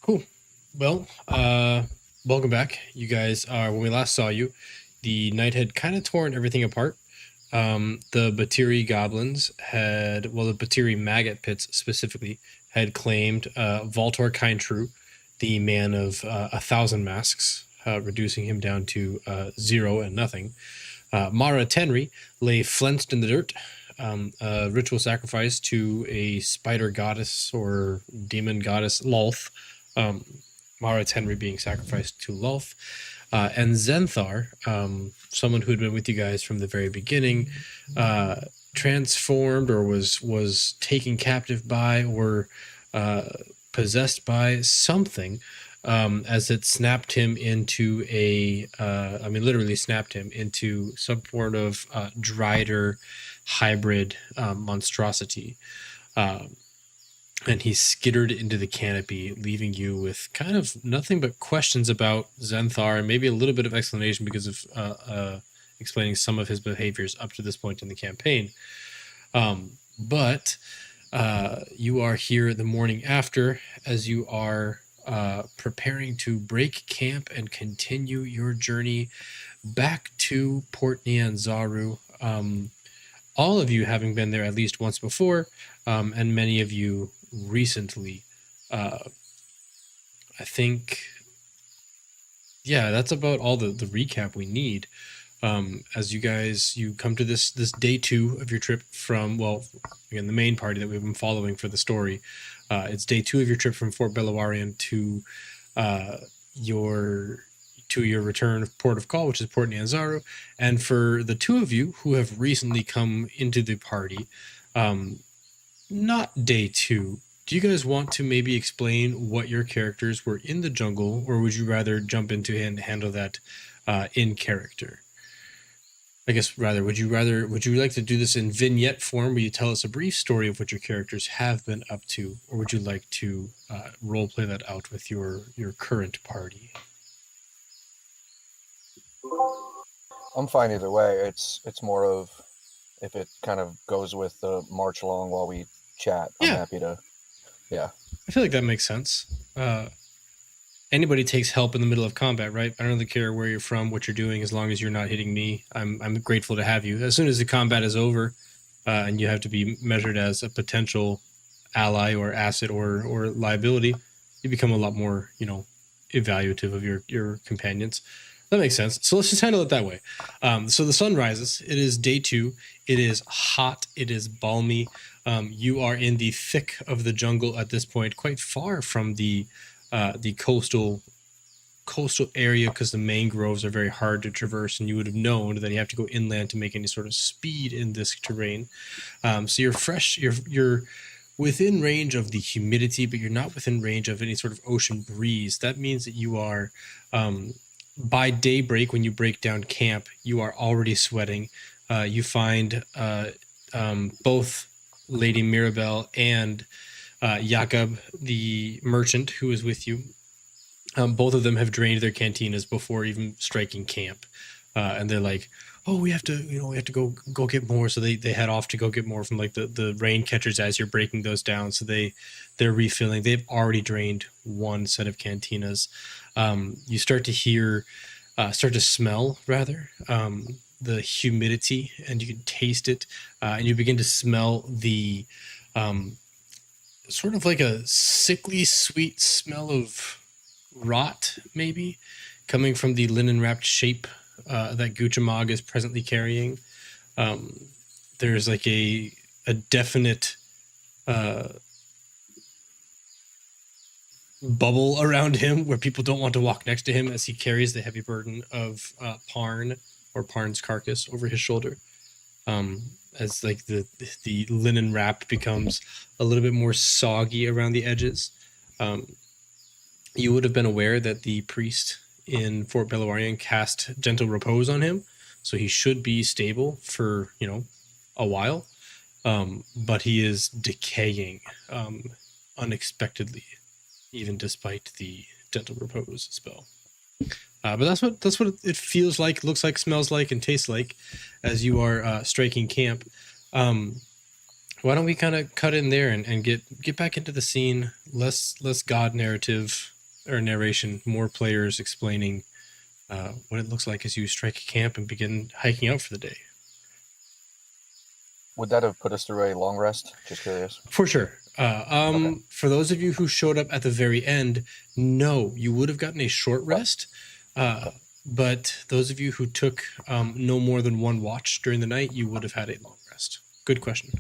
Cool. Well, welcome back. You guys are, when we last saw you, the night had kind of torn everything apart. The Batiri goblins had, well, the Batiri maggot pits specifically, had claimed Valtor Kind True, the man of 1,000 masks, reducing him down to 0 and nothing. Mara Tenri lay flensed in the dirt, a ritual sacrifice to a spider goddess or demon goddess, Lolth. Mara Tenri being sacrificed to Lolth. And Zenthar, someone who had been with you guys from the very beginning, transformed or was taken captive by or possessed by something, as it snapped him into literally snapped him into some sort of drider hybrid monstrosity. And he skittered into the canopy, leaving you with kind of nothing but questions about Zenthar and maybe a little bit of explanation because of explaining some of his behaviors up to this point in the campaign. But you are here the morning after as you are preparing to break camp and continue your journey back to Port Nyanzaru. All of you having been there at least once before, and many of you recently. I think, yeah, that's about all the recap we need. As you come to this day 2 of your trip from, well, again, the main party that we've been following for the story. It's day 2 of your trip from Fort Belawarian to your return of port of call, which is Port Nyanzaru. And for the 2 of you who have recently come into the party, not day 2, do you guys want to maybe explain what your characters were in the jungle, or would you rather jump into and handle that in character? I guess would you like to do this in vignette form where you tell us a brief story of what your characters have been up to, or would you like to role play that out with your current party? I'm fine either way. It's more of if it kind of goes with the march along while we chat. I'm happy to. Yeah. I feel like that makes sense. Anybody takes help in the middle of combat, right? I don't really care where you're from, what you're doing, as long as you're not hitting me. I'm grateful to have you. As soon as the combat is over, and you have to be measured as a potential ally or asset or liability, you become a lot more, evaluative of your companions. That makes sense. So let's just handle it that way. So the sun rises. It is day 2. It is hot. It is balmy. You are in the thick of the jungle at this point, quite far from the coastal area, because the mangroves are very hard to traverse, and you would have known that you have to go inland to make any sort of speed in this terrain. So you're fresh. You're within range of the humidity, but you're not within range of any sort of ocean breeze. That means that you are. By daybreak, when you break down camp, you are already sweating. You find both Lady Mirabelle and Jakob, the merchant who is with you. Both of them have drained their cantinas before even striking camp, and they're like, "Oh, we have to go get more." So they head off to go get more from like the rain catchers as you're breaking those down. So they're refilling. They've already drained one set of cantinas. You start to smell rather the humidity, and you can taste it, and you begin to smell the sort of like a sickly sweet smell of rot, maybe coming from the linen wrapped shape that Guchamag is presently carrying. There's like a definite bubble around him where people don't want to walk next to him as he carries the heavy burden of Parn, or Parn's carcass, over his shoulder. As like the linen wrap becomes a little bit more soggy around the edges. You would have been aware that the priest in Fort Belawarian cast gentle repose on him, so he should be stable for a while. But he is decaying unexpectedly, even despite the gentle repose spell. But that's what it feels like, looks like, smells like, and tastes like as you are striking camp. Why don't we kind of cut in there and get back into the scene? Less God narrative, or narration, more players explaining what it looks like as you strike a camp and begin hiking out for the day. Would that have put us through a long rest? Just curious. For sure. Okay. For those of you who showed up at the very end, no, you would have gotten a short rest. But those of you who took no more than one watch during the night, you would have had a long rest. Good question.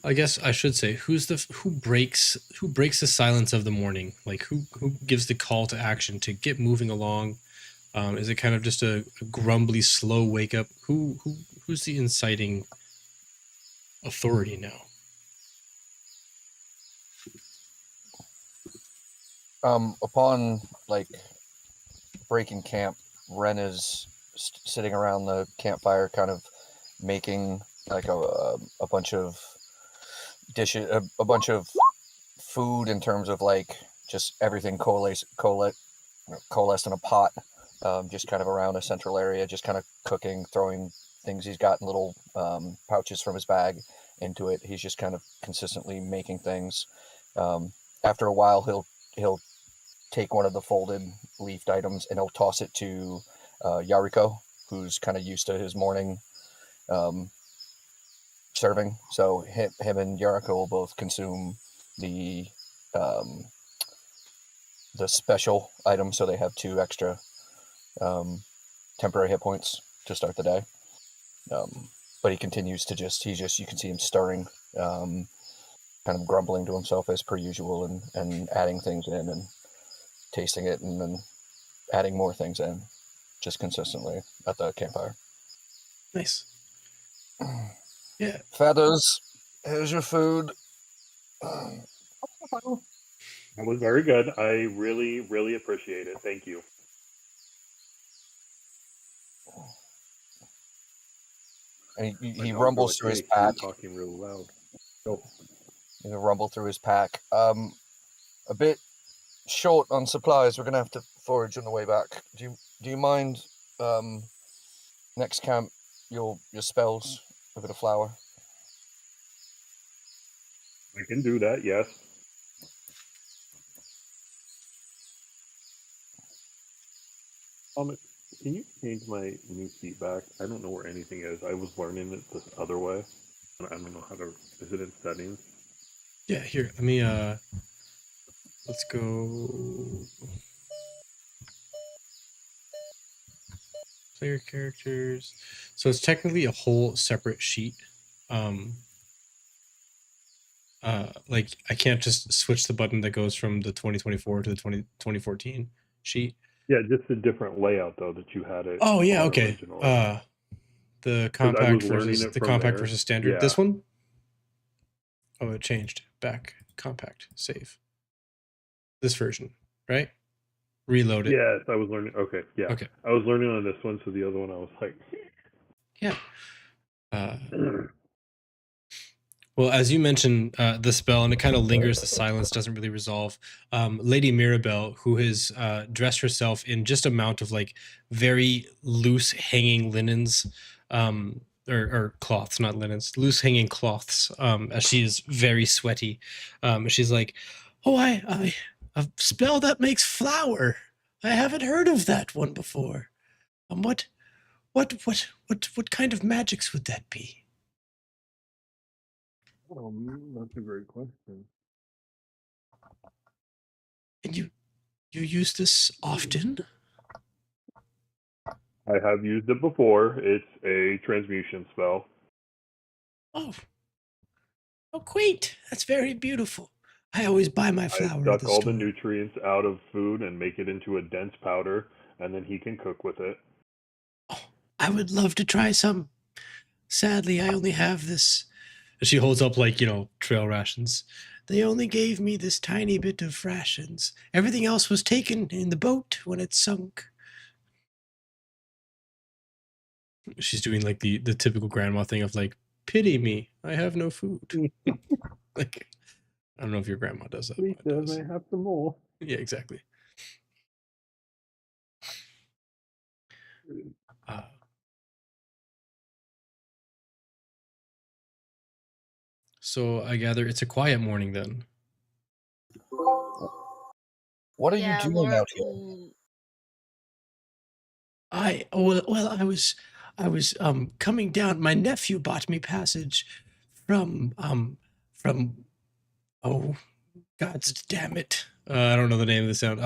I guess I should say who breaks the silence of the morning? Like who gives the call to action to get moving along? Is it kind of just a grumbly, slow wake up? Who's the inciting authority now? Upon like breaking camp, Wren is sitting around the campfire, kind of making like a bunch of dishes, a bunch of food in terms of like just everything coalesced in a pot, just kind of around a central area, just kind of cooking, throwing things he's got in little pouches from his bag into it. He's just kind of consistently making things. After a while, he'll take one of the folded leafed items and he'll toss it to Yariko, who's kind of used to his morning serving. So him and Yariko will both consume the special item, so they have 2 extra temporary hit points to start the day. But he continues to you can see him stirring, kind of grumbling to himself as per usual, and adding things in and tasting it and then adding more things in, just consistently at the campfire. Nice. Yeah. Feathers, here's your food. That was very good. I really, really appreciate it. Thank you. And he rumbles through his pack. Talking really loud. Oh. He'll rumble through his pack. A bit short on supplies. We're gonna have to forage on the way back. Do you mind next camp your spells, a bit of flour? I can do that, yes. Can you change my new seat back? I don't know where anything is. I was learning it this other way. I don't know how to... Is it in settings? Yeah, here. Let me, let's go... Player characters. So it's technically a whole separate sheet. Like, I can't just switch the button that goes from the 2024 to the 2014 sheet. Yeah, just a different layout, though, that you had it. Oh, yeah, okay. The compact versus standard. Yeah. This one? Oh, it changed. Back. Compact. Save. This version, right? Reload it. Yes, I was learning. Okay, yeah. Okay. I was learning on this one, so the other one I was like... Yeah. Well, as you mentioned, the spell, and it kind of lingers, the silence doesn't really resolve. Lady Mirabelle, who has dressed herself in just a mount of like very loose hanging linens, or cloths, not linens, loose hanging cloths, as she is very sweaty. She's like, "Oh, a spell that makes flour. I haven't heard of that one before. What kind of magics would that be?" That's a great question. And you use this often? I have used it before. It's a transmutation spell. Oh, quaint. That's very beautiful. I always buy my flour at the store. I suck all the nutrients out of food and make it into a dense powder, and then he can cook with it. Oh, I would love to try some. Sadly, I only have this. She holds up, like, trail rations. They only gave me this tiny bit of rations. Everything else was taken in the boat when it sunk. She's doing like the typical grandma thing of like, pity me, I have no food. Like, I don't know if your grandma does that. Please, does. I have some more. Yeah, exactly. So I gather it's a quiet morning then. What are you Yeah, doing Laura. out here? I was coming down. My nephew bought me passage from oh gods damn it. I don't know the name of the sound.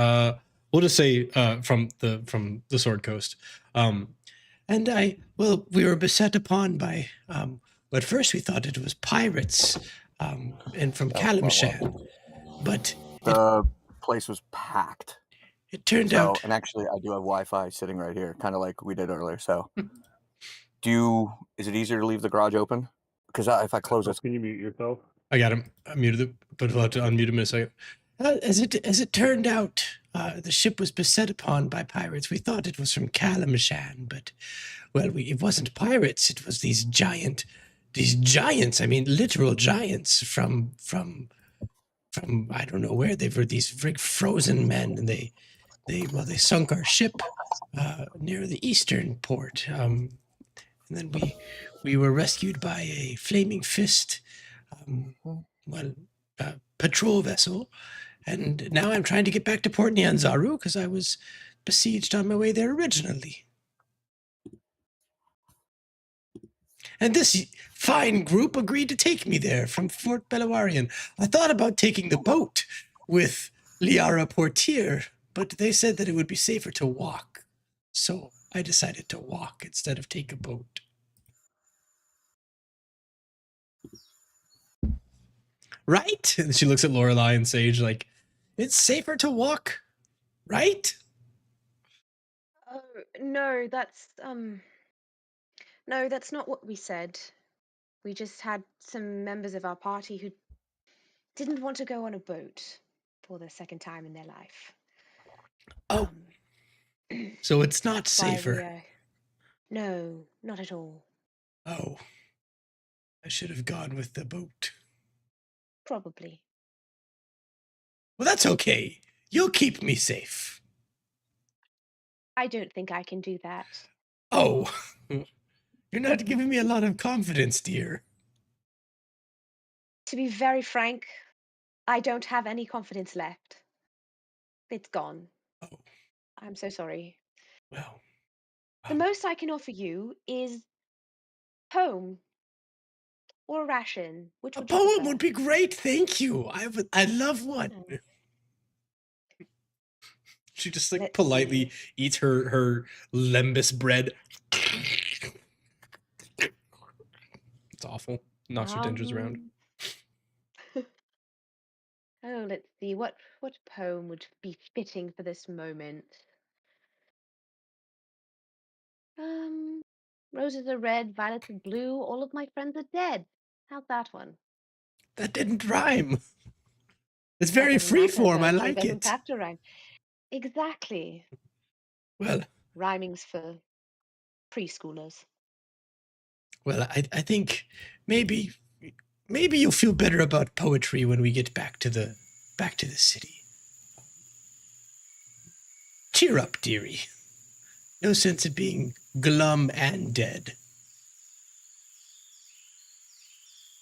We'll just say from the Sword Coast. And we were beset upon by at first we thought it was pirates and from Kalimshan, but The place was packed. it turned So, out and actually, I do have Wi-Fi sitting right here, kind of like we did earlier. So, is it easier to leave the garage open? Because if I close it, Can you mute yourself? I got him. I muted it, but we'll have to unmute him in a second. As it turned out, the ship was beset upon by pirates. We thought it was from Kalimshan, but it wasn't pirates. It was these giants. I mean, literal giants from I don't know where they were. These frozen men, and they sunk our ship near the eastern port. And then we were rescued by a flaming fist. Patrol vessel, and now I'm trying to get back to Port Nyanzaru because I was besieged on my way there originally. And this fine group agreed to take me there from Fort Belawarian. I thought about taking the boat with Liara Portier, but they said that it would be safer to walk. So I decided to walk instead of take a boat. Right? And she looks at Lorelei and Sage like, it's safer to walk, right? Oh, no, that's not what we said. We just had some members of our party who didn't want to go on a boat for the second time in their life. Oh, so it's not That's why safer. No, not at all. Oh, I should have gone with the boat. Probably. Well, that's okay. You'll keep me safe. I don't think I can do that. Oh, you're not giving me a lot of confidence, dear. To be very frank, I don't have any confidence left. It's gone. Oh, I'm so sorry. well. The most I can offer you is home or a ration. Which A would you poem prefer? would be great, thank you. I love one. Oh. She just like Let's politely eats her lembus bread. It's awful. Knocks her dentures around. Oh, let's see. What poem would be fitting for this moment? Roses are red, violets are blue, all of my friends are dead. How's that one? That didn't rhyme. It's That very doesn't matter, freeform. I though. like Doesn't it. have to rhyme. Exactly. Well, Rhyming's for preschoolers. well, I think maybe you'll feel better about poetry when we get back to the city. Cheer up, dearie. No sense in being glum and dead.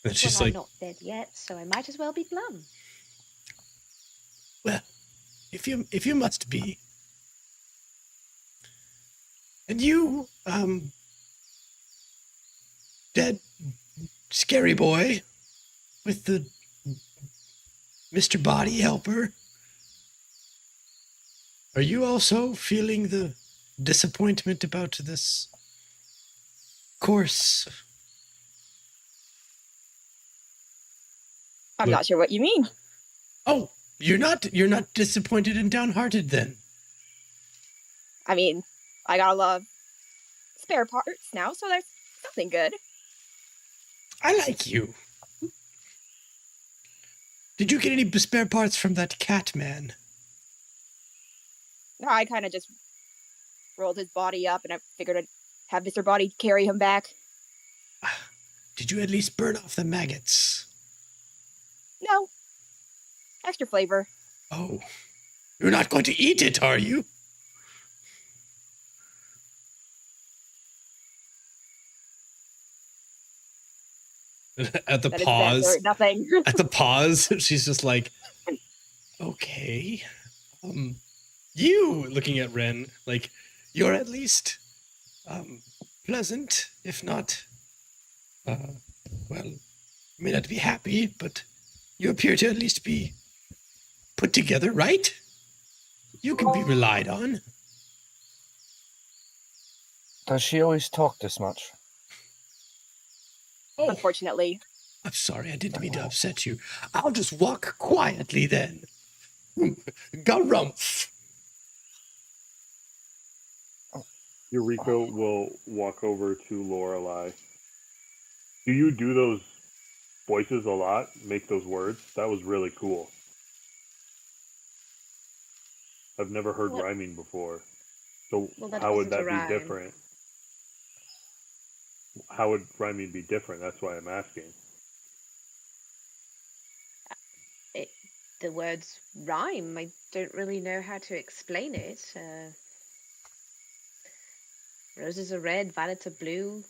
And she's Well, I'm like, not dead yet, so I might as well be glum. well, if you must be. And you, dead scary boy with the Mr. Body Helper, are you also feeling the disappointment about this course? I'm not sure what you mean. Oh, you're not disappointed and downhearted then. I mean, I got a lot of spare parts now, so there's something good. I like you. Did you get any spare parts from that cat man? No, I kind of just rolled his body up, and I figured I'd have Mr. Body carry him back. Did you at least burn off the maggots? No. Extra flavor. Oh, you're not going to eat it, are you? At the That is his answer. pause, Nothing. at the pause, she's just like, okay. You looking at Wren, like, you're at least pleasant, if not, well, may not be happy, but you appear to at least be put together, right? You can be relied on. Does she always talk this much? Oh, Unfortunately. I'm sorry, I didn't mean to upset you. I'll just walk quietly then. Garumph. Yariko will walk over to Lorelei. Do you do those voices a lot? Make those words? That was really cool. I've never heard What? rhyming before. So Well, that how would isn't a that be rhyme. different? How would rhyming be different? That's why I'm asking. The words rhyme. I don't really know how to explain it. Roses are red, violets are blue.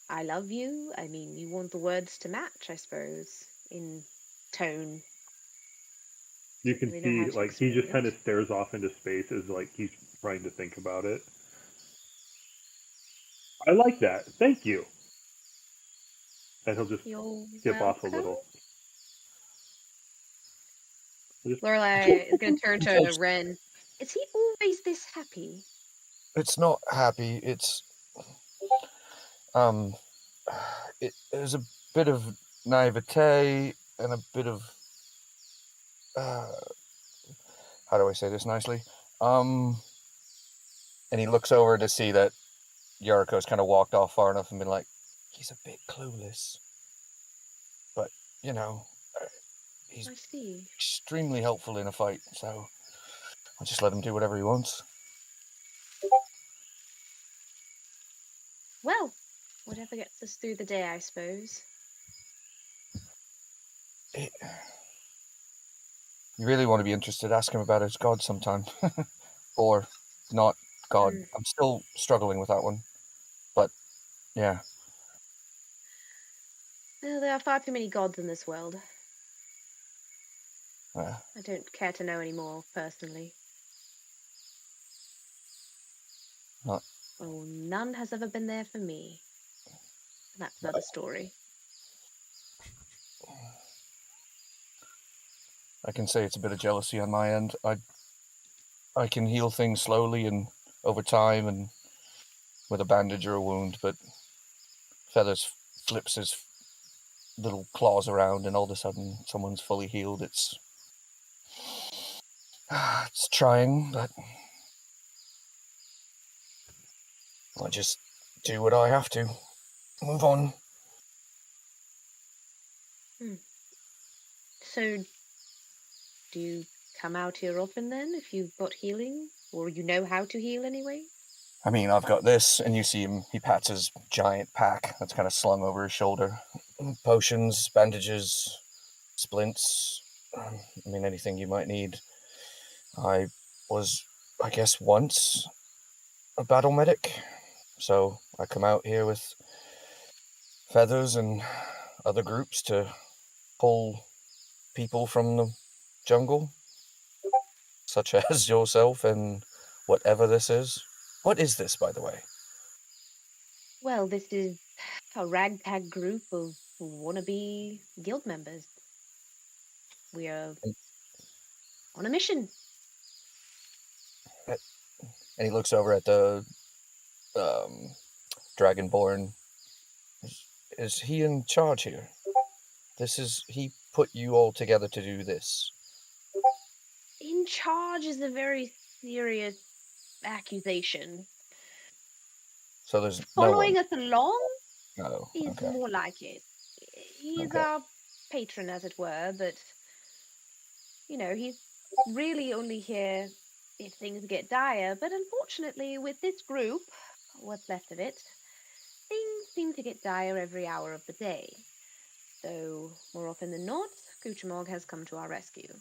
I love you. I mean, you want the words to match, I suppose, in tone. You can Don't really know see, how to like, he just explain kind it. of stares off into space as, like, he's trying to think about it. I like that. Thank you. And he'll just You're skip off a welcome. little. Just, Lorelei is going to turn to Because Wren. Is he always this happy? it's not happy. It's there's a bit of naivete and a bit of how do I say this nicely? And he looks over to see that Yariko's kind of walked off far enough and been like, he's a bit clueless, but you know, he's I see. extremely helpful in a fight. So I'll just let him do whatever he wants. Well, whatever gets us through the day, I suppose. You really want to be interested, ask him about his god sometime. Or not god. I'm still struggling with that one. But, yeah. Well, there are far too many gods in this world. Uh, I don't care to know any more, personally. Not- Oh, none has ever been there for me. That's another story. I can say it's a bit of jealousy on my end. I can heal things slowly and over time and with a bandage or a wound, but Feathers flips his little claws around and all of a sudden someone's fully healed. It's trying, but I just do what I have to. Move on. So, do you come out here often then, if you've got healing? Or you know how to heal anyway? I mean, I've got this, and you see him, he pats his giant pack that's kind of slung over his shoulder. Potions, bandages, splints, I mean, anything you might need. I was, I guess, once a battle medic, so I come out here with Feathers and other groups to pull people from the jungle, such as yourself and whatever this is. What is this, by the way? Well, this is a ragtag group of wannabe guild members. We are on a mission. And he looks over at the Dragonborn. Is he in charge here? He put you all together to do this. In charge is a very serious accusation. So there's Following no us along one. Oh, is okay. more like it. He is Okay. our patron, as it were, but, you know, he's really only here if things get dire. But unfortunately, with this group, what's left of it, things seem to get dire every hour of the day. So, more often than not, Kuchamog has come to our rescue.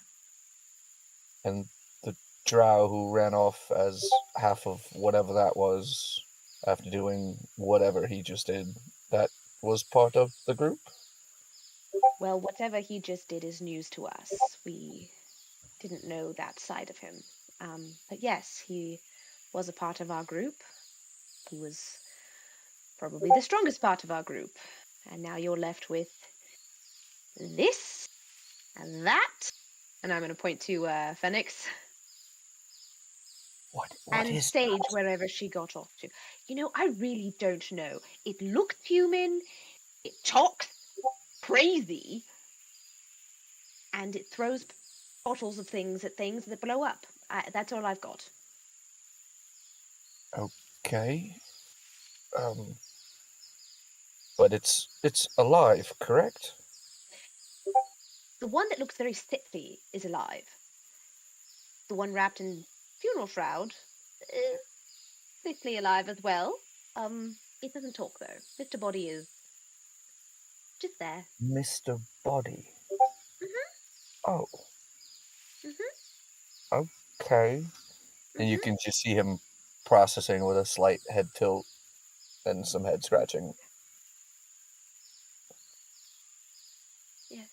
And the drow who ran off as half of whatever that was after doing whatever he just did, that was part of the group? Well, whatever he just did is news to us. We didn't know that side of him. But yes, he was a part of our group. He was probably the strongest part of our group. And now you're left with this and that. And I'm going to point to Phoenix. What And is Sage, that? wherever she got off to. I really don't know. It looked human. It talks crazy. And it throws bottles of things at things that blow up. That's all I've got. Okay. But it's alive, correct? The one that looks very sickly is alive. The one wrapped in funeral shroud is sickly alive as well. It doesn't talk though. Mr. Body is just there. Mr. Body. Mhm. Oh. Mhm. Okay. And you Mhm. can just see him processing with a slight head tilt and some head scratching. Yes,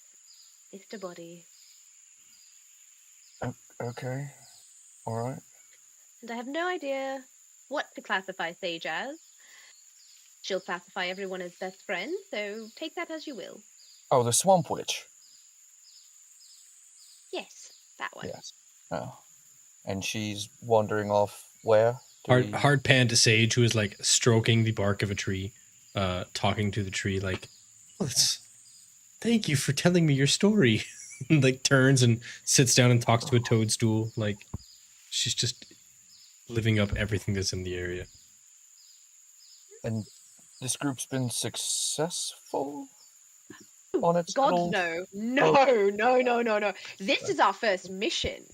Mr. Body. Okay. All right. And I have no idea what to classify Sage as. She'll classify everyone as best friends, so take that as you will. Oh, the Swamp Witch. Yes, that one. Yes. Oh. And she's wandering off where? Hard pan to Sage, who is like stroking the bark of a tree, talking to the tree like, thank you for telling me your story. And like turns and sits down and talks to a toadstool. Like she's just living up everything that's in the area. And this group's been successful on its God, little... no. This is our first mission.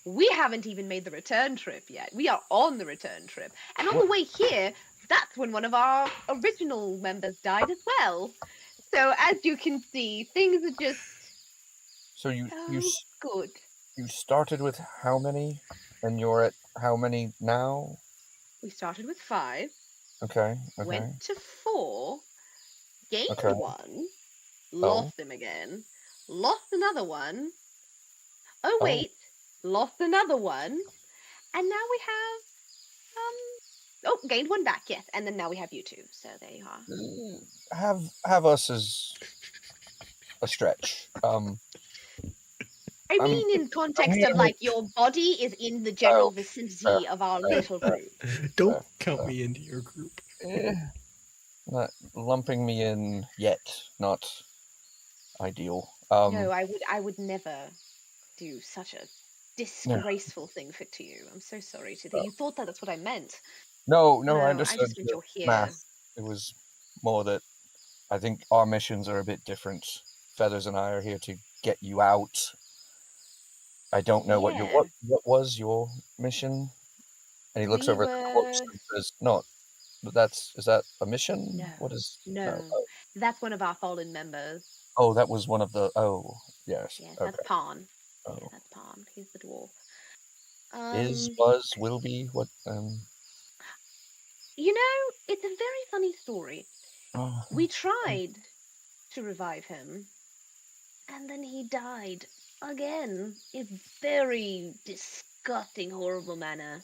We haven't even made the return trip yet. We are on the return trip. And on the way here, that's when one of our original members died as well. So as you can see, things are just So you good. you started with how many, and you're at how many now? We started with 5, Okay. went to 4, gained Okay. 1, lost him again, lost another one. Oh wait, lost another one, and now we have gained 1 back, yes, and then now we have you 2. So there you are. Have us as a stretch. I mean, in context of like your body is in the general vicinity of our little group. Don't count me into your group. Not lumping me in yet. Not ideal. No, I would never do such a disgraceful thing to you. I'm so sorry to that. You thought that's what I meant. No, No, I I understood just meant the you're here. math. It was more that I think our missions are a bit different. Feathers and I are here to get you out. I don't know what was your mission? And he looks over at the corpse and says, "No, but is that a mission? No. What is No. Oh. That's one of our fallen members. Oh, that was one of the yes. Yes, Okay. that's Parn. Oh. Yeah, that's Parn. He's the dwarf. Is, was, will be, what It's a very funny story. We tried to revive him, and then he died again in very disgusting, horrible manner.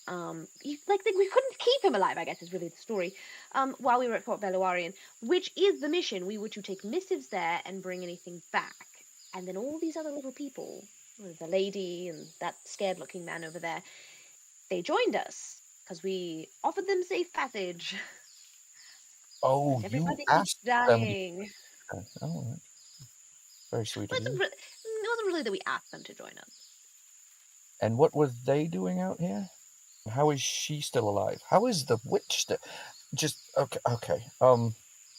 We couldn't keep him alive, I guess is really the story. While we were at Fort Beluarian, which is the mission. We were to take missives there and bring anything back. And then all these other little people, the lady and that scared-looking man over there, they joined us because we offered them safe passage. Oh, But everybody you keeps asked dying. them. Oh, very sweet It of you. wasn't really that we asked them to join us. And what were they doing out here? How is she still alive? How is the witch still? Just okay.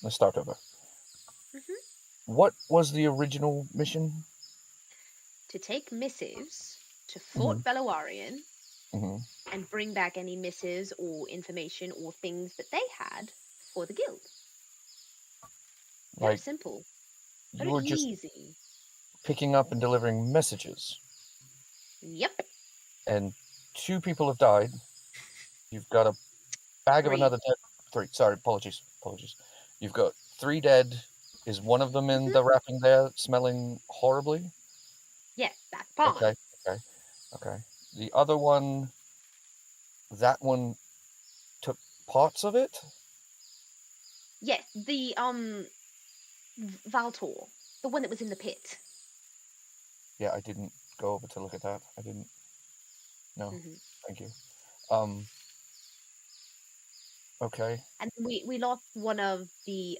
Let's start over. What was the original mission? To take missives to Fort Beluarian and bring back any missives or information or things that they had for the guild. Very simple. Very You were just easy. picking up and delivering messages. Yep. And 2 people have died. You've got a bag of another dead. 3. Sorry, apologies. You've got 3 dead. Is one of them in the wrapping there, smelling horribly? Yes, that's Parn. Okay. The other one, that one took parts of it? Yes, the Valtor, the one that was in the pit. Yeah, I didn't go over to look at that. I didn't. No, thank you. Okay. And we lost one of the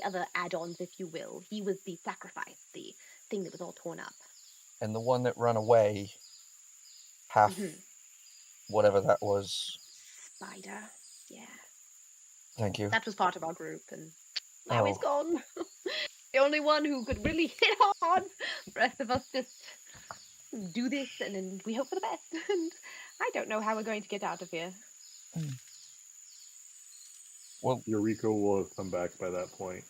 other add-ons, if you will. He was the sacrifice, the thing that was all torn up. And the one that ran away, half whatever that was. Spider, yeah. Thank you. That was part of our group, and now he's gone. The only one who could really hit hard. The rest of us just do this, and then we hope for the best. And I don't know how we're going to get out of here. Well, Yariko will have come back by that point.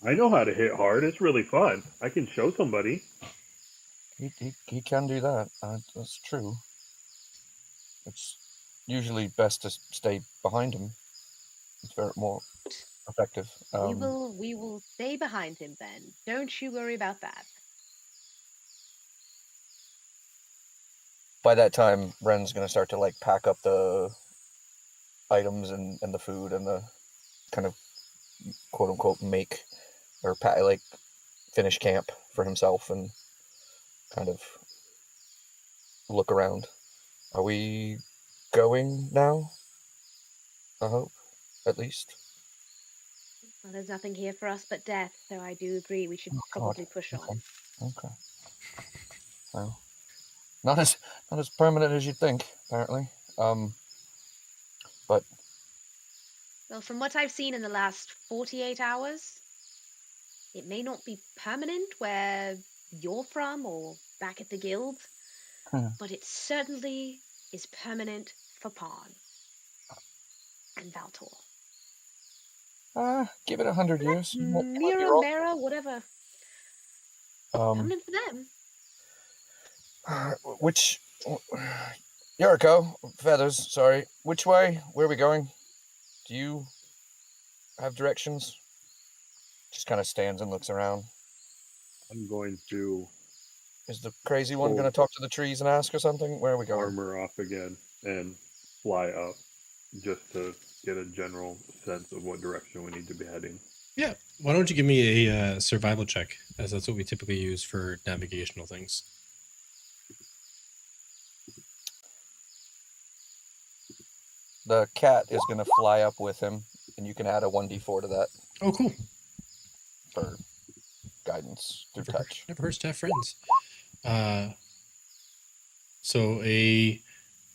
I know how to hit hard. It's really fun. I can show somebody. He can do that. That's true. It's usually best to stay behind him. It's very more effective. We will stay behind him then. Don't you worry about that. By that time, Wren's going to start to like pack up the items and the food and the kind of quote unquote make or like finish camp for himself and kind of look around. Are we going now? I hope, at least. Well, there's nothing here for us but death, so I do agree we should probably push on. Okay. Well, not as permanent as you'd think, apparently. But well, from what I've seen in the last 48 hours, it may not be permanent where you're from or back at the guild, but it certainly is permanent for Parn and Valtor. Give it 100 years. Mira, whatever. Permanent for them. Which Yariko, feathers, sorry. Which way? Where are we going? Do you have directions? Just kind of stands and looks around. I'm going to... Is the crazy one going to talk to the trees and ask or something? Where are we going? Armor off again and fly up just to get a general sense of what direction we need to be heading. Yeah. Why don't you give me a survival check, as that's what we typically use for navigational things. The cat is going to fly up with him, and you can add a 1d4 to that. Oh, cool. For guidance through touch. Never hurts to have friends. So I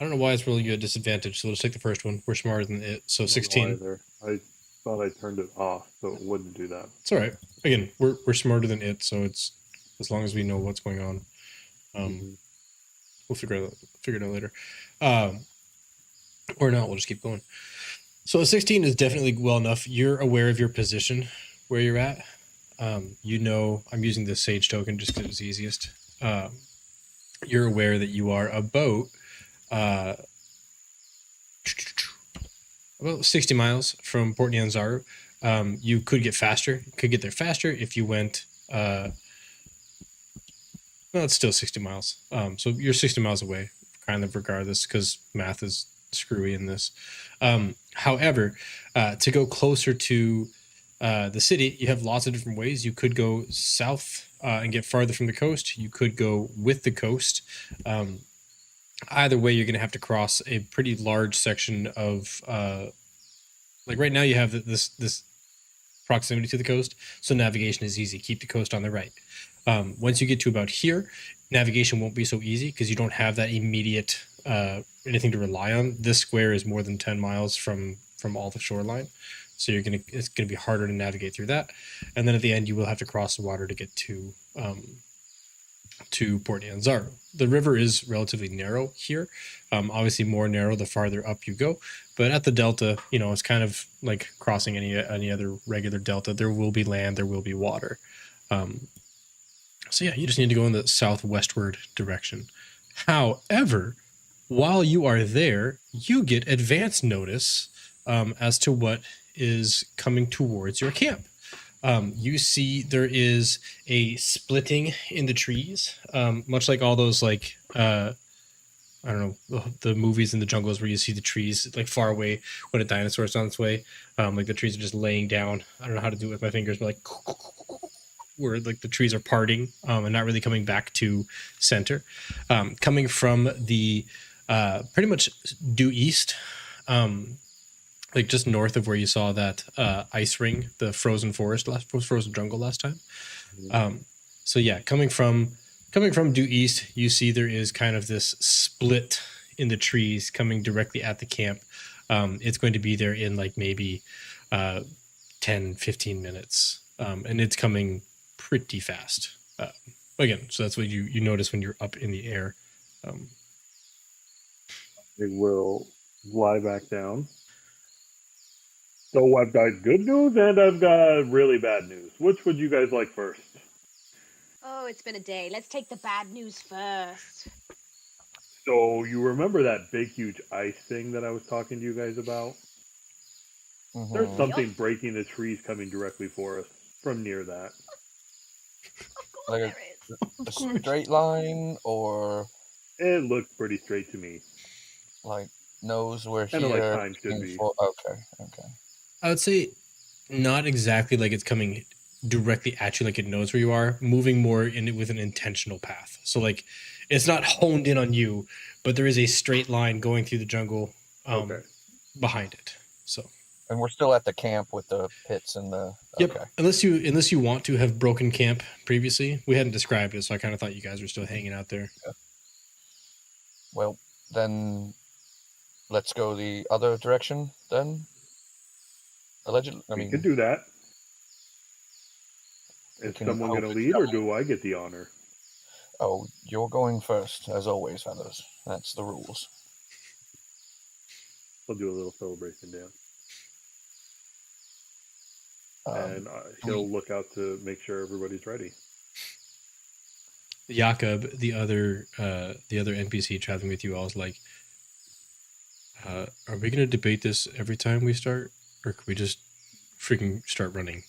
don't know why it's really a disadvantage, so let's take the first one. We're smarter than it, so 16. I thought I turned it off, so it wouldn't do that. It's all right. Again, we're smarter than it, so it's as long as we know what's going on. We'll figure it out later. Or not, we'll just keep going. So a 16 is definitely well enough. You're aware of your position, where you're at. You know, I'm using the sage token just because it's easiest. You're aware that you are about 60 miles from Port Nyanzaru. You could get faster. You could get there faster if you went... well, it's still 60 miles. So you're 60 miles away, kind of regardless, because math is screwy in this. However, to go closer to the city, you have lots of different ways. You could go south and get farther from the coast. You could go with the coast. Either way, you're going to have to cross a pretty large section of... like right now you have this proximity to the coast, so navigation is easy. Keep the coast on the right. Once you get to about here, navigation won't be so easy because you don't have that immediate anything to rely on. This square is more than 10 miles from all the shoreline, so it's gonna be harder to navigate through that. And then at the end, you will have to cross the water to get to Port Nyanzaru. The river is relatively narrow here, obviously more narrow the farther up you go. But at the delta, it's kind of like crossing any other regular delta. There will be land, there will be water. So yeah, you just need to go in the southwestward direction. However, while you are there, you get advance notice as to what is coming towards your camp. You see there is a splitting in the trees, much like all those I don't know, the movies in the jungles where you see the trees like far away when a dinosaur is on its way. Like the trees are just laying down. I don't know how to do it with my fingers, but like where like the trees are parting and not really coming back to center. Coming from the pretty much due east, like just north of where you saw that ice ring, the frozen frozen jungle last time. So yeah, coming from due east, you see there is kind of this split in the trees coming directly at the camp. It's going to be there in like maybe 10, 15 minutes. And it's coming pretty fast. Again, so that's what you notice when you're up in the air. It will fly back down. So I've got good news and I've got really bad news. Which would you guys like first? Oh, it's been a day. Let's take the bad news first. So you remember that big, huge ice thing that I was talking to you guys about? There's something breaking the trees coming directly for us from near that. Of course Like there is. a straight line, or It looked pretty straight to me. like knows where Kinda here. like time should be. Okay. I would say not exactly like it's coming directly at you like it knows where you are, moving more in it with an intentional path. So like it's not honed in on you, but there is a straight line going through the jungle behind it. So And we're still at the camp with the pits and the. Yep. Okay. Unless you want to have broken camp previously. We hadn't described it, so I kind of thought you guys were still hanging out there. Yeah. Well, then let's go the other direction then. Allegedly, We could do that. Is someone going to lead, or do I get the honor? Oh, you're going first, as always, Feathers. That's the rules. We'll do a little celebration dance. And he'll look out to make sure everybody's ready. Jakob, the other NPC traveling with you all, is like, are we going to debate this every time we start, or can we just freaking start running?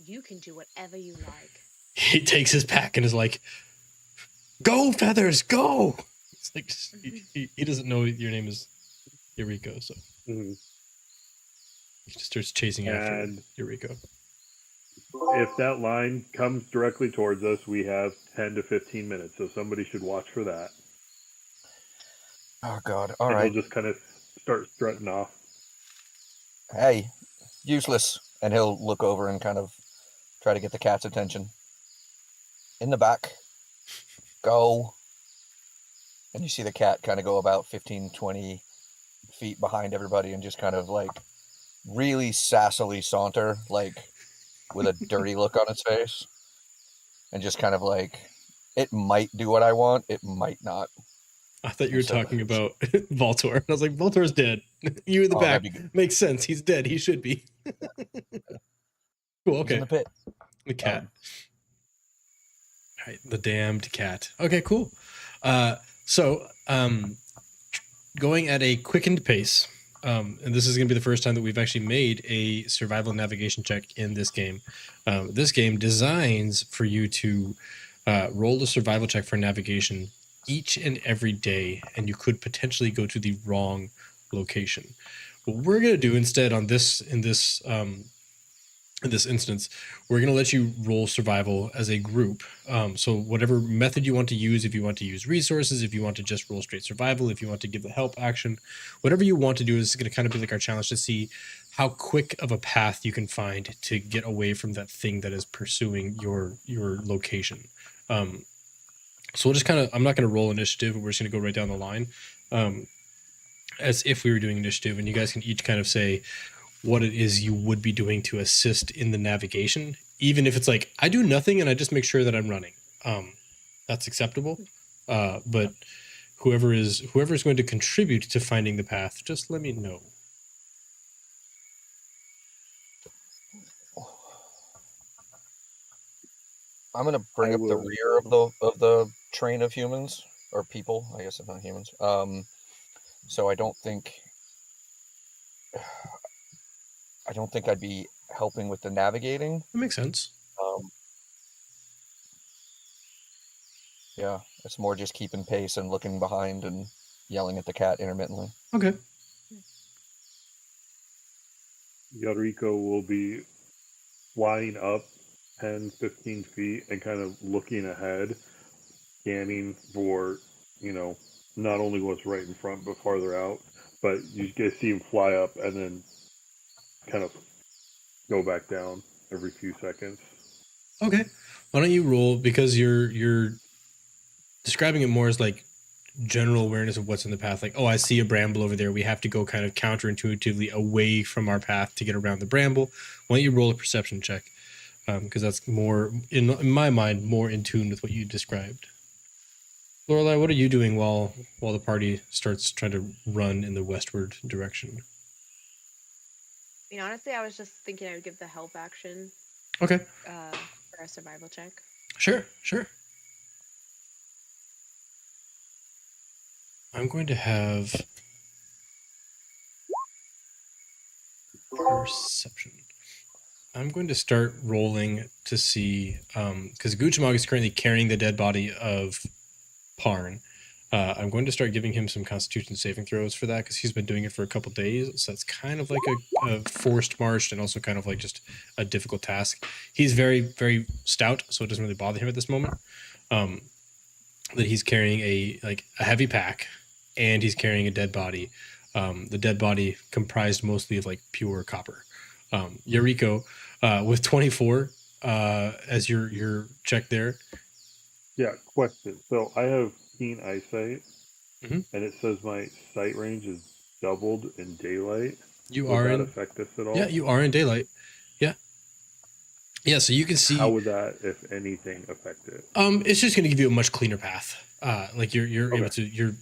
You can do whatever you like. He takes his pack and is like, "Go, Feathers, go!" It's like he doesn't know your name is Yariko, so he just starts chasing after Yariko. If that line comes directly towards us, we have 10 to 15 minutes, so somebody should watch for that. Oh, God. All right. He'll just kind of start strutting off. Hey, useless. And he'll look over and kind of try to get the cat's attention. In the back. Go. And you see the cat kind of go about 15, 20 feet behind everybody and just kind of like really sassily saunter, like with a dirty look on its face. And just kind of like, it might do what I want, it might not. I thought you were talking about Valtor. And I was like, Valtor's dead. You in the back. Makes sense. He's dead. He should be. Cool, okay. He's in the pit. The cat. Right, the damned cat. Okay, cool. So, going at a quickened pace, and this is going to be the first time that we've actually made a survival navigation check in this game. This game designs for you to roll a survival check for navigation each and every day, and you could potentially go to the wrong location. What we're going to do instead in this instance, we're going to let you roll survival as a group. So whatever method you want to use, if you want to use resources, if you want to just roll straight survival, if you want to give the help action, whatever you want to do is going to kind of be like our challenge to see how quick of a path you can find to get away from that thing that is pursuing your location. So we'll just kind of, I'm not going to roll initiative, we're just going to go right down the line as if we were doing initiative, and you guys can each kind of say what it is you would be doing to assist in the navigation, even if it's like, I do nothing and I just make sure that I'm running. That's acceptable. But whoever is going to contribute to finding the path, just let me know. I'm gonna bring up the rear of the train of humans or people. I guess it's not humans. So I don't think I don't think I'd be helping with the navigating. That makes sense. Yeah, it's more just keeping pace and looking behind and yelling at the cat intermittently. Okay. Yariko will be flying up 10, 15 feet and kind of looking ahead, scanning for, not only what's right in front but farther out. But you get to see him fly up and then kind of go back down every few seconds. Okay. Why don't you roll, because you're describing it more as like general awareness of what's in the path. Like, oh, I see a bramble over there. We have to go kind of counterintuitively away from our path to get around the bramble. Why don't you roll a perception check? Because that's more, in my mind, more in tune with what you described. Lorelai, what are you doing while the party starts trying to run in the westward direction? Honestly, I was just thinking I would give the help action. Okay. For a survival check. Sure. I'm going to have perception. I'm going to start rolling to see, because Guchamog is currently carrying the dead body of Parn. I'm going to start giving him some Constitution saving throws for that, because he's been doing it for a couple days. So it's kind of like a forced march and also kind of like just a difficult task. He's very, very stout, so it doesn't really bother him at this moment. That he's carrying a heavy pack, and he's carrying a dead body. The dead body comprised mostly of like pure copper. Yariko, with 24 as your check there. Yeah, question. So I have keen eyesight, Mhm. and it says my sight range is doubled in daylight. You Would are that in. affect us at all? Yeah, you are in daylight. Yeah. So you can see. How would that, if anything, affect it? It's just going to give you a much cleaner path. Like you're Okay. able to.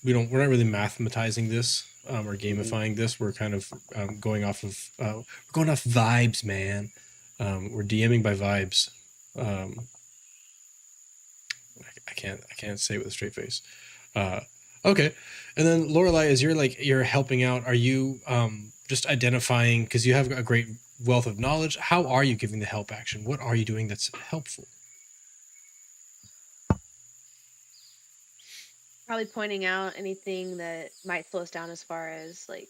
We're not really mathematizing this or gamifying this. We're kind of going off of vibes, man. We're DMing by vibes. I can't say it with a straight face. Okay, and then Lorelai, as you're helping out, are you just identifying, because you have a great wealth of knowledge? How are you giving the help action? What are you doing that's helpful? Probably pointing out anything that might slow us down as far as like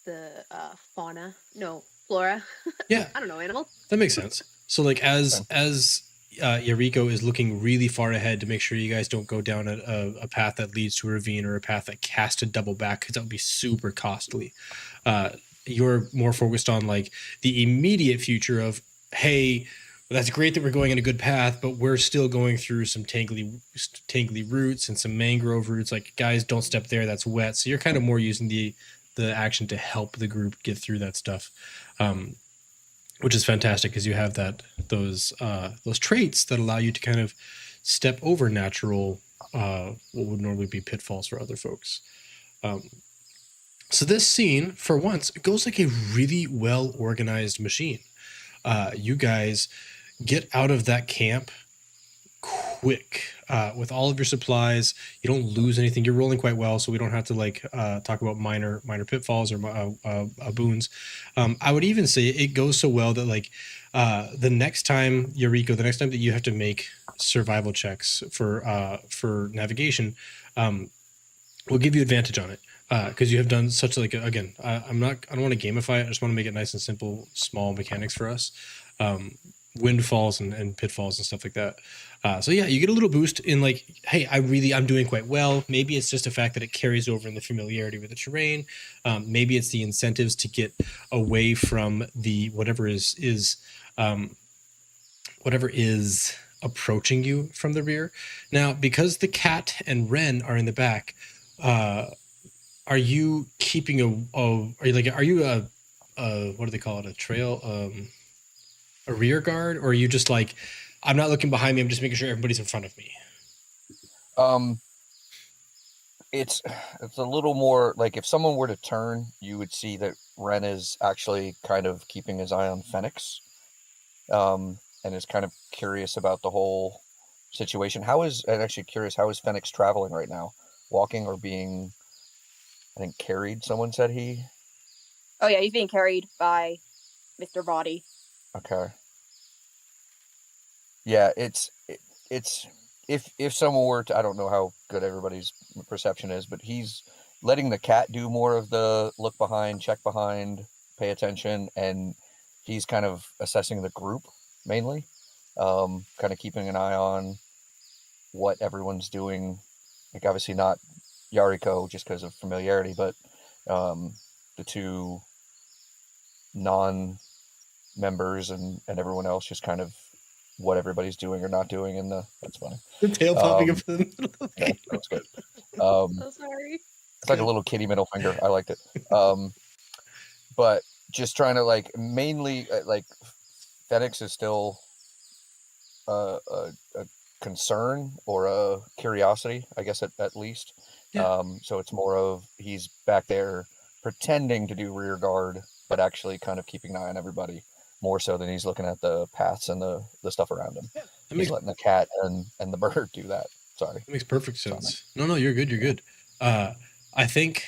the flora. Yeah, I don't know, animals. that makes sense. So like as Yariko is looking really far ahead to make sure you guys don't go down a path that leads to a ravine or a path that has to double back, because that would be super costly. You're more focused on like the immediate future of, hey, that's great that we're going in a good path, but we're still going through some tangly roots and some mangrove roots. Like, guys, don't step there. That's wet. So you're kind of more using the action to help the group get through that stuff. Which is fantastic, because you have those traits that allow you to kind of step over natural, what would normally be pitfalls for other folks. So this scene, for once, it goes like a really well organized machine. You guys get out of that camp quick with all of your supplies. You don't lose anything. You're rolling quite well, so we don't have to talk about minor pitfalls or boons. I would even say it goes so well that the next time, Yariko, the next time that you have to make survival checks for navigation, we'll give you advantage on it. Because you have done such I don't want to gamify it. I just want to make it nice and simple, small mechanics for us. Windfalls and pitfalls and stuff like that. So yeah, you get a little boost in like, hey, I'm doing quite well. Maybe it's just a fact that it carries over in the familiarity with the terrain. Maybe it's the incentives to get away from the whatever is approaching you from the rear. Now, because the cat and Wren are in the back, are you keeping are you a what do they call it? A trail, a rear guard, or are you just like, I'm not looking behind me, I'm just making sure everybody's in front of me? It's a little more like, if someone were to turn, you would see that Wren is actually kind of keeping his eye on Phoenix, and is kind of curious about the whole situation. How is Phoenix traveling right now? Walking or being, I think, carried, someone said he? Oh yeah, he's being carried by Mr. Body. Okay. Yeah, it's if someone were to, I don't know how good everybody's perception is, but he's letting the cat do more of the look behind, check behind, pay attention, and he's kind of assessing the group mainly, kind of keeping an eye on what everyone's doing. Like obviously not Yariko just because of familiarity, but the two non-members and everyone else, just kind of what everybody's doing or not doing in the. That's funny. The tail popping up in the middle of the Yeah, game. that's good. So sorry. It's like a little kitty middle finger. I liked it. But just trying to like mainly like Phoenix is still a concern or a curiosity, I guess at least. Yeah. So it's more of he's back there pretending to do rear guard, but actually kind of keeping an eye on everybody more so than he's looking at the paths and the stuff around him. He's letting the cat and the bird do that. Sorry. That makes perfect sense. No, you're good. You're good. I think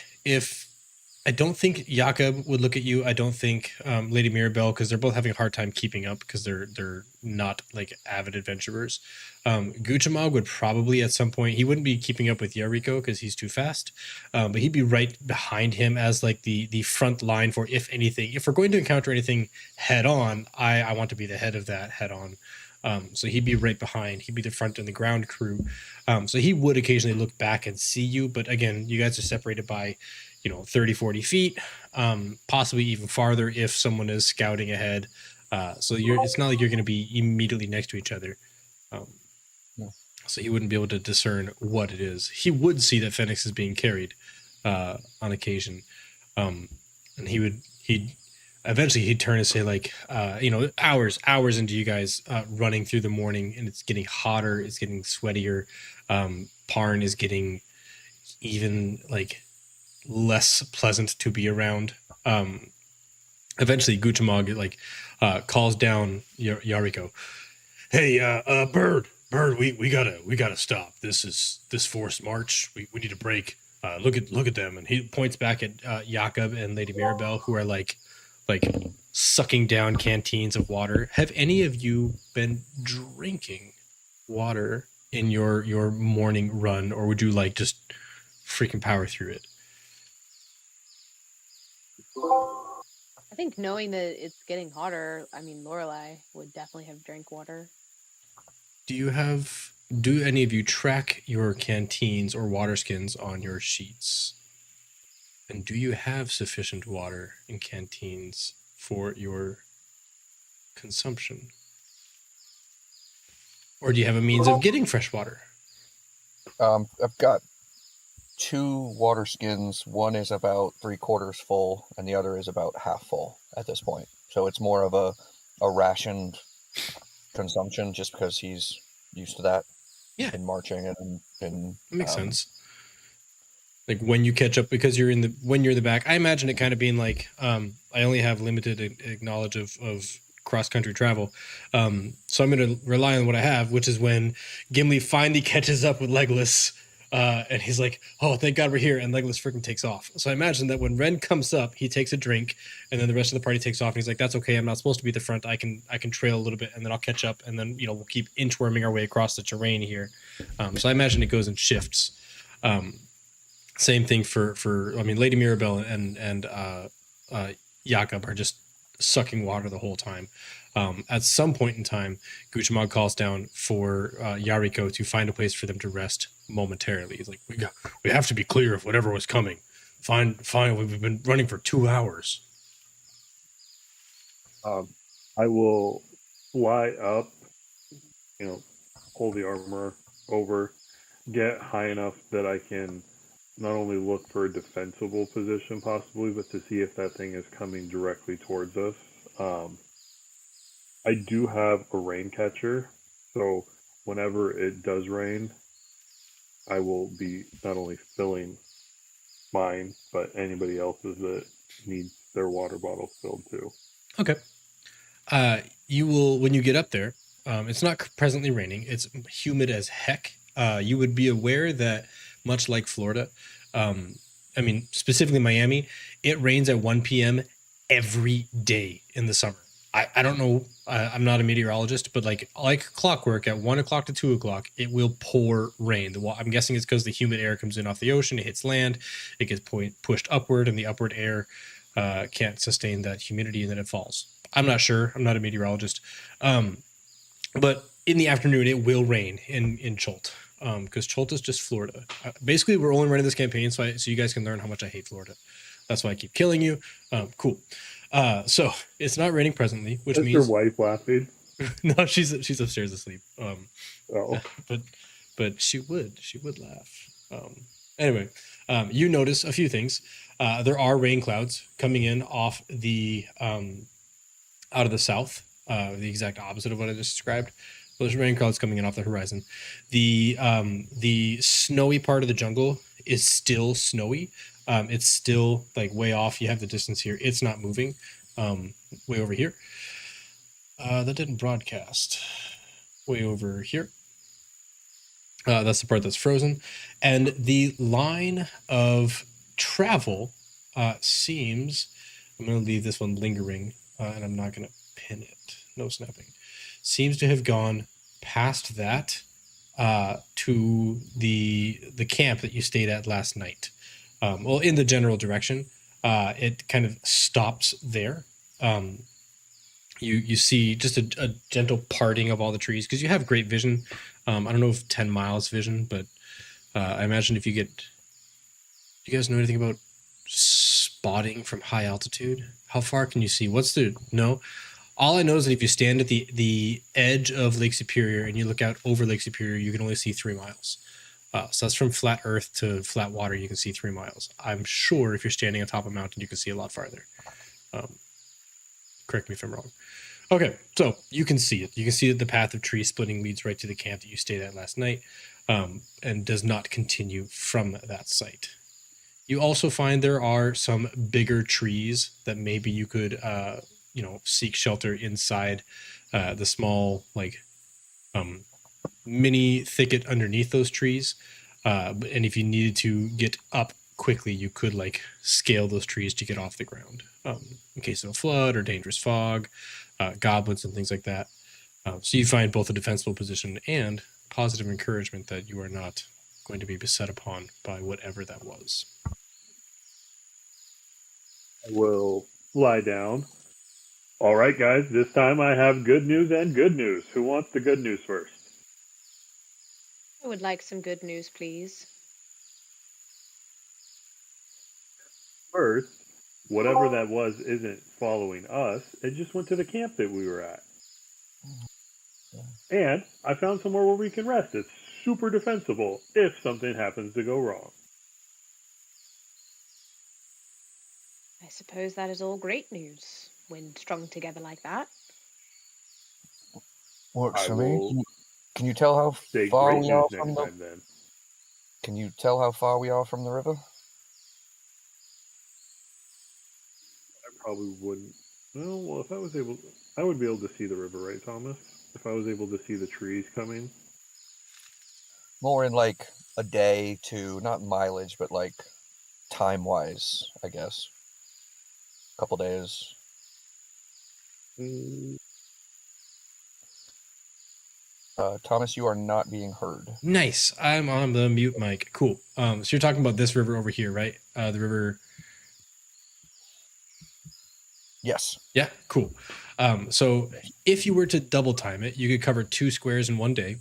I don't think Jakob would look at you. I don't think Lady Mirabelle, because they're both having a hard time keeping up because they're not like avid adventurers. Guchamog would probably at some point, he wouldn't be keeping up with Yariko because he's too fast, but he'd be right behind him as like the front line for if anything. If we're going to encounter anything head on, I want to be the head of that head on. So he'd be right behind. He'd be the front and the ground crew. So he would occasionally look back and see you. But again, you guys are separated by, 30, 40 feet, possibly even farther if someone is scouting ahead. So it's not like you're going to be immediately next to each other. So he wouldn't be able to discern what it is. He would see that Phoenix is being carried on occasion. And he'd turn and say like, hours into you guys running through the morning, and it's getting hotter, it's getting sweatier. Parn is getting even like less pleasant to be around. Eventually Guchamog calls down Yariko. Hey, Bird, we gotta stop. This forced march. We need a break. Look at them. And he points back at Jakob and Lady Mirabelle, who are like sucking down canteens of water. Have any of you been drinking water in your morning run, or would you like just freaking power through it? I think knowing that it's getting hotter, Lorelei would definitely have drank water. Do any of you track your canteens or water skins on your sheets? And do you have sufficient water in canteens for your consumption? Or do you have a means of getting fresh water? I've got 2 water skins. One is about 3/4 full, and the other is about half full at this point. So it's more of a rationed consumption, just because he's used to that. Yeah, in marching and in that makes sense. Like when you catch up, because you're in the back, I imagine it kind of being like, I only have limited knowledge of cross-country travel. So I'm going to rely on what I have, which is when Gimli finally catches up with Legolas, and he's like, oh, thank God we're here, and Legolas freaking takes off. So I imagine that when Wren comes up, he takes a drink, and then the rest of the party takes off, and he's like, that's okay, I'm not supposed to be at the front, I can trail a little bit, and then I'll catch up, and then, we'll keep inchworming our way across the terrain here. So I imagine it goes in shifts. Same thing for Lady Mirabelle and Jakob are just sucking water the whole time. At some point in time, Guchamog calls down for Yariko to find a place for them to rest momentarily. He's like, we have to be clear of whatever was coming. Fine, we've been running for 2 hours. I will fly up, pull the armor over, get high enough that I can not only look for a defensible position possibly, but to see if that thing is coming directly towards us. I do have a rain catcher, so whenever it does rain, I will be not only filling mine, but anybody else's that needs their water bottle filled too. Okay. You will, when you get up there, it's not presently raining. It's humid as heck. You would be aware that, much like Florida, specifically Miami, it rains at 1 p.m. every day in the summer. I don't know. I'm not a meteorologist, but like clockwork at 1 o'clock to 2 o'clock, it will pour rain. I'm guessing it's because the humid air comes in off the ocean, it hits land, it gets pushed upward, and the upward air can't sustain that humidity, and then it falls. I'm not sure. I'm not a meteorologist. But in the afternoon, it will rain in Cholt, because Cholt is just Florida. Basically, we're only running this campaign so you guys can learn how much I hate Florida. That's why I keep killing you. Cool. So it's not raining presently, which means your wife laughing. No, she's upstairs asleep. Oh, but she would laugh. Anyway, you notice a few things. There are rain clouds coming in off the out of the south, the exact opposite of what I just described. Those rain clouds coming in off the horizon. The snowy part of the jungle is still snowy. It's still like way off. You have the distance here. It's not moving. Way over here. That didn't broadcast. Way over here. That's the part that's frozen. And the line of travel seems... I'm going to leave this one lingering, and I'm not going to pin it. No snapping. Seems to have gone past that to the camp that you stayed at last night. Well, in the general direction, it kind of stops there. You see just a gentle parting of all the trees because you have great vision. I don't know if 10 miles vision, but I imagine if you get... Do you guys know anything about spotting from high altitude? How far can you see? No. All I know is that if you stand at the edge of Lake Superior and you look out over Lake Superior, you can only see 3 miles. So that's from flat earth to flat water, you can see 3 miles. I'm sure if you're standing on top of a mountain, you can see a lot farther. Correct me if I'm wrong. Okay, so you can see it. You can see that the path of tree splitting leads right to the camp that you stayed at last night, and does not continue from that site. You also find there are some bigger trees that maybe you could, seek shelter inside the small, mini thicket underneath those trees. And if you needed to get up quickly, you could scale those trees to get off the ground in case of a flood or dangerous fog, goblins and things like that. So you find both a defensible position and positive encouragement that you are not going to be beset upon by whatever that was. I will lie down. All right, guys, this time I have good news and good news. Who wants the good news first? I would like some good news, please. First, whatever that was isn't following us. It just went to the camp that we were at. And I found somewhere where we can rest. It's super defensible if something happens to go wrong. I suppose that is all great news when strung together like that. Works for me. Can you tell how far we are from the... Then. Can you tell how far we are from the river? I probably wouldn't. Well, if I was able... I would be able to see the river, right, Thomas? If I was able to see the trees coming. More in a day to, not mileage, but time-wise, I guess. A couple days. Thomas, you are not being heard. Nice. I'm on the mute mic. Cool. So you're talking about this river over here, right? The river. Yes. Yeah. Cool. So if you were to double time it, you could cover 2 squares in one day.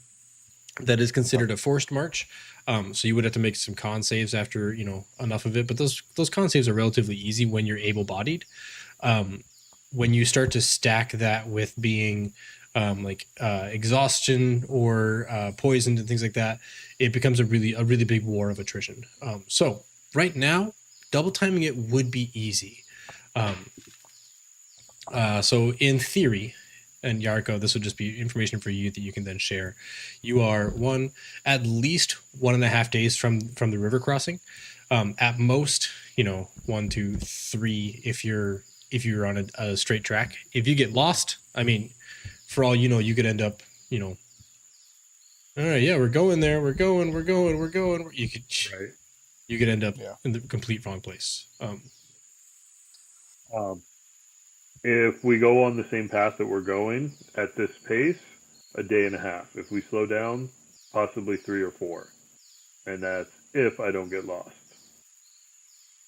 That is considered a forced march. So you would have to make some con saves after, enough of it. But those con saves are relatively easy when you're able-bodied. When you start to stack that with being exhaustion or poisoned and things like that, it becomes a really big war of attrition. So right now, double timing it would be easy. So in theory, and Yariko, this would just be information for you that you can then share. You are at least 1.5 days from the river crossing. At most, 1, 2, 3 if you're on a straight track. If you get lost, for all you know, you could end up, all right, yeah, we're going there. We're going. You could end up in the complete wrong place. If we go on the same path that we're going at this pace, a day and a half. If we slow down, possibly 3 or 4. And that's if I don't get lost.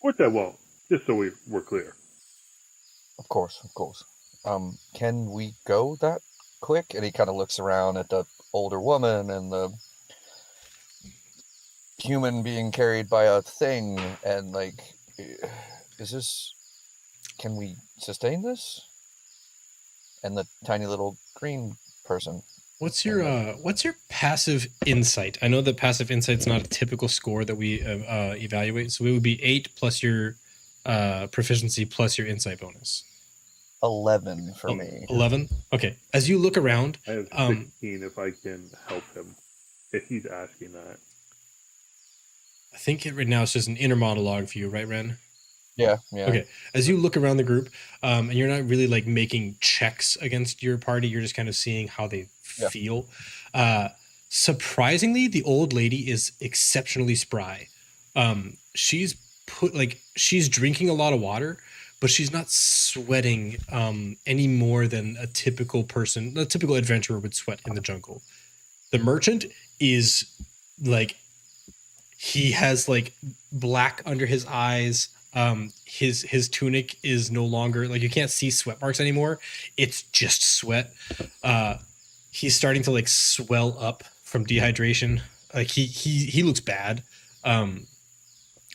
Which I won't, just so we're clear. Of course. Can we go that quick? And he kind of looks around at the older woman and the human being carried by a thing, and like, can we sustain this? And the tiny little green person. What's your passive insight? I know that passive insight's not a typical score that we evaluate, so it would be 8 plus your proficiency plus your insight bonus. 11 for me. 11. Okay. As you look around, I have 16 if I can help him. If he's asking that. I think right now it's just an inner monologue for you, right, Wren? Yeah. Okay. As you look around the group, and you're not really like making checks against your party, you're just kind of seeing how they feel. Surprisingly, the old lady is exceptionally spry. She's drinking a lot of water, but she's not sweating any more than a typical adventurer would sweat in the jungle. The merchant is like, he has like black under his eyes. His tunic is no longer, like, you can't see sweat marks anymore. It's just sweat. He's starting to like swell up from dehydration. Like he looks bad.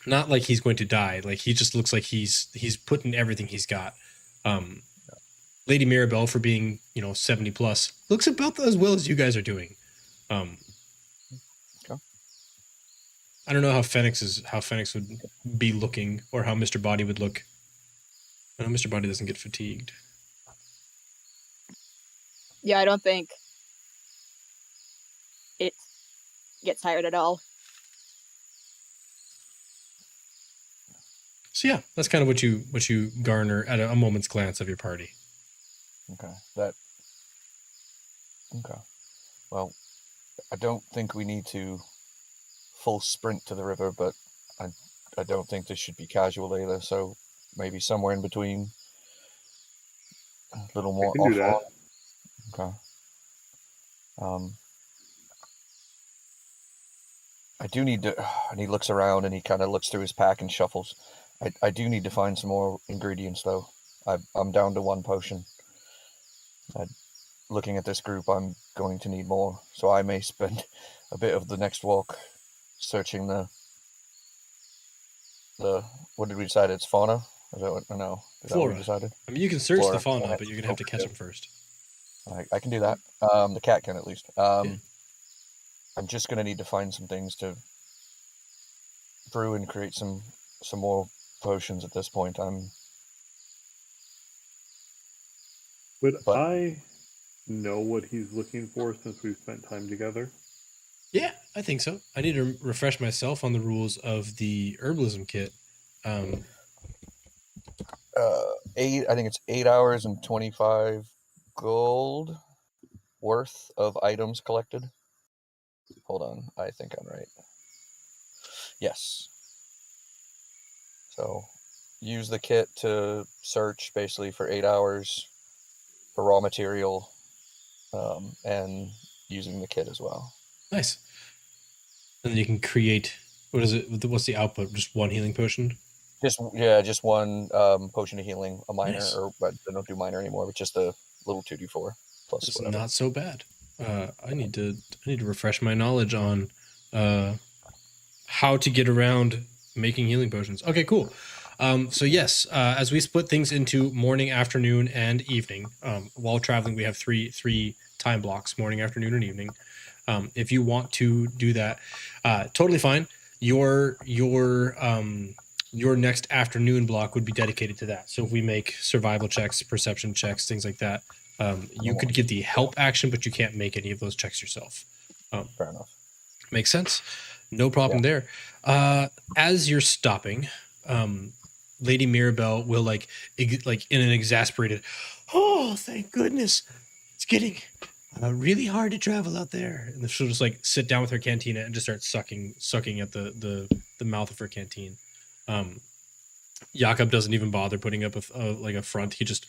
Not like he's going to die. Like, he just looks like he's putting everything he's got. Lady Mirabelle, for being 70 plus, looks about as well as you guys are doing. Okay. I don't know how Fenix would be looking, or how Mr. Body would look. I know Mr. Body doesn't get fatigued. Yeah, I don't think it gets tired at all. So yeah, that's kind of what you garner at a moment's glance of your party. Okay. Okay. Well, I don't think we need to full sprint to the river, but I don't think this should be casual either. So maybe somewhere in between, a little more I can do that. Okay. I do need to, and he looks around and he kind of looks through his pack and shuffles. I do need to find some more ingredients though. I'm down to 1 potion. Looking at this group, I'm going to need more, so I may spend a bit of the next walk searching the what did we decide? It's fauna? Is that what? No, is that what we decided? I mean, you can search Flora. the fauna, but you're gonna have to catch them first. I can do that. The cat can at least. I'm just gonna need to find some things to brew and create some more potions at this point. Would I know what he's looking for since we've spent time together? Yeah, I think so. I need to refresh myself on the rules of the herbalism kit. 8. I think it's 8 hours and 25 gold worth of items collected. Hold on, I think I'm right. Yes. So use the kit to search basically for 8 hours for raw material, and using the kit as well. Nice. And then you can create, what is it? What's the output? Just 1 healing potion? Just 1 potion of healing, a minor, Nice. but I don't do minor anymore, but just a little 2d4 plus It's whatever. not so bad. I need to refresh my knowledge on how to get around making healing potions. Okay, cool. So yes, as we split things into morning, afternoon, and evening, while traveling, we have three time blocks: morning, afternoon, and evening. If you want to do that, totally fine. Your next afternoon block would be dedicated to that. So if we make survival checks, perception checks, things like that, you could get the help action, but you can't make any of those checks yourself. Fair enough. Makes sense. No problem there. As you're stopping, Lady Mirabelle will like in an exasperated, "Oh, thank goodness, it's getting really hard to travel out there," and then she'll just like sit down with her cantina and just start sucking at the mouth of her canteen. Jakob doesn't even bother putting up a front. He just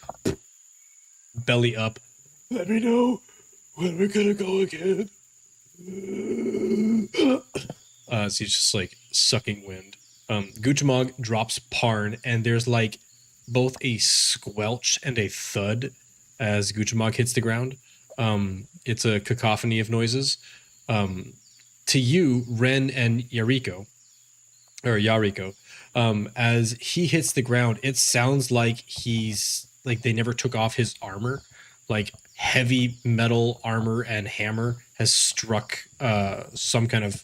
belly up. Let me know when we're gonna go again. So he's just like sucking wind. Guchamog drops Parn, and there's like both a squelch and a thud as Guchamog hits the ground. It's a cacophony of noises. To you, Wren and Yariko, as he hits the ground, it sounds like he's like they never took off his armor. Like heavy metal armor and hammer has struck some kind of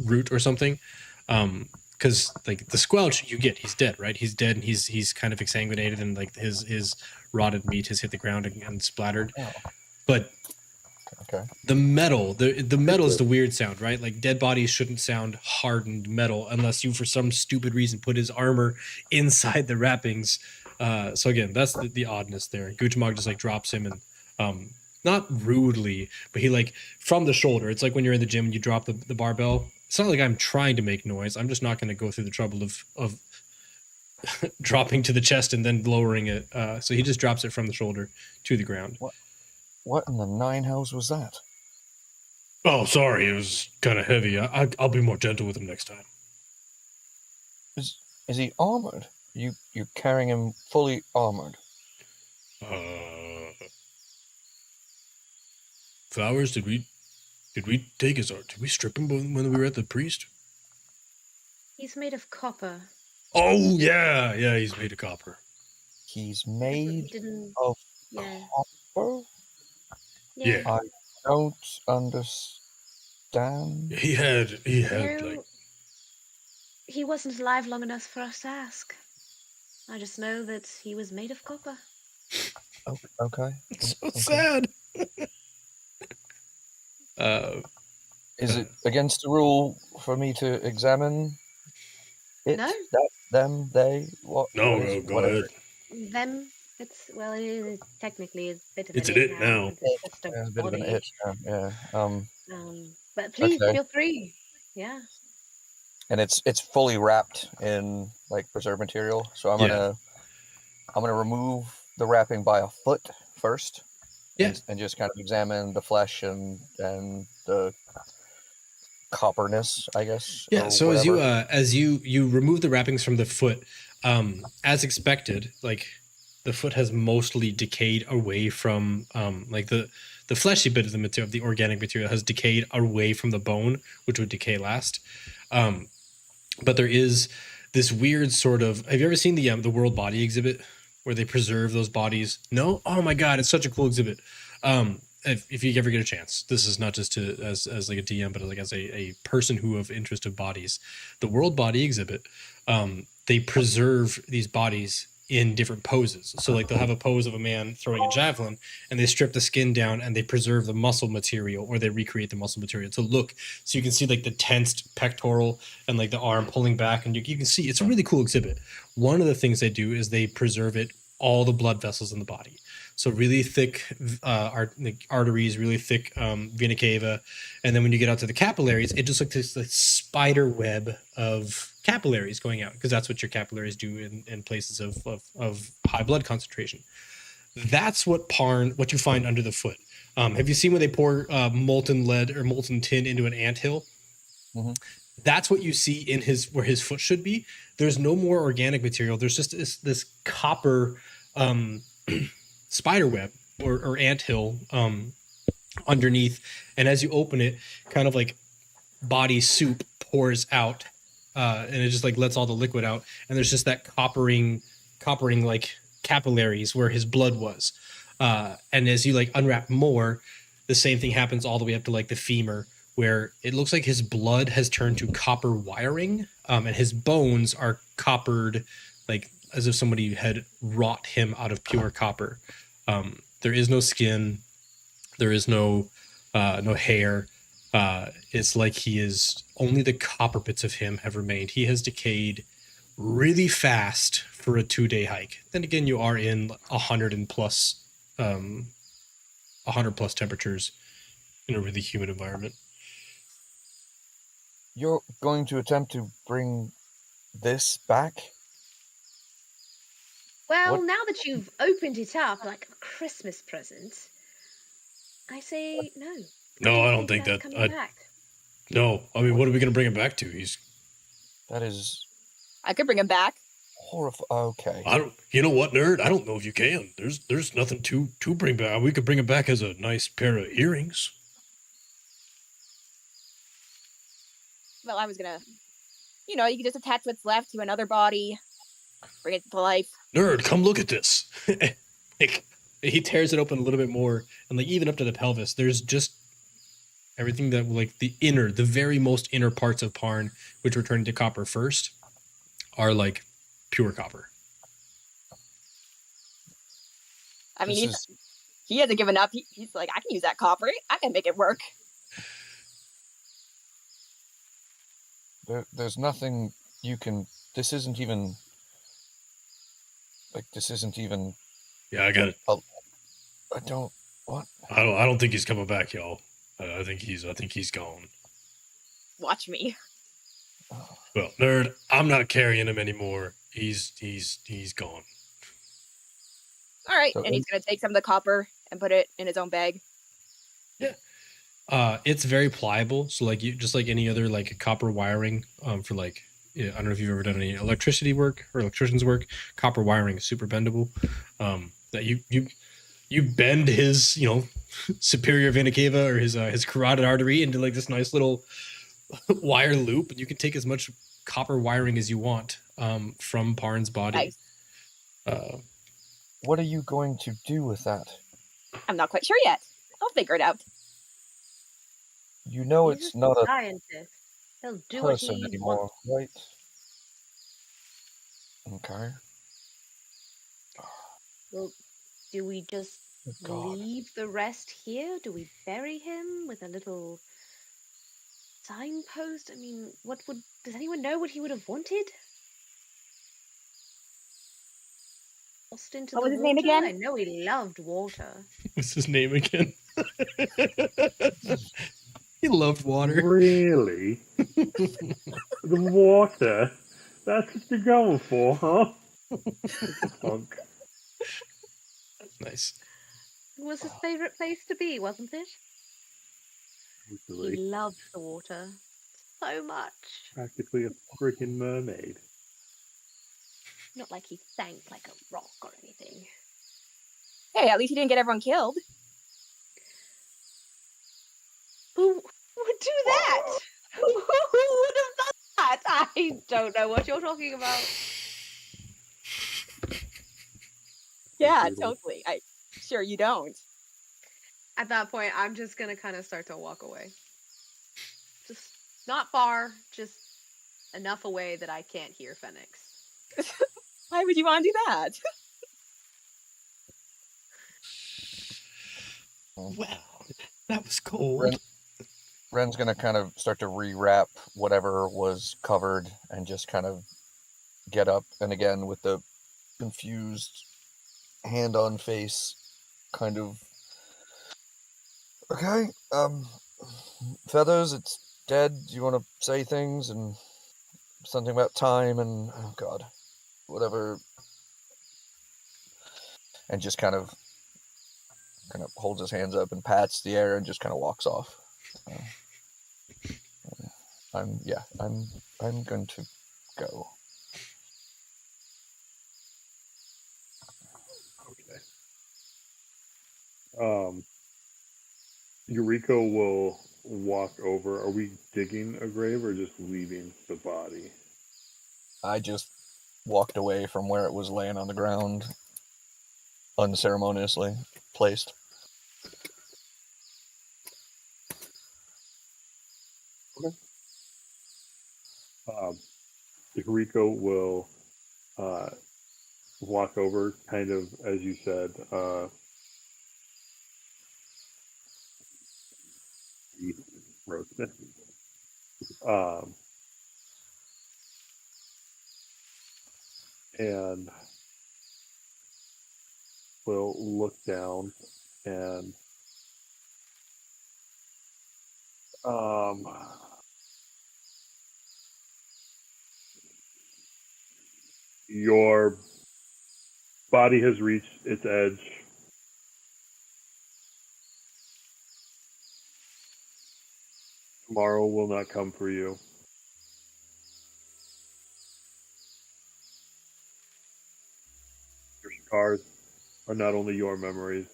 root or something. Because like the squelch, you get he's dead, right? He's dead, and he's kind of exsanguinated, and like his rotted meat has hit the ground and splattered. Oh. But Okay. the metal, the metal is the weird sound, right? Like dead bodies shouldn't sound hardened metal unless you, for some stupid reason, put his armor inside the wrappings. So again, that's the oddness there. Guchamog just like drops him and not rudely, but he like from the shoulder. It's like when you're in the gym and you drop the barbell. It's not like I'm trying to make noise. I'm just not going to go through the trouble of dropping to the chest and then lowering it. So he just drops it from the shoulder to the ground. What in the nine hells was that? Oh, sorry, it was kind of heavy. I'll be more gentle with him next time. Is he armored? You're carrying him fully armored. Flowers, did we take his art? Did we strip him when we were at the priest? He's made of copper. Oh yeah, he's made of copper. He's made Didn't. of Yeah. copper? Yeah. I don't understand. He had No, like he wasn't alive long enough for us to ask. I just know that he was made of copper. Oh, okay. it's so Okay. sad. Is it against the rule for me to examine it? No. That, them, they, what? No, what is- go whatever. ahead. Them. It's well, it technically is a bit of It's an an it now. It's just a Yeah, a bit of an body. it. Yeah. But please Okay. feel free. Yeah. And it's fully wrapped in like preserved material. So I'm gonna remove the wrapping by a foot first. Yeah. And just kind of examine the flesh and the copperness, I guess. Yeah. or So whatever. as you remove the wrappings from the foot, as expected, like the foot has mostly decayed away from like the fleshy bit of the material, the organic material, has decayed away from the bone, which would decay last. But there is this weird sort of. Have you ever seen the World Body exhibit where they preserve those bodies? No. Oh my God, it's such a cool exhibit. If you ever get a chance, this is not just as like a DM, but like as a person who of interest of bodies. The World Body exhibit, they preserve these bodies in different poses. So like they'll have a pose of a man throwing a javelin, and they strip the skin down and they preserve the muscle material, or they recreate the muscle material to look. So you can see like the tensed pectoral and like the arm pulling back, and you can see it's a really cool exhibit. One of the things they do is they preserve all the blood vessels in the body. So really thick arteries, really thick vena cava, and then when you get out to the capillaries, it just looks like this spider web of capillaries going out, because that's what your capillaries do in places of high blood concentration. That's what you find under the foot. Have you seen when they pour molten lead or molten tin into an anthill? Mm-hmm. That's what you see in where his foot should be. There's no more organic material. There's just this copper spider web or anthill underneath, and as you open it, kind of like body soup pours out, and it just like lets all the liquid out, and there's just that coppering like capillaries where his blood was, and as you like unwrap more, the same thing happens all the way up to like the femur, where it looks like his blood has turned to copper wiring, and his bones are coppered, like as if somebody had wrought him out of pure copper. There is no skin. There is no hair. It's like only the copper bits of him have remained. He has decayed really fast for a 2-day hike. Then again, you are in 100 plus temperatures in a really humid environment. You're going to attempt to bring this back? Well, What? now that you've opened it up like a Christmas present, I say no. No, I don't think that's that. coming back. No, I mean, what are we gonna bring him back to? That is I could bring him back. horrifying. Okay. I don't. You know what, nerd? I don't know if you can. There's nothing to bring back. We could bring him back as a nice pair of earrings. Well, I was gonna, you know, you can just attach what's left to another body, bring it to life. Nerd, come look at this. Like, he tears it open a little bit more, and like even up to the pelvis, there's just everything that like the very most inner parts of Parn, which return to copper first, are like pure copper. I mean, he hasn't given up. He's like, I can use that copper. I can make it work. There's nothing you can. This isn't even. Yeah, I got it. I don't. What? I don't think he's coming back, y'all. I think he's gone. Watch me. Well, nerd, I'm not carrying him anymore. He's gone. All right, So and he's gonna take some of the copper and put it in his own bag. It's very pliable, so like just like any other like copper wiring for like I don't know if you've ever done any electricity work or electrician's work. Copper wiring is super bendable. That you bend his superior vena cava or his carotid artery into like this nice little wire loop, and you can take as much copper wiring as you want from Parn's body. Nice. What are you going to do with that? I'm not quite sure yet. I'll figure it out. You know He's it's just not a scientist. He'll do what person he anymore, wants. right? Okay. Well, do we just Oh, God. leave the rest here? Do we bury him with a little signpost? I mean, does anyone know what he would have wanted? Lost into What the was his water? name again? I know he loved water. What's his name again? He loved water. Really? The water? That's what you're going for, huh? Punk. Nice. It was his favorite place to be, wasn't it? He Usually, loved the water so much. practically a freaking mermaid. Not like he sank like a rock or anything. Hey, at least he didn't get everyone killed. Who would do that? Who would have done that? I don't know what you're talking about. Yeah, Brutal. totally. Sure you don't. At that point, I'm just gonna kind of start to walk away. Just not far, just enough away that I can't hear Phoenix. Why would you want to do that? Wow, that was cold. Ren's gonna kind of start to rewrap whatever was covered and just kind of get up, and again with the confused hand on face kind of okay, Feathers, it's dead. Do you want to say things and something about time and oh god, whatever, and just kind of holds his hands up and pats the air and just kind of walks off. I'm going to go. Okay. Yariko will walk over. Are we digging a grave or just leaving the body? I just walked away from where it was laying on the ground, unceremoniously placed. Okay. Yariko will walk over, kind of as you said. Roasted. And will look down and your body has reached its edge. Tomorrow will not come for you. Your scars are not only your memories,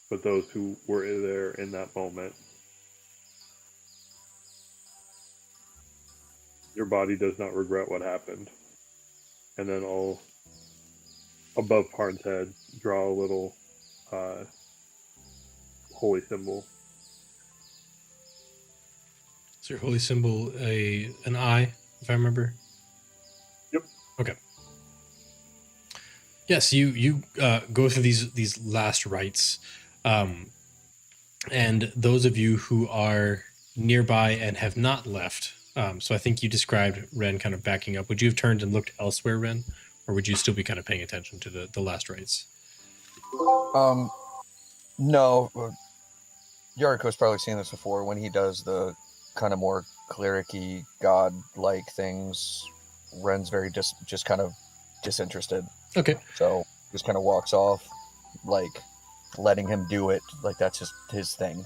but those who were there in that moment. Your body does not regret what happened. And then I'll, above Parn's head, draw a little holy symbol. Is your holy symbol an eye, if I remember? Yep. Okay. Yes, you go through these last rites, and those of you who are nearby and have not left. So I think you described Wren kind of backing up. Would you have turned and looked elsewhere, Wren, or would you still be kind of paying attention to the last rites? No. Yariko's probably seen this before. When he does the kind of more cleric-y, god-like things, Wren's very just kind of disinterested. Okay. So just kind of walks off, like letting him do it. Like that's just his thing.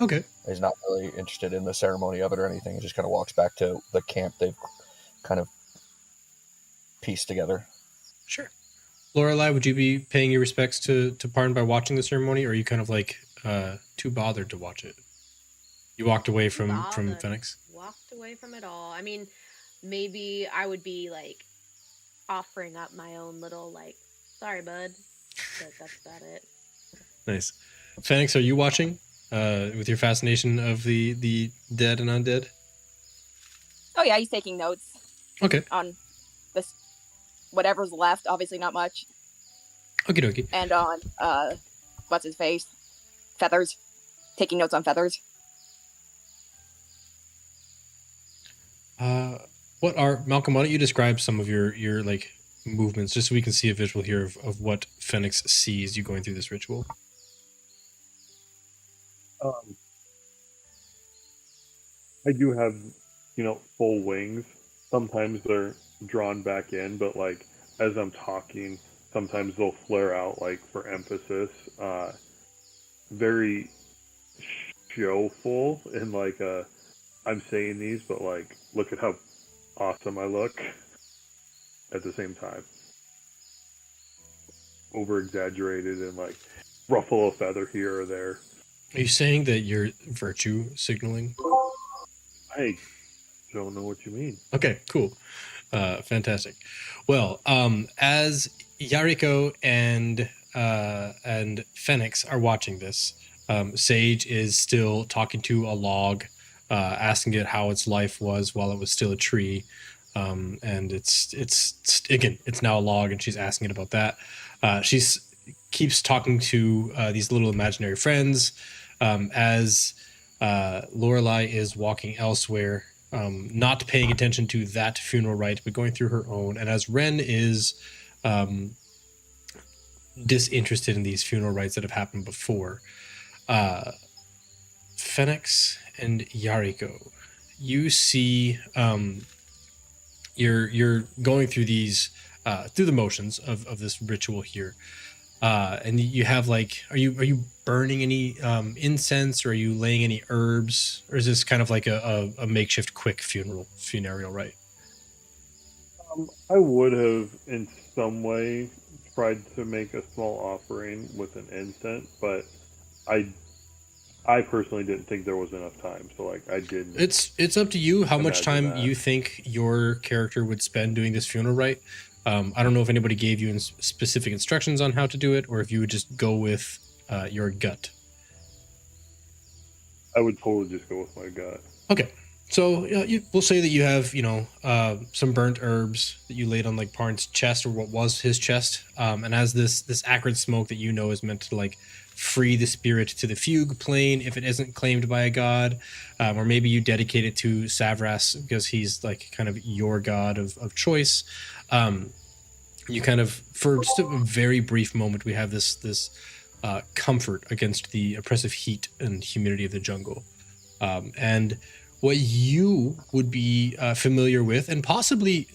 Okay. He's not really interested in the ceremony of it or anything. He just kind of walks back to the camp they've kind of pieced together. Sure. Lorelei, would you be paying your respects to Parn by watching the ceremony, or are you kind of like too bothered to watch it? You walked away from Phoenix? Walked away from it all. I mean, maybe I would be like offering up my own little like, sorry, bud. But that's about it. Nice. Phoenix, are you watching with your fascination of the dead and undead? Oh yeah, he's taking notes. Okay. On this, whatever's left. Obviously not much. Okie dokie. And on what's his face? Feathers. Taking notes on Feathers. Malcolm, why don't you describe some of your like movements just so we can see a visual here of what Phoenix sees you going through this ritual? I do have, full wings. Sometimes they're drawn back in, but like as I'm talking, sometimes they'll flare out like for emphasis. Very showful and like I'm saying these, but like look at how awesome I look at the same time. Over exaggerated and like ruffle a feather here or there. Are you saying that you're virtue signaling? I don't know what you mean. Okay, cool. Fantastic. Well, as Yariko and Phoenix are watching this, Sage is still talking to a log, asking it how its life was while it was still a tree. And it's now a log, and she's asking it about that. She's keeps talking to these little imaginary friends as Lorelei is walking elsewhere, not paying attention to that funeral rite, but going through her own. And as Wren is disinterested in these funeral rites that have happened before, Phoenix and Yariko, you see, you're going through these through the motions of this ritual here. And you have like, are you burning any incense, or are you laying any herbs, or is this kind of like a makeshift quick funereal rite? I would have in some way tried to make a small offering with an incense, but I personally didn't think there was enough time, so like I didn't. It's up to you how much time that. you think your character would spend doing this funeral rite. I don't know if anybody gave you specific instructions on how to do it, or if you would just go with your gut. I would totally just go with my gut. Okay, so we'll say that you have some burnt herbs that you laid on like Parn's chest, or what was his chest, and as this acrid smoke that you know is meant to like free the spirit to the fugue plane if it isn't claimed by a god, or maybe you dedicate it to Savras because he's like kind of your god of choice. You kind of, for just a very brief moment, we have this comfort against the oppressive heat and humidity of the jungle. And what you would be familiar with, and possibly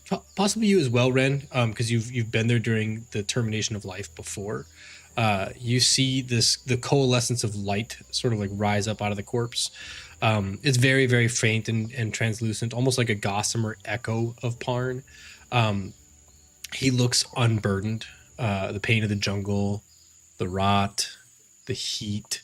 you as well, Wren, because you've been there during the termination of life before. You see the coalescence of light sort of like rise up out of the corpse. It's very, very faint and translucent, almost like a gossamer echo of Parn. He looks unburdened. The pain of the jungle, the rot, the heat.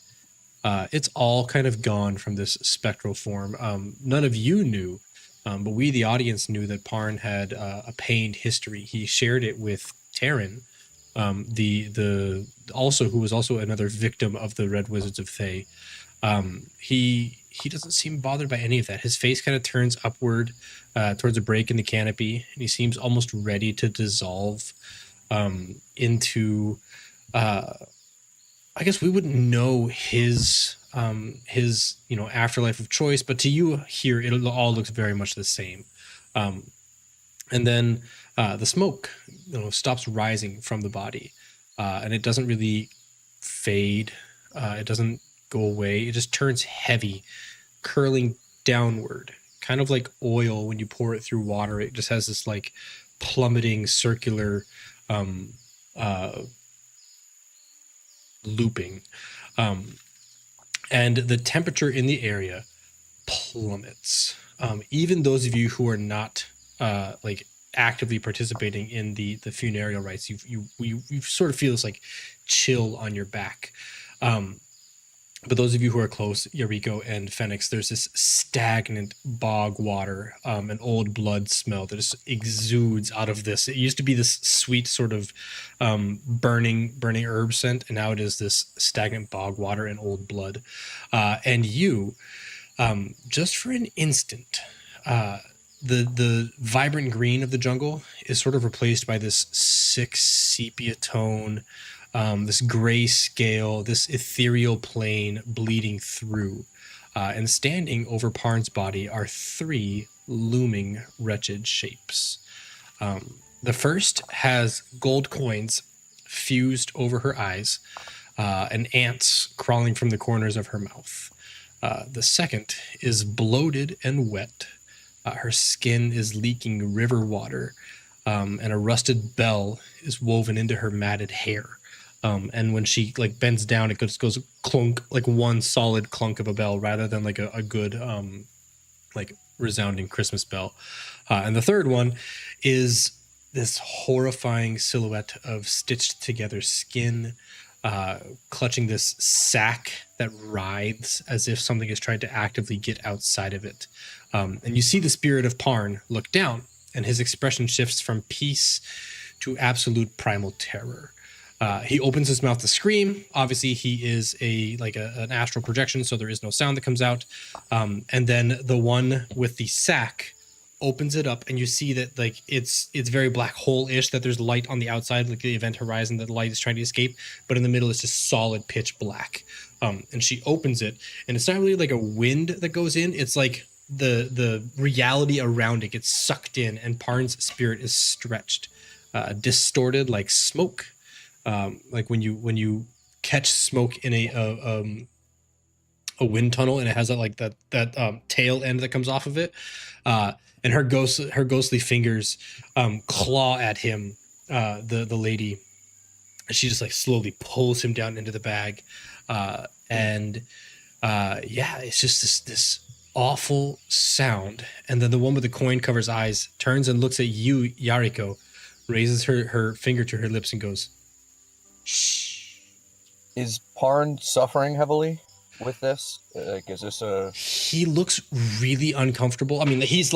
It's all kind of gone from this spectral form. None of you knew, but we, the audience, knew that Parn had a pained history. He shared it with Terran, the also who was also another victim of the Red Wizards of Thay. He doesn't seem bothered by any of that. His face kind of turns upward towards a break in the canopy, and he seems almost ready to dissolve into. I guess we wouldn't know his afterlife of choice, but to you here, it all looks very much the same. And then the smoke, stops rising from the body, and it doesn't really fade. It doesn't go away. It just turns heavy, curling downward, kind of like oil when you pour it through water. It just has this like plummeting circular looping, and the temperature in the area plummets. Even those of you who are not like actively participating in the funereal rites, you sort of feel this like chill on your back. But those of you who are close, Yariko and Phoenix, there's this stagnant bog water, an old blood smell that just exudes out of this. It used to be this sweet sort of burning herb scent, and now it is this stagnant bog water and old blood. And you, just for an instant, the vibrant green of the jungle is sort of replaced by this sick sepia tone, this gray scale, this ethereal plane bleeding through. And standing over Parn's body are 3 looming wretched shapes. The first has gold coins fused over her eyes, and ants crawling from the corners of her mouth. The second is bloated and wet. Her skin is leaking river water, and a rusted bell is woven into her matted hair. And when she like bends down, it goes clunk, like one solid clunk of a bell rather than like a good like resounding Christmas bell. And the third one is this horrifying silhouette of stitched together skin, clutching this sack that writhes as if something is trying to actively get outside of it. And you see the spirit of Parn look down, and his expression shifts from peace to absolute primal terror. He opens his mouth to scream. Obviously, he is an astral projection, so there is no sound that comes out. And then the one with the sack opens it up, and you see that like it's very black hole-ish, that there's light on the outside, like the event horizon, that the light is trying to escape, but in the middle it's just solid pitch black. And she opens it, and it's not really like a wind that goes in. It's like the reality around it gets sucked in, and Parn's spirit is stretched, distorted like smoke. Like when you catch smoke in a wind tunnel, and it has that tail end that comes off of it, and her ghostly fingers claw at him, the lady. She just like slowly pulls him down into the bag, and it's just this awful sound. And then the one with the coin cover's eyes turns and looks at you, Yariko, raises her finger to her lips and goes, "Shh." Is Parn suffering heavily with this? Like, is this a... He looks really uncomfortable. I mean, he's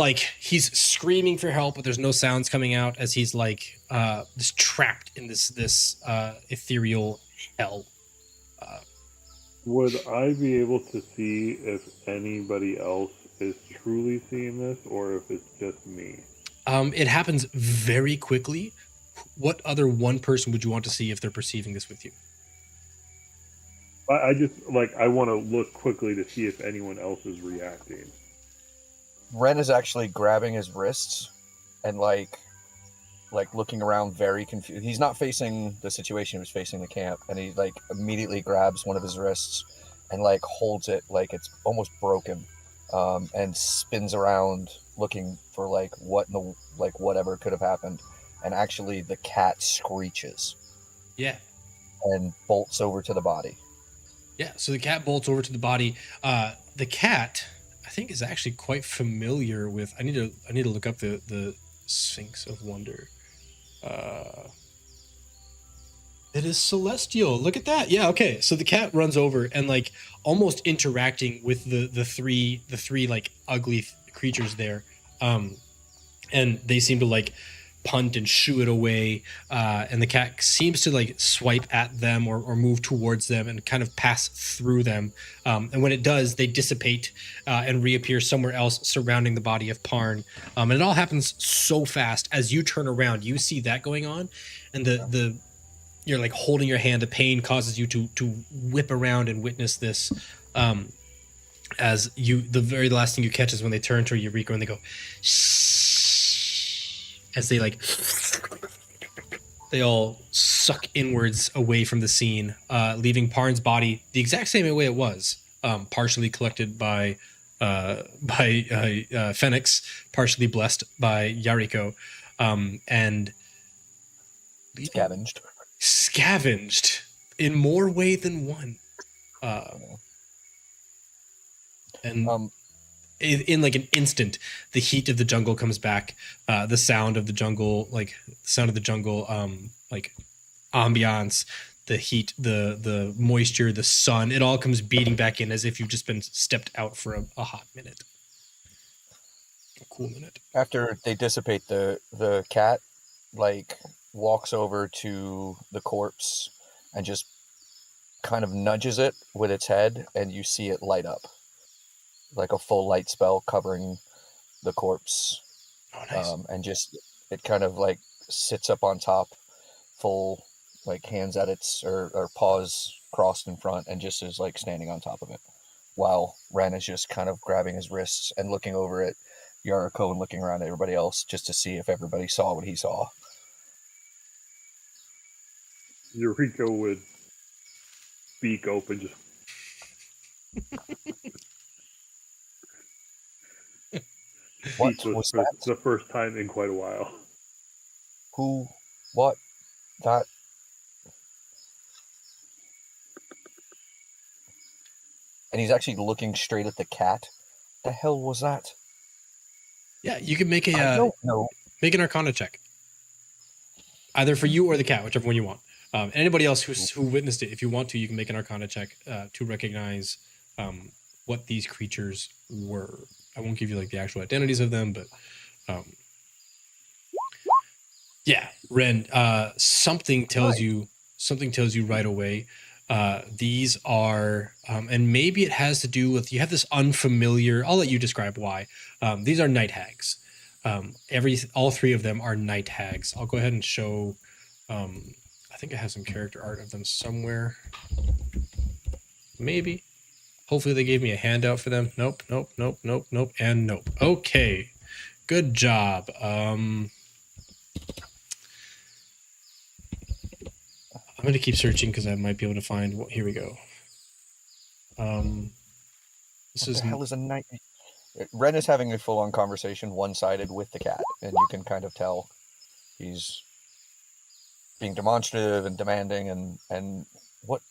screaming for help, but there's no sounds coming out, as he's like just trapped in this ethereal hell. Would I be able to see if anybody else is truly seeing this, or if it's just me? It happens very quickly. What other one person would you want to see if they're perceiving this with you? I just, I want to look quickly to see if anyone else is reacting. Wren is actually grabbing his wrists and like looking around very confused. He's not facing the situation, he was facing the camp, and he like immediately grabs one of his wrists and like holds it like it's almost broken, and spins around looking for whatever could have happened. And actually, the cat screeches Yeah. and bolts over to the body. Yeah, so the cat bolts over to the body. The cat, I think, is actually quite familiar with. I need to look up the Sphinx of Wonder. It is celestial. Look at that. Yeah. Okay. So the cat runs over and like almost interacting with the three like ugly creatures there, and they seem to like punt and shoo it away. And the cat seems to like swipe at them or move towards them and kind of pass through them. And when it does, they dissipate and reappear somewhere else surrounding the body of Parn. And it all happens so fast. As you turn around, you see that going on, and the you're like holding your hand. The pain causes you to whip around and witness this. As the very last thing you catch is when they turn to Yariko and they go, shh, as they like, they all suck inwards away from the scene, leaving Parn's body the exact same way it was, partially collected by Phoenix, partially blessed by Yariko, and scavenged in more way than one. And in like an instant, the heat of the jungle comes back. The sound of the jungle, like ambiance, the heat, the moisture, the sun, it all comes beating back in as if you've just been stepped out for a hot minute. A cool minute. After they dissipate, the cat like walks over to the corpse and just kind of nudges it with its head, and you see it light up. Like a full light spell covering the corpse. Oh, nice. And just it kind of like sits up on top, full like hands at its or paws crossed in front, and just is like standing on top of it, while Wren is just kind of grabbing his wrists and looking over at Yariko and looking around at everybody else just to see if everybody saw what he saw. Yariko would beak open, just What was that? The first time in quite a while. Who? What? That? And he's actually looking straight at the cat. The hell was that? Yeah, you can make I don't know. Make an Arcana check, either for you or the cat, whichever one you want. And anybody else who witnessed it, if you want to, you can make an Arcana check to recognize what these creatures were. I won't give you like the actual identities of them, but yeah, Wren, something tells you right away. These are, and maybe it has to do with, you have this unfamiliar, I'll let you describe why. These are night hags. All three of them are night hags. I'll go ahead and show, I think I have some character art of them somewhere. Maybe. Hopefully they gave me a handout for them. Nope, and nope. Okay. Good job. I'm going to keep searching because I might be able to find here we go. What the hell is a night? Wren is having a full-on conversation, one-sided with the cat, and you can kind of tell he's being demonstrative and demanding. And what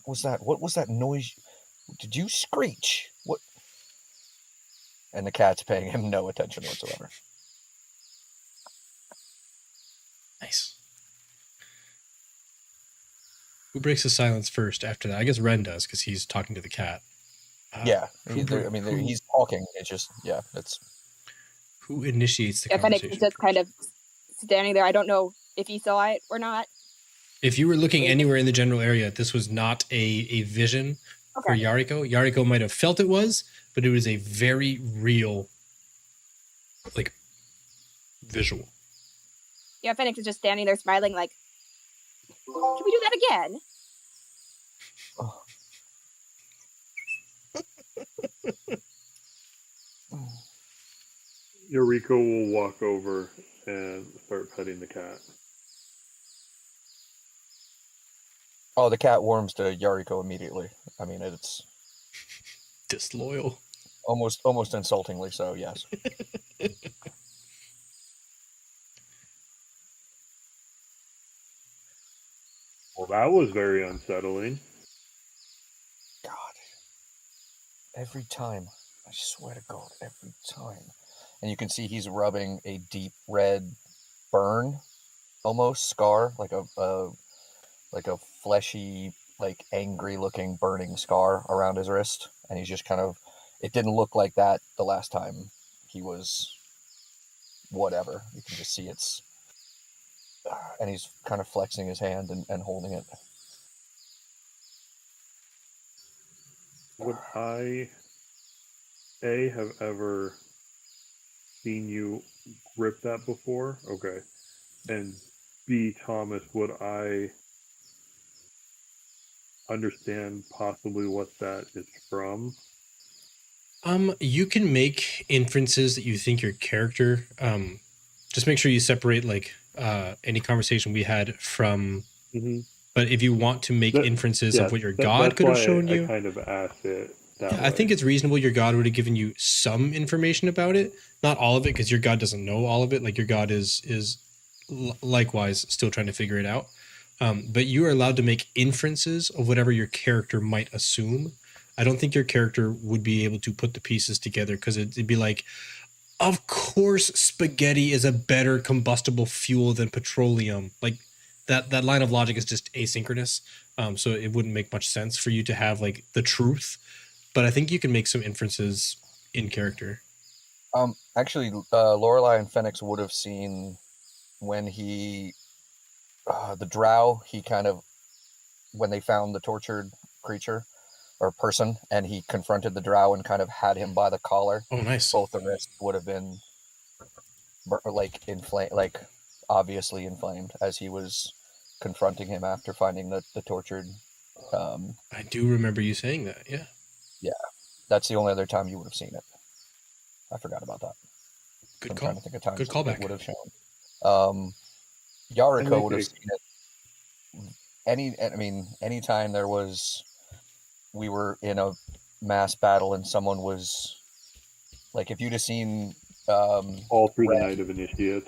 was that? What was that noise? Did you screech? What? And the cat's paying him no attention whatsoever. Nice. Who breaks the silence first after that? I guess Wren does because he's talking to the cat. Yeah, he's talking. It's just, yeah, it's... Who initiates the If conversation? Fennec is just kind of standing there. I don't know if he saw it or not. If you were looking anywhere in the general area, this was not a vision for Yariko. Yariko might have felt it was, but it was a very real, like, visual. Yeah, Fennec is just standing there smiling like, can we do that again? Oh. Yariko will walk over and start petting the cat. Oh, the cat warms to Yariko immediately. I mean, it's... Disloyal. almost insultingly so. Yes. Well, that was very unsettling. God. Every time, I swear to God, every time. And you can see he's rubbing a deep red burn, almost scar, like a fleshy, like angry looking burning scar around his wrist. And he's just kind of, it didn't look like that the last time he was whatever. You can just see it's, and he's kind of flexing his hand and holding it. Would I have ever seen you grip that before? Okay. And B, Thomas, would I understand possibly what that is from? You can make inferences that you think your character. Just make sure you separate like any conversation we had from. Mm-hmm. But if you want to make inferences of what your god could have shown you, I kind of asked it that way. I think it's reasonable your god would have given you some information about it, not all of it, because your god doesn't know all of it. Like your god is likewise still trying to figure it out. But you are allowed to make inferences of whatever your character might assume. I don't think your character would be able to put the pieces together because it'd be like, of course, spaghetti is a better combustible fuel than petroleum. Like that line of logic is just asynchronous. So it wouldn't make much sense for you to have like the truth. But I think you can make some inferences in character. Actually, Lorelei and Phoenix would have seen when he, the drow, he kind of, when they found the tortured creature or person, and he confronted the drow and kind of had him by the collar. Oh, nice. Both the wrists would have been like inflamed, like obviously inflamed as he was confronting him after finding the tortured. I do remember you saying that. Yeah. Yeah, that's the only other time you would have seen it. I forgot about that. Good I'm call. trying to think of times Good callback. it would have shown. Yariko would have seen it. Anytime there was, we were in a mass battle and someone was, like, if you'd have seen all through the Night of Initiate.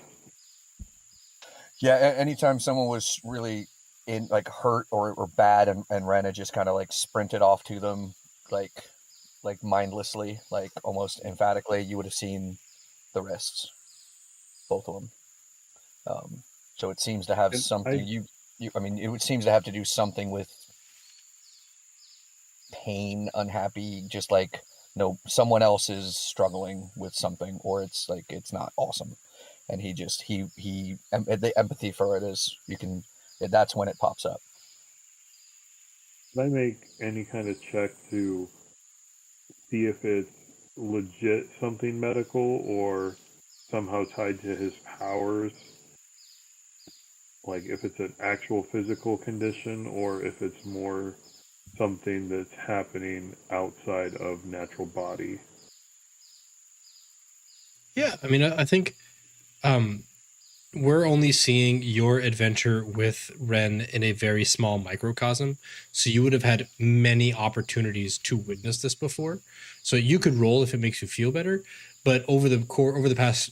Yeah, anytime someone was really in like hurt or bad, and Wren had just kind of like sprinted off to them, like mindlessly, like almost emphatically, you would have seen the wrists, both of them. So it seems to have something. It seems to have to do something with pain, unhappy, just like someone else is struggling with something, or it's like it's not awesome. And the empathy for it is, that's when it pops up. Can I make any kind of check to see if it's legit something medical or somehow tied to his powers? Like if it's an actual physical condition or if it's more something that's happening outside of natural body? Yeah, I mean, I think we're only seeing your adventure with Wren in a very small microcosm. So you would have had many opportunities to witness this before. So you could roll if it makes you feel better. But over the past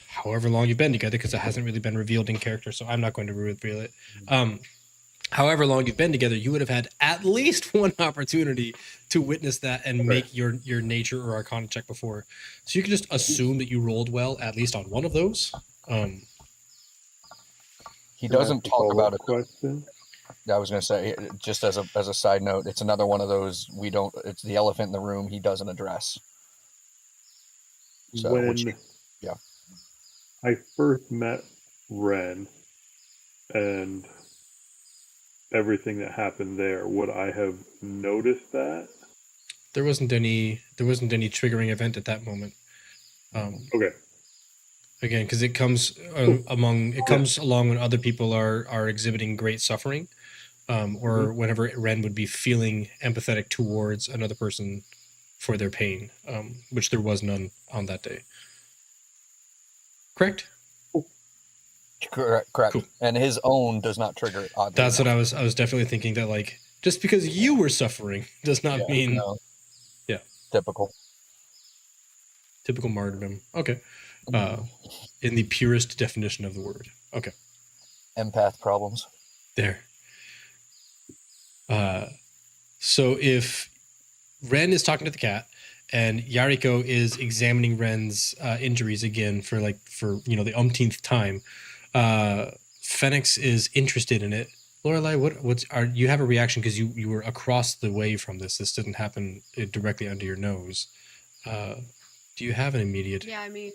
however long you've been together, because it hasn't really been revealed in character, so I'm not going to reveal it. However long you've been together, you would have had at least one opportunity to witness that and make your nature or arcana check before. So you can just assume that you rolled well at least on one of those. He doesn't talk about it. Question. I was going to say, just as a side note, it's another one of those it's the elephant in the room he doesn't address. So, I first met Wren and everything that happened there, would I have noticed that? There wasn't any triggering event at that moment. Okay. Again, because it comes along when other people are exhibiting great suffering, or whenever Wren would be feeling empathetic towards another person for their pain, which there was none on that day. Correct? Correct. Cool. And his own does not trigger it. That's what I was definitely thinking, that like just because you were suffering does not mean. No. Yeah. Typical. Typical martyrdom. Okay. In the purest definition of the word. Okay. Empath problems. There. So if Wren is talking to the cat and Yariko is examining Wren's injuries again for the umpteenth time, Phoenix is interested in it. Lorelei, you have a reaction because you were across the way from this. This didn't happen directly under your nose. Do you have an immediate? Yeah, I mean,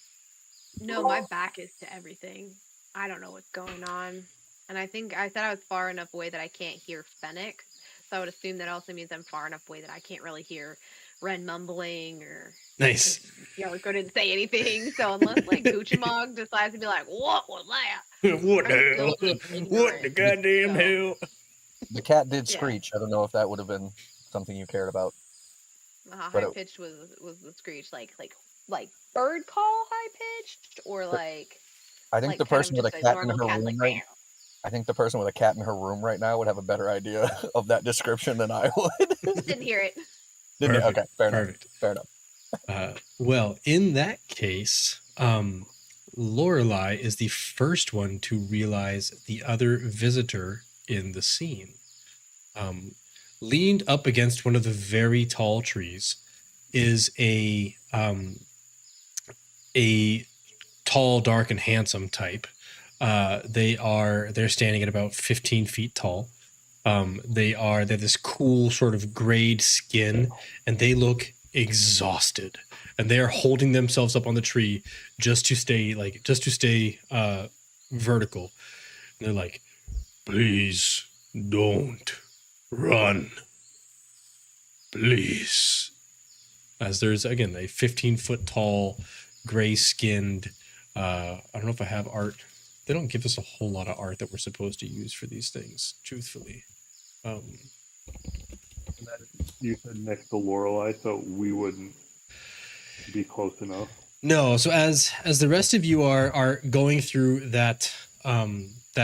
no, my back is to everything. I don't know what's going on. And I think I said I was far enough away that I can't hear Fennec. So I would assume that also means I'm far enough away that I can't really hear Wren mumbling or... Nice. Yariko didn't say anything. So unless like Gucci decides to be like, what was that? What the hell? What the goddamn hell? The cat did screech. I don't know if that would have been something you cared about. How high pitched was the screech? Like bird call high pitched, or like? I think the person with a cat in her room right. I think the person with a cat in her room right now would have a better idea of that description than I would. Didn't hear it. Okay, fair enough. Well, in that case, Lorelei is the first one to realize the other visitor in the scene. Leaned up against one of the very tall trees is a tall, dark, and handsome type. They're standing at about 15 feet tall. They have this cool sort of grayed skin, and they look exhausted. And they are holding themselves up on the tree just to stay vertical. And they're like, please don't run. Please. As there's, again, a 15-foot tall, gray-skinned, I don't know if I have art. They don't give us a whole lot of art that we're supposed to use for these things, truthfully. You said next to Lorelei, so we wouldn't be close enough. No, so as the rest of you are going through that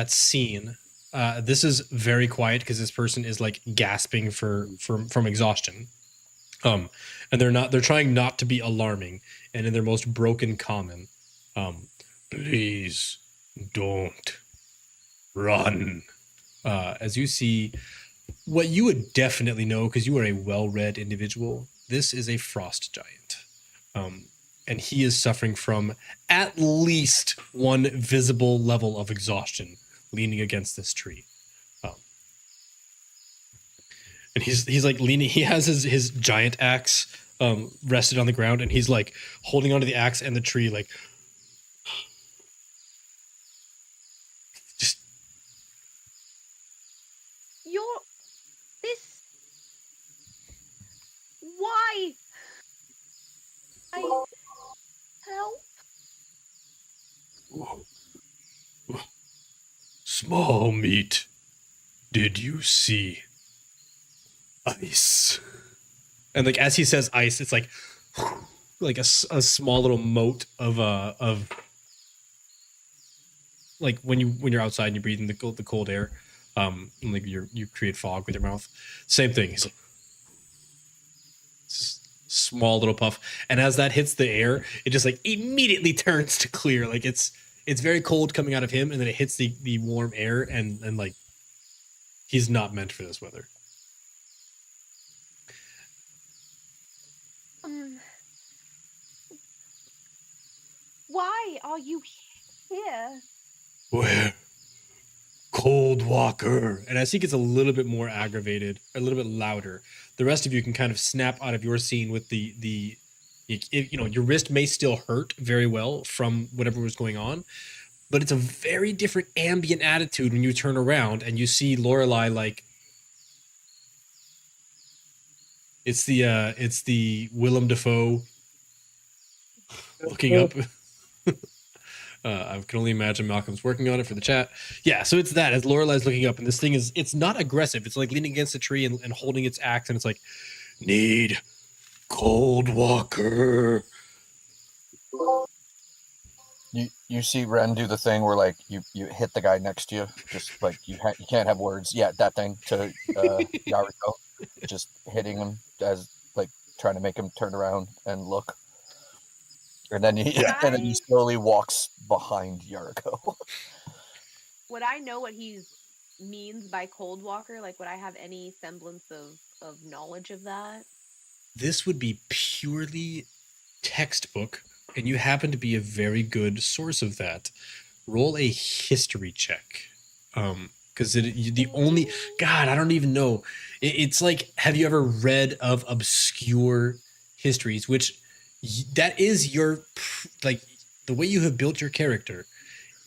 scene, this is very quiet because this person is like gasping from exhaustion. And they're trying not to be alarming, and in their most broken common, please don't run. As you see what you would definitely know because you are a well-read individual, this is a frost giant. And he is suffering from at least one visible level of exhaustion leaning against this tree. And he's like leaning, he has his giant axe rested on the ground, and he's like holding onto the axe and the tree, like just why? Help. Small meat. Did you see ice? And like as he says ice, it's like a small little mote of like when you're outside and you breathe in the cold air, like you create fog with your mouth. Same thing. He's like small little puff, and as that hits the air, it just like immediately turns to clear. Like it's very cold coming out of him, and then it hits the warm air, and like he's not meant for this weather. Why are you here? Where? Cold Walker. And as he gets a little bit more aggravated, a little bit louder, the rest of you can kind of snap out of your scene with your wrist may still hurt very well from whatever was going on, but it's a very different ambient attitude when you turn around and you see Lorelei like it's the Willem Dafoe looking up. I can only imagine Malcolm's working on it for the chat. Yeah, so it's that as Lorelei's looking up, and this thing it's not aggressive. It's like leaning against a tree and holding its axe, and it's like, need Cold Walker. You see Wren do the thing where like you hit the guy next to you, just like you can't have words. Yeah, that thing to Yariko, just hitting him as like trying to make him turn around and look. And then he Yeah. and then he slowly walks behind Yariko. Would I know what he means by cold walker? Like, would I have any semblance of knowledge of that? This would be purely textbook, and you happen to be a very good source of that. Roll a history check. Because the only God, I don't even know. It's like, have you ever read of obscure histories? Which that is your like the way you have built your character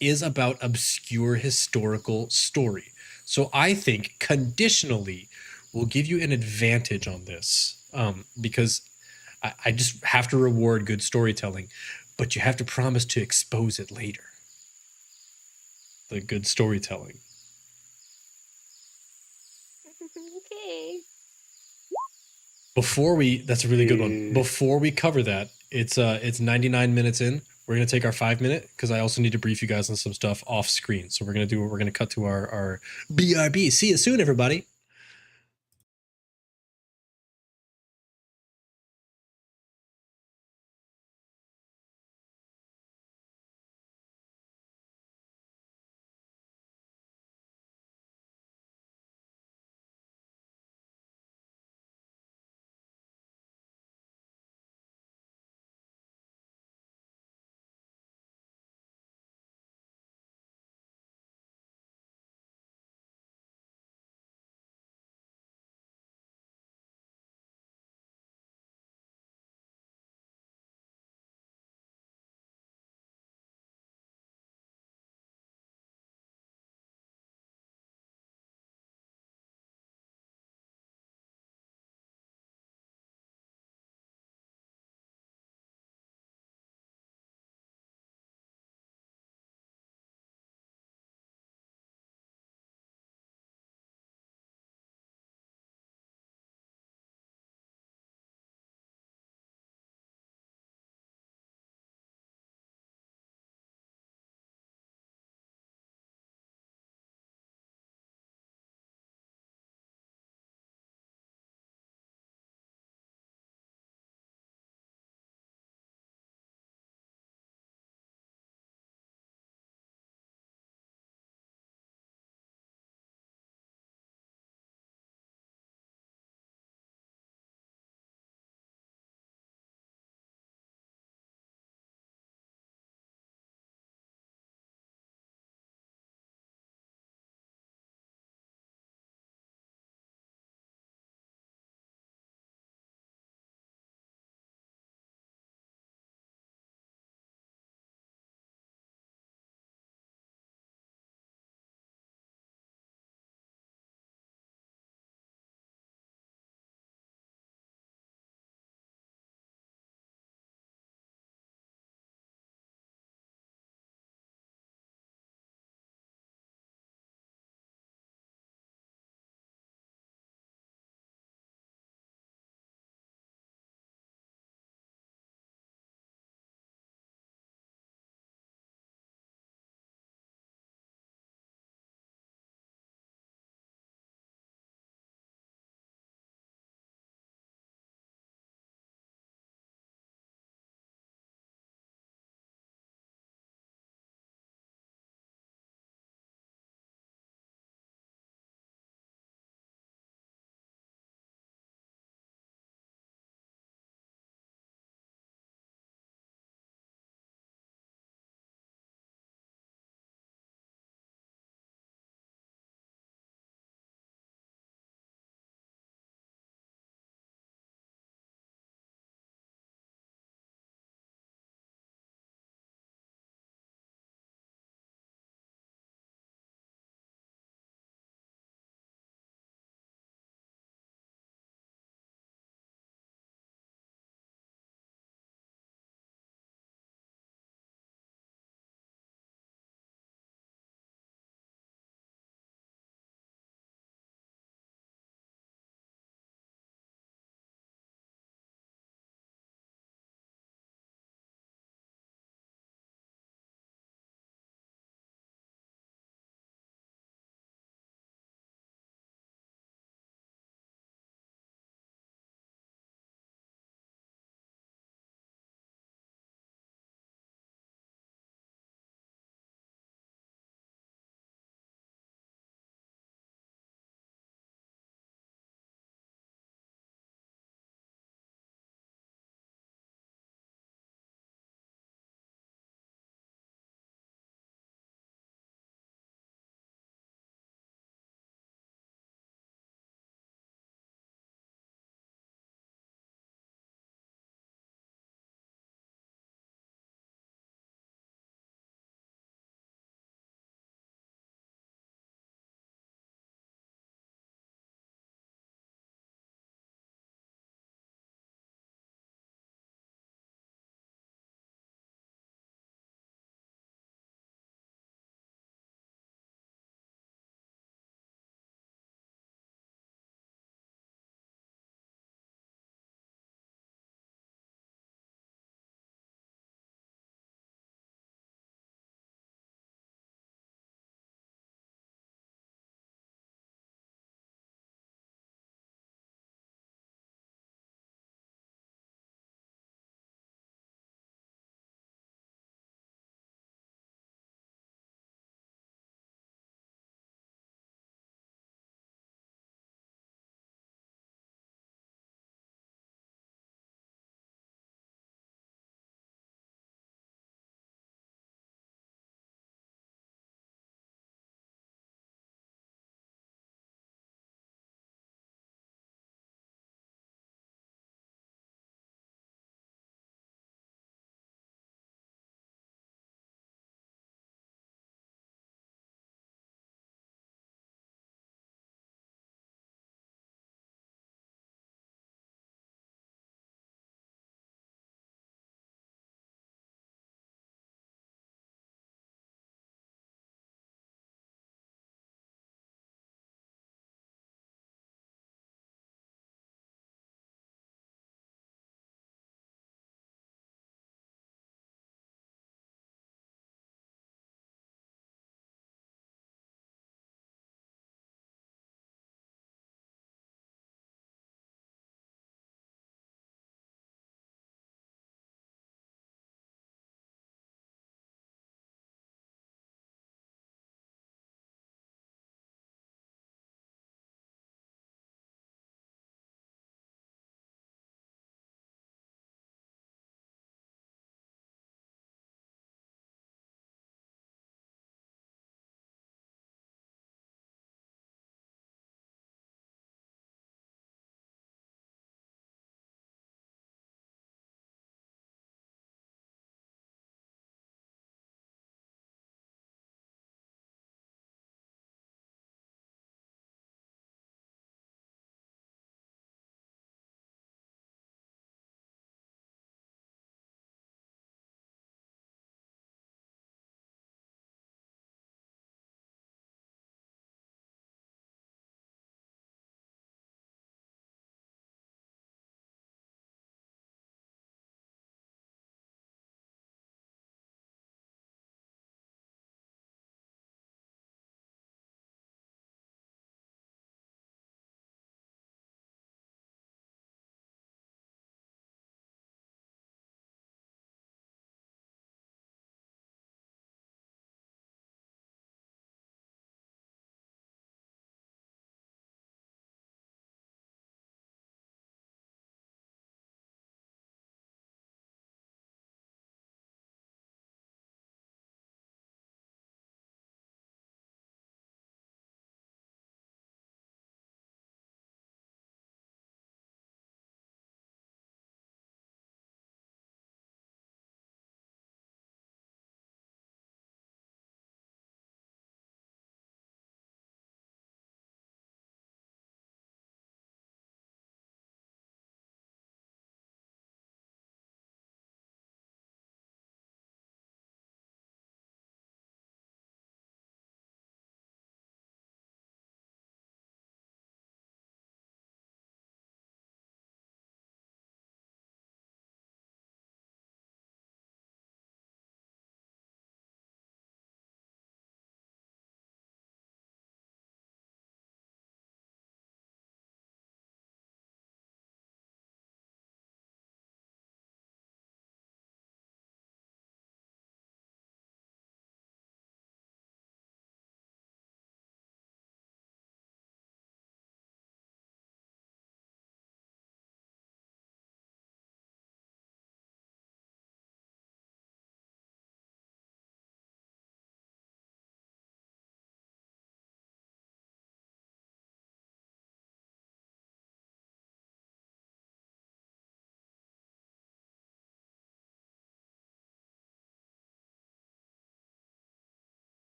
is about obscure historical story. So I think conditionally we'll give you an advantage on this because I just have to reward good storytelling, but you have to promise to expose it later. The good storytelling. Okay. That's a really good one. Before we cover that, it's 99 minutes in. We're gonna take our 5 minute because I also need to brief you guys on some stuff off screen. So we're gonna cut to our BRB. See you soon, everybody.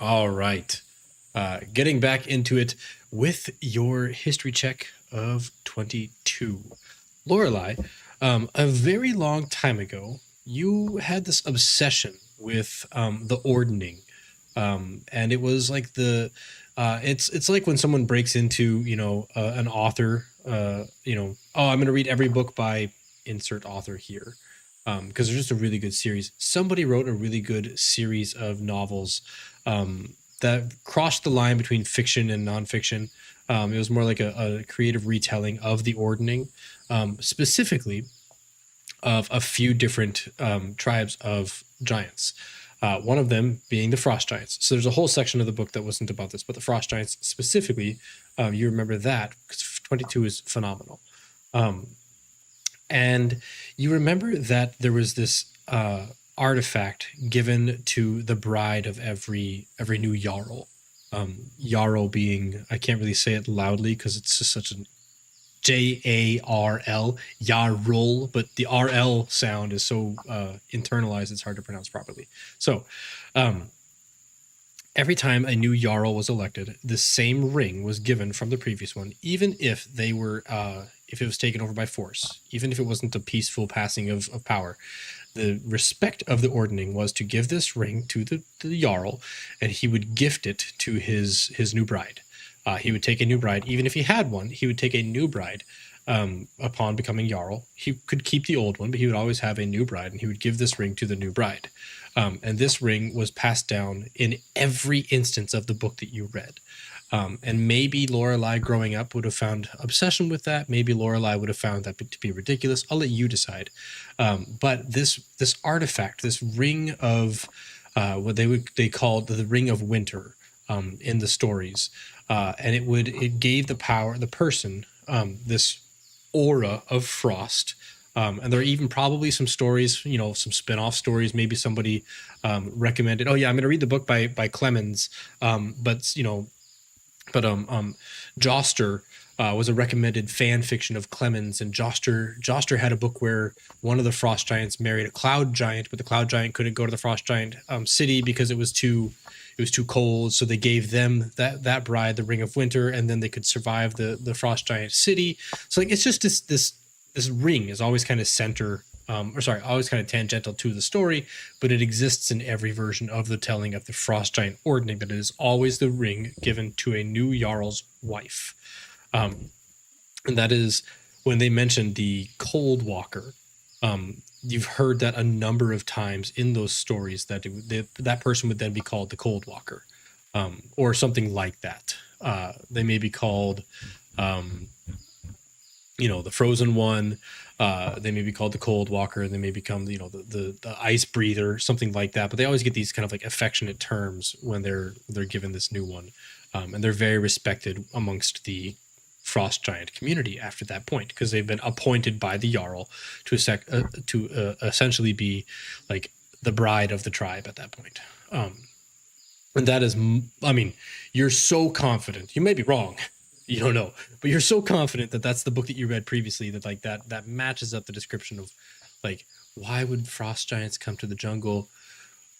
All right. Getting back into it with your history check of 22. Lorelei, a very long time ago, you had this obsession with the ordning. And it was like it's like when someone breaks into, an author, oh, I'm going to read every book by insert author here. Because there's just a really good series. Somebody wrote a really good series of novels that crossed the line between fiction and nonfiction. It was more like a creative retelling of the ordning, specifically of a few different tribes of giants. One of them being the frost giants. So there's a whole section of the book that wasn't about this, but the frost giants specifically, you remember that because 22 is phenomenal. And you remember that there was this artifact given to the bride of every new Jarl. Jarl being, I can't really say it loudly because it's just such an Jarl, Jarl, but the RL sound is so internalized it's hard to pronounce properly. So every time a new Jarl was elected, the same ring was given from the previous one, even if they were if it was taken over by force, even if it wasn't a peaceful passing of power. The respect of the ordning was to give this ring to the Jarl, and he would gift it to his new bride. He would take a new bride, even if he had one. He would take a new bride upon becoming Jarl. He could keep the old one, but he would always have a new bride, and he would give this ring to the new bride. And this ring was passed down in every instance of the book that you read. And maybe Lorelei growing up would have found obsession with that. Maybe Lorelei would have found that to be ridiculous. I'll let you decide. But this artifact, this ring of what they called the Ring of Winter in the stories, and it gave the person this aura of frost. And there are even probably some stories, some spin-off stories. Maybe somebody recommended, oh yeah, I'm going to read the book by Clemens, but Joster was a recommended fan fiction of Clemens, and Joster had a book where one of the frost giants married a cloud giant, but the cloud giant couldn't go to the frost giant city because it was too cold. So they gave them that bride the Ring of Winter, and then they could survive the frost giant city. So like it's just this ring is always kind of always kind of tangential to the story, but it exists in every version of the telling of the frost giant ordning, that it is always the ring given to a new Jarl's wife. And that is when they mentioned the Cold Walker. You've heard that a number of times in those stories that that person would then be called the Cold Walker, or something like that. They may be called, the Frozen One. They may be called the Cold Walker. They may become, the Ice Breather, something like that. But they always get these kind of like affectionate terms when they're given this new one, and they're very respected amongst the frost giant community after that point, because they've been appointed by the Jarl to essentially be like the bride of the tribe at that point. And that is, you're so confident. You may be wrong. You don't know, but you're so confident that that's the book that you read previously, that like that matches up the description of like, why would frost giants come to the jungle?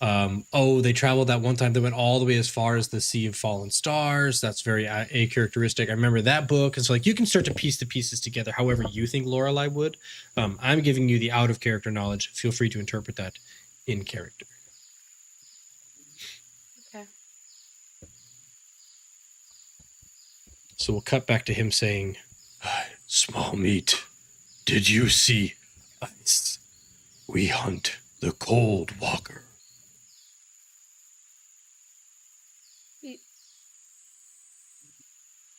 They traveled that one time. They went all the way as far as the Sea of Fallen Stars. That's very a characteristic. I remember that book. And so like you can start to piece the pieces together however you think Lorelei would. I'm giving you the out of character knowledge. Feel free to interpret that in character. Okay. So we'll cut back to him saying, "Small meat, did you see ice? We hunt the Cold Walker."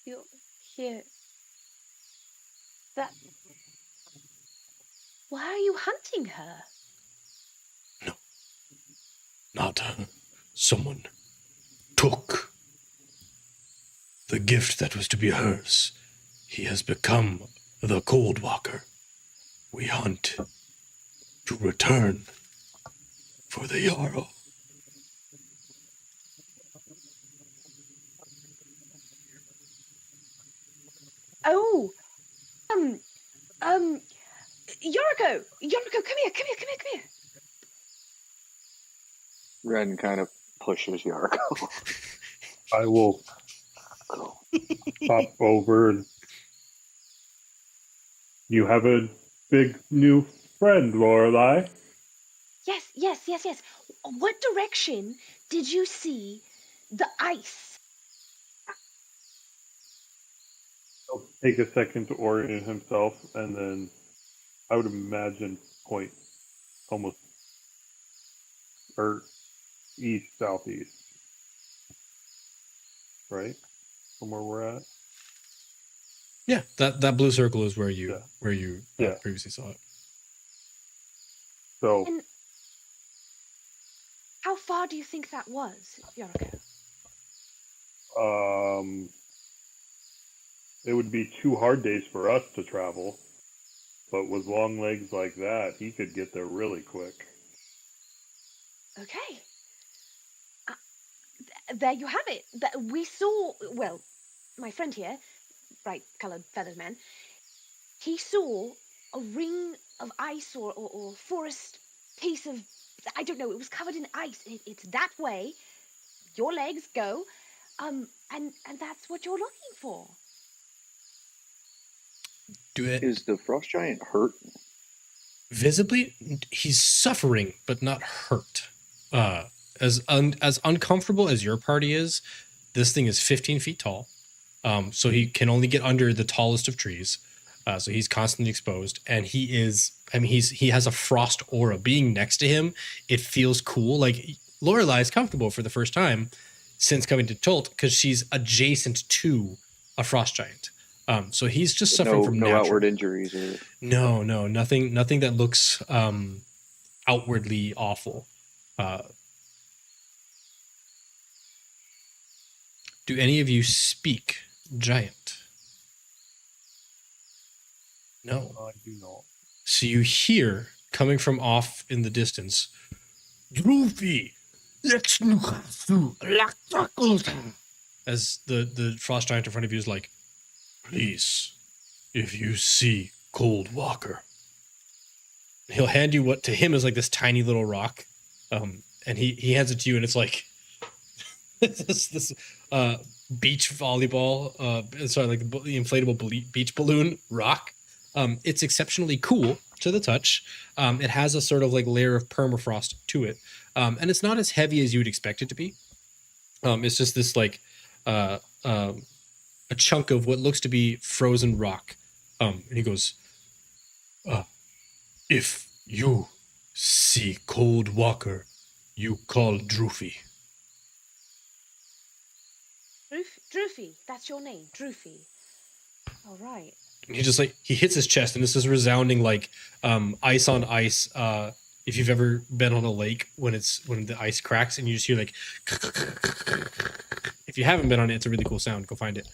You're here. That. Why are you hunting her? No, not her. Someone took the gift that was to be hers. He has become the Cold Walker. We hunt to return for the Jarl. Oh, Yariko, come here. Wren kind of pushes Yariko. I will pop over. And you have a big new friend, Lorelei. Yes. What direction did you see the ice? He'll take a second to orient himself, and then I would imagine point almost or east, southeast, right? From where we're at. Yeah, that blue circle is where you Yeah. previously saw it. So And how far do you think that was, Yariko? it would be 2 hard days for us to travel, but with long legs like that, he could get there really quick. Okay. There you have it. We saw, well, my friend here, bright-coloured feathered man, he saw a ring of ice or forest piece of, I don't know, it was covered in ice. It's that way. Your legs go, and that's what you're looking for. Do it. Is the frost giant hurt? Visibly, he's suffering, but not hurt. As uncomfortable as your party is, this thing is 15 feet tall. So he can only get under the tallest of trees. So he's constantly exposed, and he has a frost aura. Being next to him, it feels cool. Like Lorelei is comfortable for the first time since coming to Tolt because she's adjacent to a frost giant. So he's just suffering from no outward injuries. Or... No, nothing that looks outwardly awful. Do any of you speak giant? No. I do not. So you hear, coming from off in the distance, Droofy, as the frost giant in front of you is like, please, if you see Cold Walker. He'll hand you what to him is like this tiny little rock. And he hands it to you, and it's like this beach volleyball, like the inflatable beach balloon rock. It's exceptionally cool to the touch. It has a sort of like layer of permafrost to it. And it's not as heavy as you would expect it to be. It's just this like a chunk of what looks to be frozen rock. And he goes, if you see Cold Walker, you call Droofy. Droofy, that's your name, Droofy. All right. And he just like, he hits his chest, and this is resounding like ice on ice. If you've ever been on a lake when the ice cracks and you just hear like, if you haven't been on it, it's a really cool sound. Go find it.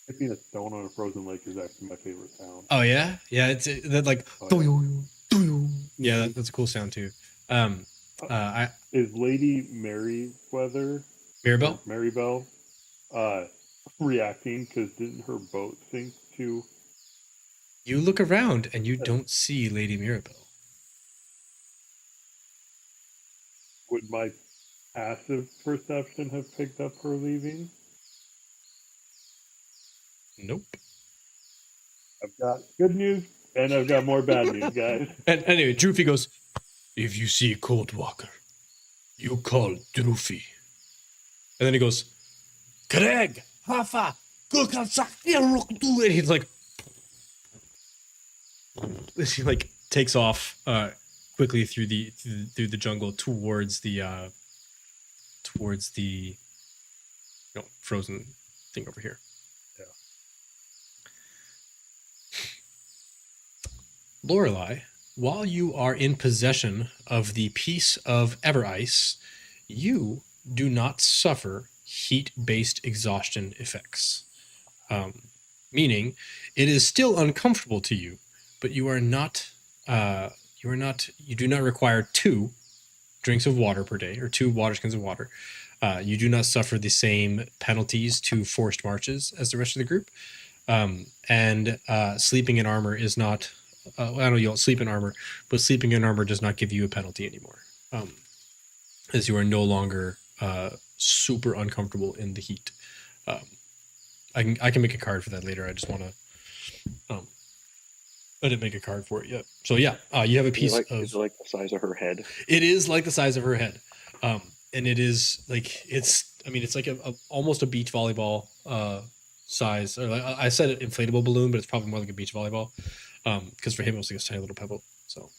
Hitting a stone on a frozen lake is actually my favorite sound. Oh yeah, yeah. It's that like, yeah, that's a cool sound too. Is Lady Merryweather, Maribel, reacting because didn't her boat sink too? You look around and you don't see Lady Mirabelle. Would my passive perception have picked up her leaving? Nope. I've got good news and I've got more bad news, guys. And anyway, Droofy goes, if you see Cold Walker, you call Droofy. And then he goes, Craig, Hafa, and he's like, he like takes off quickly through the jungle towards the frozen thing over here. Yeah. Lorelei, while you are in possession of the piece of Ever Ice, you do not suffer heat-based exhaustion effects. Meaning, it is still uncomfortable to you, but you do not require 2 drinks of water per day, or 2 water skins of water. You do not suffer the same penalties to forced marches as the rest of the group. And sleeping in armor is not, I know you don't sleep in armor, but sleeping in armor does not give you a penalty anymore. as you are no longer super uncomfortable in the heat. I can make a card for that later. I just want to. I didn't make a card for it yet. So yeah, you have a piece of. Is it like the size of her head? It is like the size of her head, and it is like it's. I mean, it's like a almost a beach volleyball size. Or like, I said an inflatable balloon, but it's probably more like a beach volleyball. Because for him it was like a tiny little pebble. So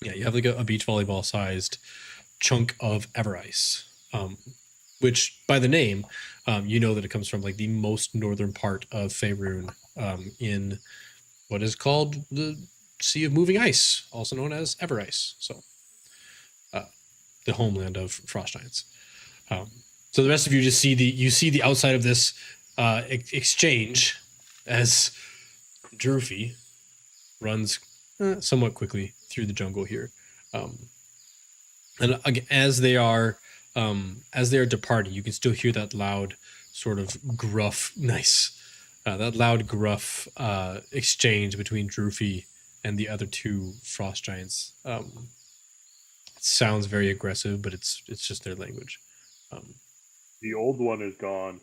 yeah, you have like a beach volleyball sized chunk of ever ice. Which by the name, you know that it comes from like the most northern part of Faerun, in what is called the Sea of Moving Ice, also known as Ever Ice. So, the homeland of frost giants. So the rest of you just see the outside of this exchange as Drufy runs somewhat quickly through the jungle here, and again, as they are departing, you can still hear that loud sort of gruff, exchange between Drufy and the other two frost giants. It sounds very aggressive, but it's just their language. The old one is gone.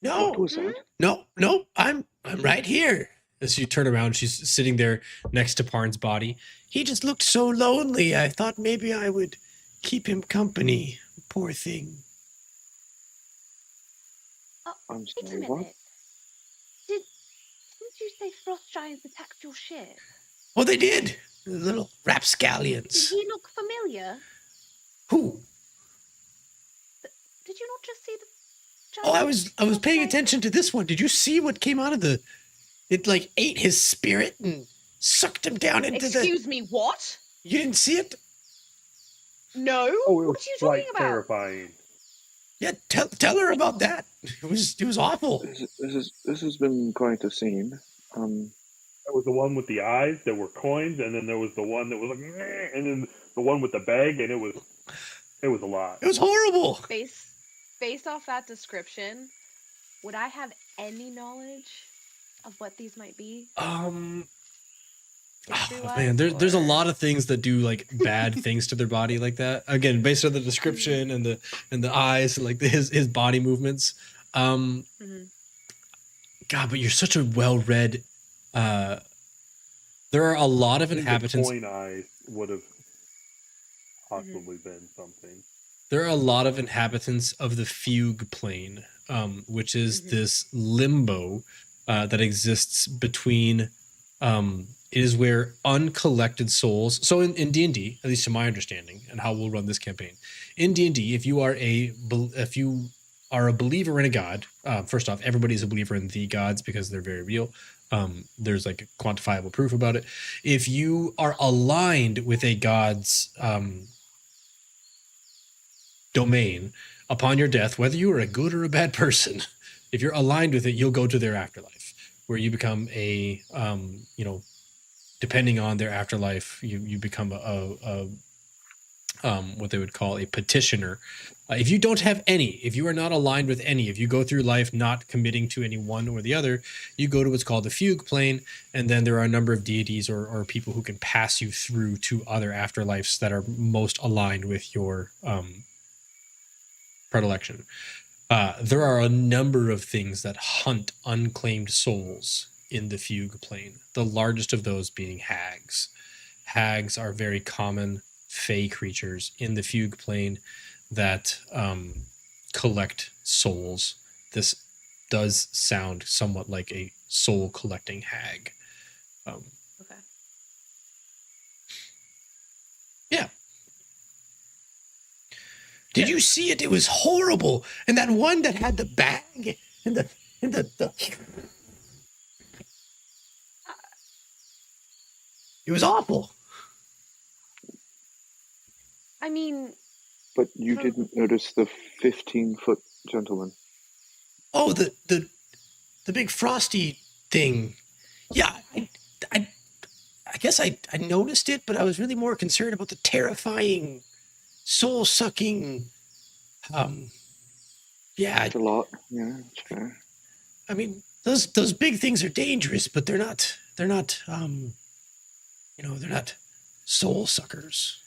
What was that? No, I'm right here. As you turn around, she's sitting there next to Parn's body. He just looked so lonely. I thought maybe I would keep him company. Poor thing. I'm Wait a sorry, minute. what? Didn't you say frost giants attacked your ship? Oh, they did. The little Did rapscallions. he look familiar? Who? Did you not just see the Oh, giant I was paying frost giant? attention to this one. Did you see what came out of the? It like ate his spirit and sucked him down into the. Excuse me, what? You didn't see it? No. Oh, it What was are you quite talking about? terrifying. Yeah, tell her about that. It was awful. This has been quite a scene. That was the one with the eyes that were coins, and then there was the one that was like, "Meh," and then the one with the bag, and it was a lot. It was horrible. Based off that description, would I have any knowledge of what these might be? Oh History-wise, man, there's a or- lot of things that do like bad things to their body like that. Again, based on the description and the eyes and like his body movements. Mhm. God, but you're such a well-read. There are a lot of I think inhabitants. The coin eyes would have possibly been something. There are a lot of inhabitants of the fugue plane, which is this limbo that exists between. It is where uncollected souls. So in D&D, at least to my understanding, and how we'll run this campaign, in D&D, if you are a believer in a god, first off, everybody's a believer in the gods because they're very real. There's like quantifiable proof about it. If you are aligned with a god's domain upon your death, whether you are a good or a bad person, if you're aligned with it, you'll go to their afterlife, where you become a depending on their afterlife, you become a what they would call a petitioner. If you don't have any, if you are not aligned with any, if you go through life not committing to any one or the other, you go to what's called the fugue plane, and then there are a number of deities or people who can pass you through to other afterlives that are most aligned with your predilection. There are a number of things that hunt unclaimed souls in the fugue plane, the largest of those being hags. Hags are very common fey creatures in the fugue plane that collect souls. This does sound somewhat like a soul collecting hag. Okay. Yeah. Did you see it? It was horrible. And that one that had the bag and the it was awful. I mean, But you From- didn't notice the 15-foot gentleman. Oh, the big frosty thing. Yeah, I guess I noticed it, but I was really more concerned about the terrifying, soul-sucking. Yeah, It's a lot. Yeah, it's fair. I mean those big things are dangerous, but they're not they're not soul suckers.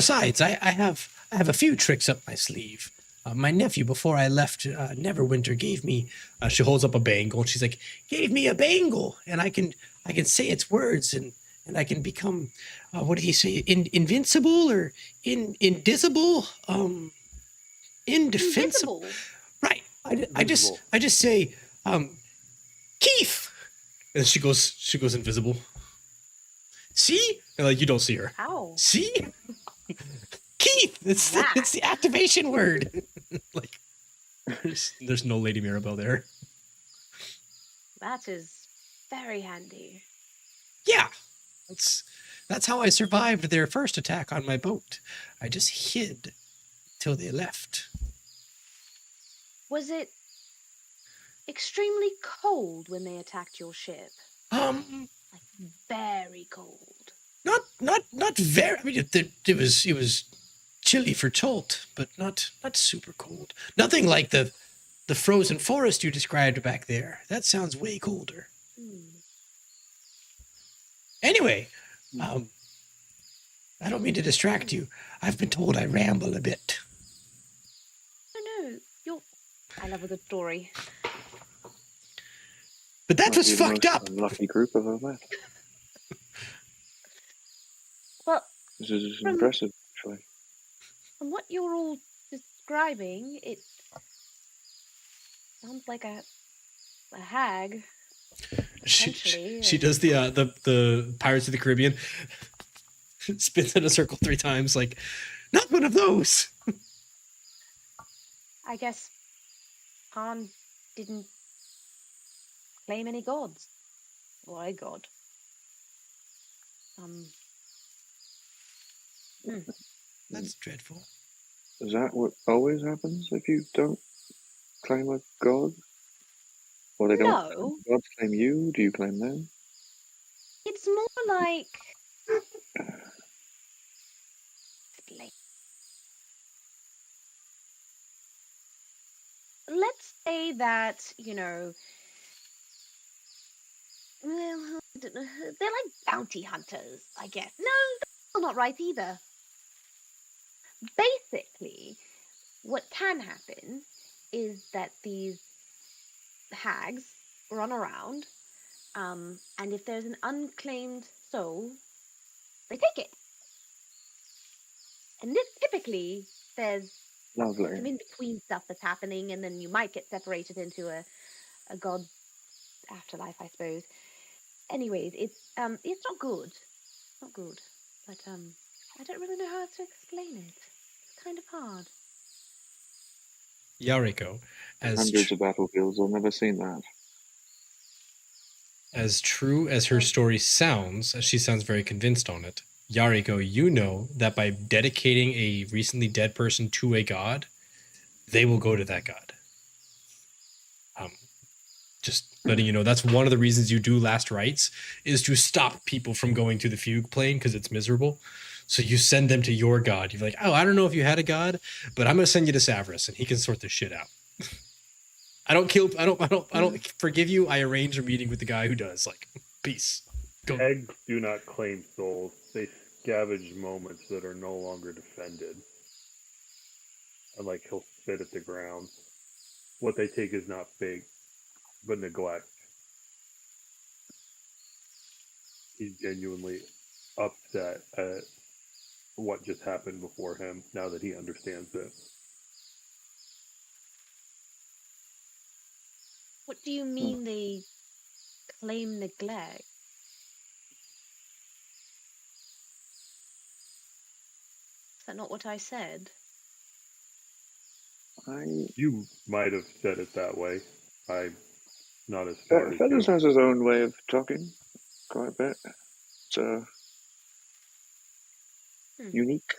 Besides, I have a few tricks up my sleeve. My nephew, before I left Neverwinter, gave me. She holds up a bangle, and she's like, "Gave me a bangle, and I can say its words, and I can become. What did he say? Invincible or indivisible? Indefensible. Invisible. Right. I Invisible. just say, Keith, and she goes invisible. See? And like you don't see her. How? See? Keith, it's That. it's the activation word. Like there's no Lady Mirabelle there. That is very handy. Yeah. That's how I survived their first attack on my boat. I just hid till they left. Was it extremely cold when they attacked your ship? Like very cold. Not very. I mean, it was chilly for Tolt, but not super cold. Nothing like the frozen forest you described back there. That sounds way colder. Anyway, I don't mean to distract you. I've been told I ramble a bit. No, you're. I love a good story. But that's Might what's be the fucked most up. Unlucky group I've ever met. Well, This is From- impressive, actually. from what you're all describing, it sounds like a hag. She Potentially, does the Pirates of the Caribbean. Spins in a circle 3 times, like, not one of those. I guess Parn didn't claim any gods. Or a god. That's dreadful. Is that what always happens if you don't claim a god? Or they don't No. gods claim you? Do you claim them? It's more like. Explain. Let's say that, well, they're like bounty hunters, I guess. No, that's not right either. Basically, what can happen is that these hags run around, and if there's an unclaimed soul, they take it. And this typically there's some Lovely. in-between stuff that's happening, and then you might get separated into a god afterlife, I suppose. Anyways, it's not good. Not good. But I don't really know how to explain it. It's kind of hard. Yariko, Hundreds of battlefields, I've never seen that. as true as her story sounds, she sounds very convinced on it. Yariko, you know that by dedicating a recently dead person to a god, they will go to that god. Just letting you know, that's one of the reasons you do last rites, is to stop people from going to the fugue plane because it's miserable. So you send them to your god. You're like, oh, I don't know if you had a god, but I'm gonna send you to Savras and he can sort this shit out. I don't forgive you. I arrange a meeting with the guy who does. Like, peace. Go. Eggs do not claim souls. They scavenge moments that are no longer defended. And like he'll spit at the ground. What they take is not fake, but neglect. He's genuinely upset at what just happened before him now that he understands it. What do you mean they claim neglect? Is that not what I said? You might have said it that way. I'm not as smart as Feathers you. has his own way of talking, quite a bit. It's unique.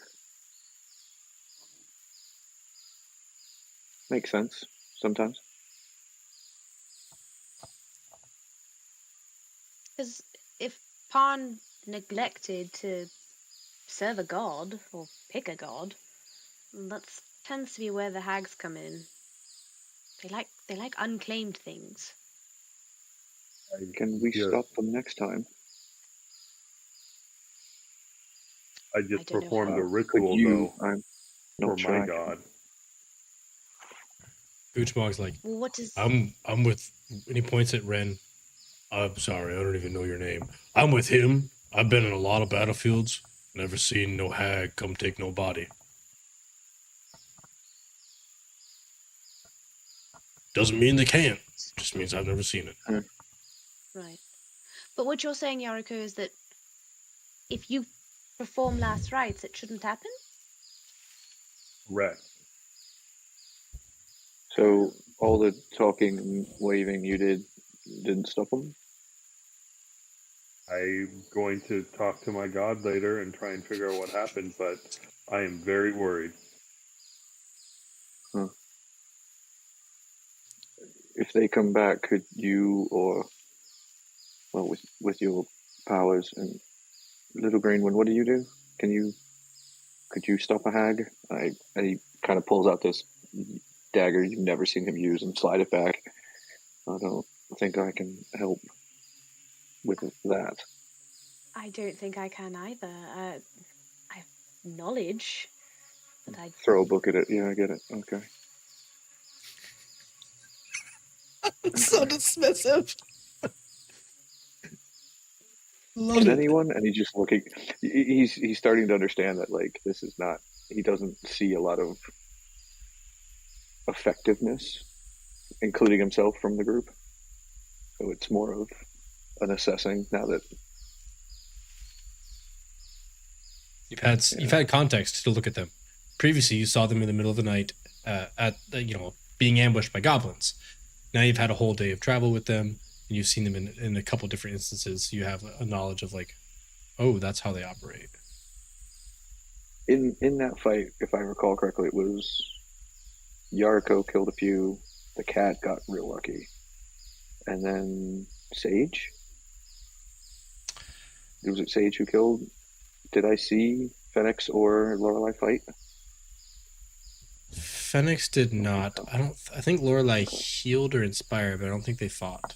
Makes sense sometimes. Because if Parn neglected to serve a god or pick a god, that tends to be where the hags come in. They like unclaimed things. Can we Yeah. stop them next time? I just don't know performed a how. Could ritual, you? though, I'm for not my tracking. god. Goochmog's like, Well, what does... I'm with, and he points at Wren. I'm sorry, I don't even know your name. I'm with him. I've been in a lot of battlefields. Never seen no hag come take no body. Doesn't mean they can't. Just means I've never seen it. Right. But what you're saying, Yariko, is that if you perform last rites, it shouldn't happen? Correct. So all the talking and waving you didn't stop them? I'm going to talk to my god later and try and figure out what happened, but I am very worried. Huh. If they come back, could you, or well, with your powers and Little Green One, what do you do? Could you stop a hag? And he kind of pulls out this dagger you've never seen him use and slide it back. I don't think I can help with that. I don't think I can either. I have knowledge, but I... Throw a book at it. Yeah, I get it. Okay. It's so dismissive. Love Can it. anyone? And he's just looking. He's starting to understand that like this is not. He doesn't see a lot of effectiveness, including himself from the group. So it's more of an assessing now that You've had context to look at them. Previously, you saw them in the middle of the night being ambushed by goblins. Now you've had a whole day of travel with them, and you've seen them in a couple different instances. You have a knowledge of like, oh, that's how they operate. in that fight, if I recall correctly, it was Yariko killed a few. The cat got real lucky, and then Sage. Was it Sage who killed? Did I see Phoenix or Lorelei fight? Phoenix did not. I think Lorelei healed or inspired, but I don't think they fought.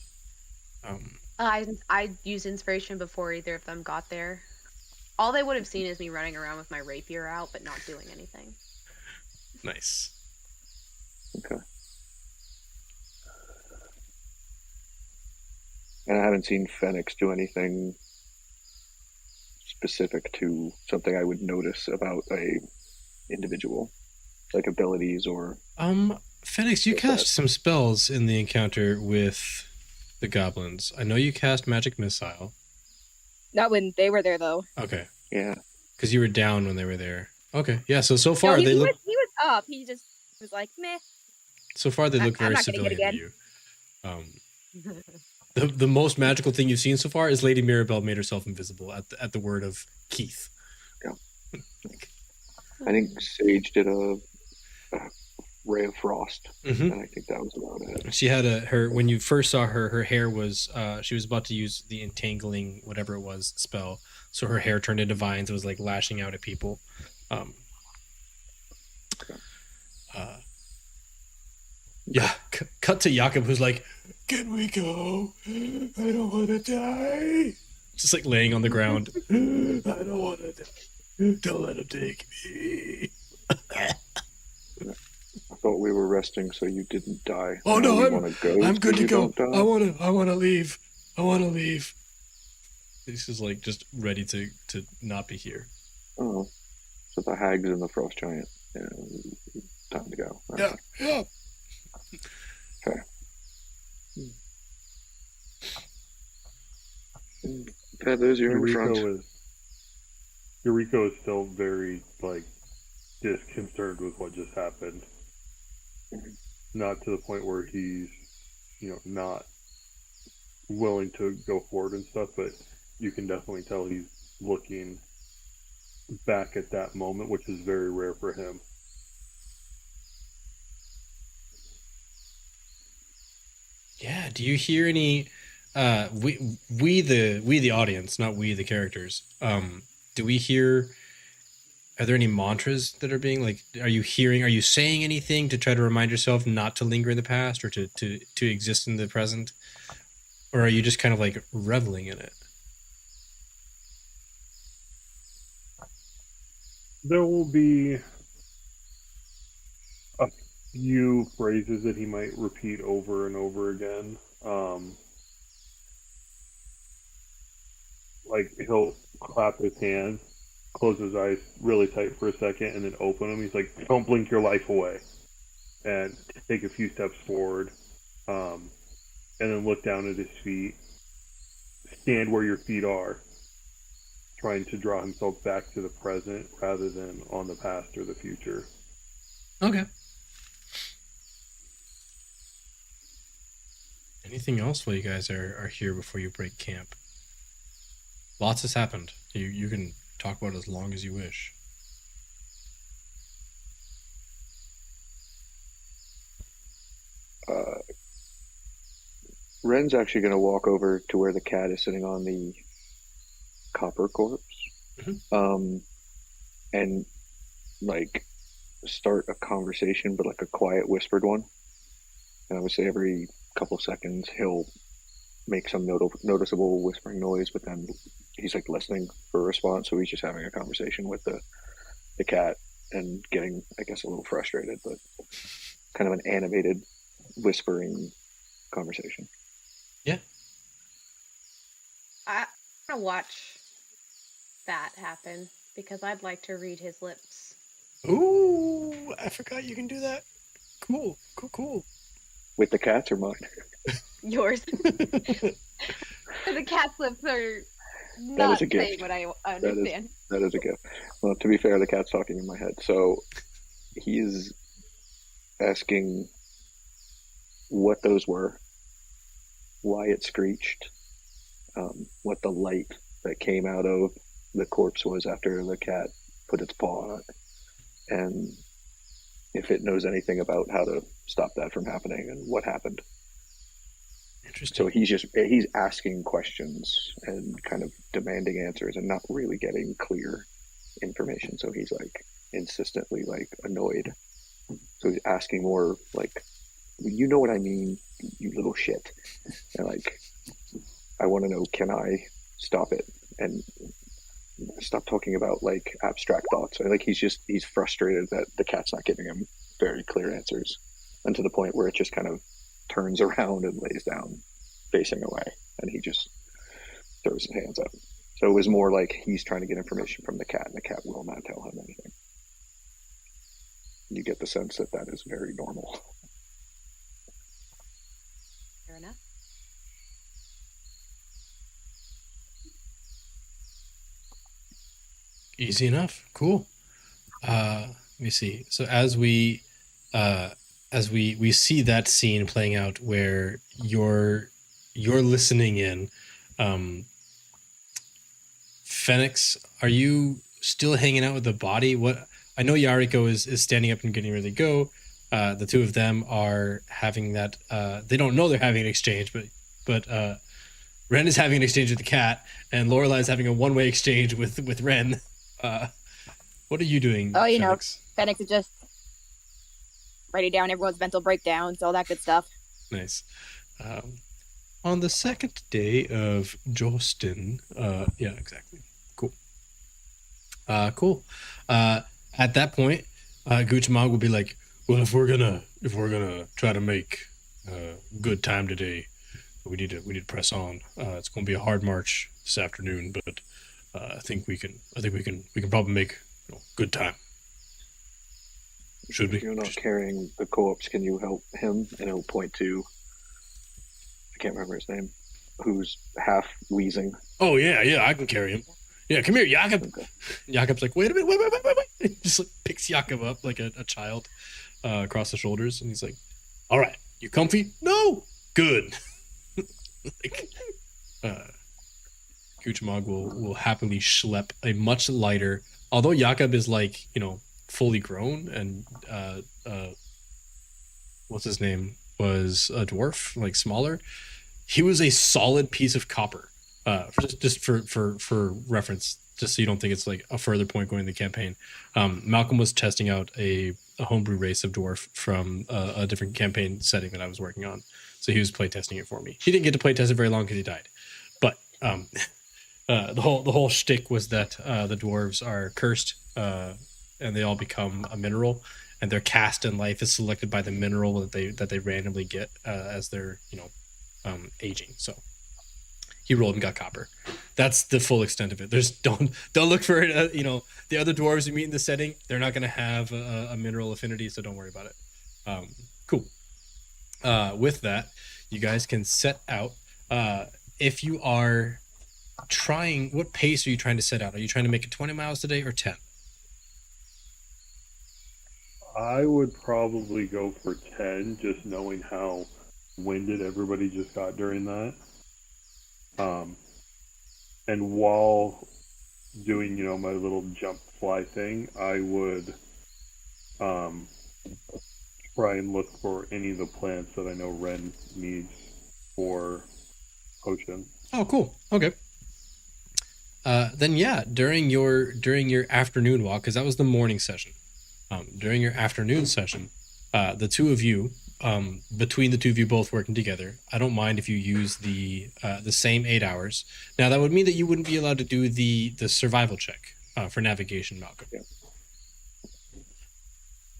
I used inspiration before either of them got there. All they would have seen is me running around with my rapier out, but not doing anything. Nice. Okay. And I haven't seen Phoenix do anything specific to something I would notice about a individual, like abilities or. Phoenix, you cast some spells in the encounter with the goblins. I know you cast magic missile. Not when they were there, though. Okay. Yeah. Because you were down when they were there. Okay. Yeah. So far No, they look. He was up. He just was like, meh. So far they look I'm very not gonna hit civilian to you. The most magical thing you've seen so far is Lady Mirabelle made herself invisible at the word of Keith. Yeah. I think Sage did a ray of frost, and I think that was about it. She had her when you first saw her hair was she was about to use the entangling whatever it was spell, so her hair turned into vines. It was like lashing out at people. Yeah, cut to Jakob, who's like, "Can we go? I don't want to die." Just like laying on the ground. I don't want to die. Don't let him take me. I thought we were resting, so you didn't die. Oh now no, I'm good to go. I want to leave. I want to leave. This is like just ready to not be here. Oh, so the hags and the frost giant. Yeah, time to go. Yeah, yeah. Okay. Feathers, you're in front. Yariko is still very disconcerted with what just happened. Not to the point where he's, not willing to go forward and stuff, but you can definitely tell he's looking back at that moment, which is very rare for him. Yeah. Do you hear any? We the audience, not we the characters. Do we hear? Are there any mantras that are being are you saying anything to try to remind yourself not to linger in the past or to exist in the present? Or are you just kind of reveling in it? There will be a few phrases that he might repeat over and over again. Like he'll clap his hands, close his eyes really tight for a second, and then open them. He's like, "Don't blink your life away," and take a few steps forward, and then look down at his feet. Stand where your feet are, trying to draw himself back to the present rather than on the past or the future. Okay. Anything else while you guys are here before you break camp? Lots has happened. You can talk about it as long as you wish. Wren's actually going to walk over to where the cat is sitting on the copper corpse, and like start a conversation, but like a quiet, whispered one. And I would say every couple seconds he'll make some noticeable whispering noise, but then he's like listening for a response. So he's just having a conversation with the cat and getting, I guess, a little frustrated, but kind of an animated whispering conversation. Yeah. I'm gonna watch that happen because I'd like to read his lips. Ooh, I forgot you can do that. Cool. With the cats or mine? Yours. The cat's lips are not saying what I understand. That is a gift. Well, to be fair, the cat's talking in my head. So he's asking what those were, why it screeched, what the light that came out of the corpse was after the cat put its paw on it, and if it knows anything about how to stop that from happening and what happened. Interesting. So he's asking questions and kind of demanding answers and not really getting clear information. So he's like insistently like annoyed. So he's asking more like, you know what I mean, you little shit. And like, I want to know, can I stop it and stop talking about like abstract thoughts? And like he's frustrated that the cat's not giving him very clear answers, and to the point where it just kind of turns around and lays down facing away, and he just throws his hands up. So it was more like he's trying to get information from the cat, and the cat will not tell him anything. You get the sense that that is very normal. Fair enough. Easy enough. Cool. Let me see. So as we see that scene playing out where you're listening in, Phoenix, are you still hanging out with the body? What I know Yariko is standing up and getting ready to go. The two of them are having that they don't know they're having an exchange, but Wren is having an exchange with the cat, and Lorelai is having a one-way exchange with Wren. What are you doing? Oh, you Phoenix? know, Fennec is just writing down everyone's mental breakdowns, all that good stuff. Nice. On the second day of Jostin, yeah, exactly. Cool. Cool. At that point, Guchamag will be like, well, if we're gonna try to make good time today, we need to press on. It's gonna be a hard march this afternoon, but I think we can probably make good time. Should we? If you're not carrying the corpse, can you help him? And he'll point to, I can't remember his name, who's half wheezing. Oh yeah, I can carry him. Yeah, come here, Jakob. Okay. Jakob's like, wait a minute, wait. He just like picks Jakob up like a child across the shoulders, and he's like, all right, you comfy? No, good. Like, Kuchamog will happily schlep a much lighter, although Jakob is like, fully grown and what's his name was a dwarf, like smaller. He was a solid piece of copper. Just for reference, just so you don't think it's like a further point going in the campaign. Malcolm was testing out a homebrew race of dwarf from a different campaign setting that I was working on, so he was playtesting it for me. He didn't get to playtest it very long because he died, but the whole shtick was that the dwarves are cursed and they all become a mineral, and their cast in life is selected by the mineral that they randomly get as they're aging. So he rolled and got copper. That's the full extent of it. There's don't look for it. The other dwarves you meet in the setting, they're not going to have a mineral affinity, so don't worry about it. Cool. With that, you guys can set out. If you are trying, what pace are you trying to set out? Are you trying to make it 20 miles a day or 10? I would probably go for 10, just knowing how winded everybody just got during that. And while doing, my little jump fly thing, I would try and look for any of the plants that I know Wren needs for potion. Oh, cool. Okay. Then yeah, during your afternoon walk, because that was the morning session. During your afternoon session, the two of you, between the two of you both working together, I don't mind if you use the same 8 hours. Now that would mean that you wouldn't be allowed to do the survival check for navigation, Malcolm. Yeah.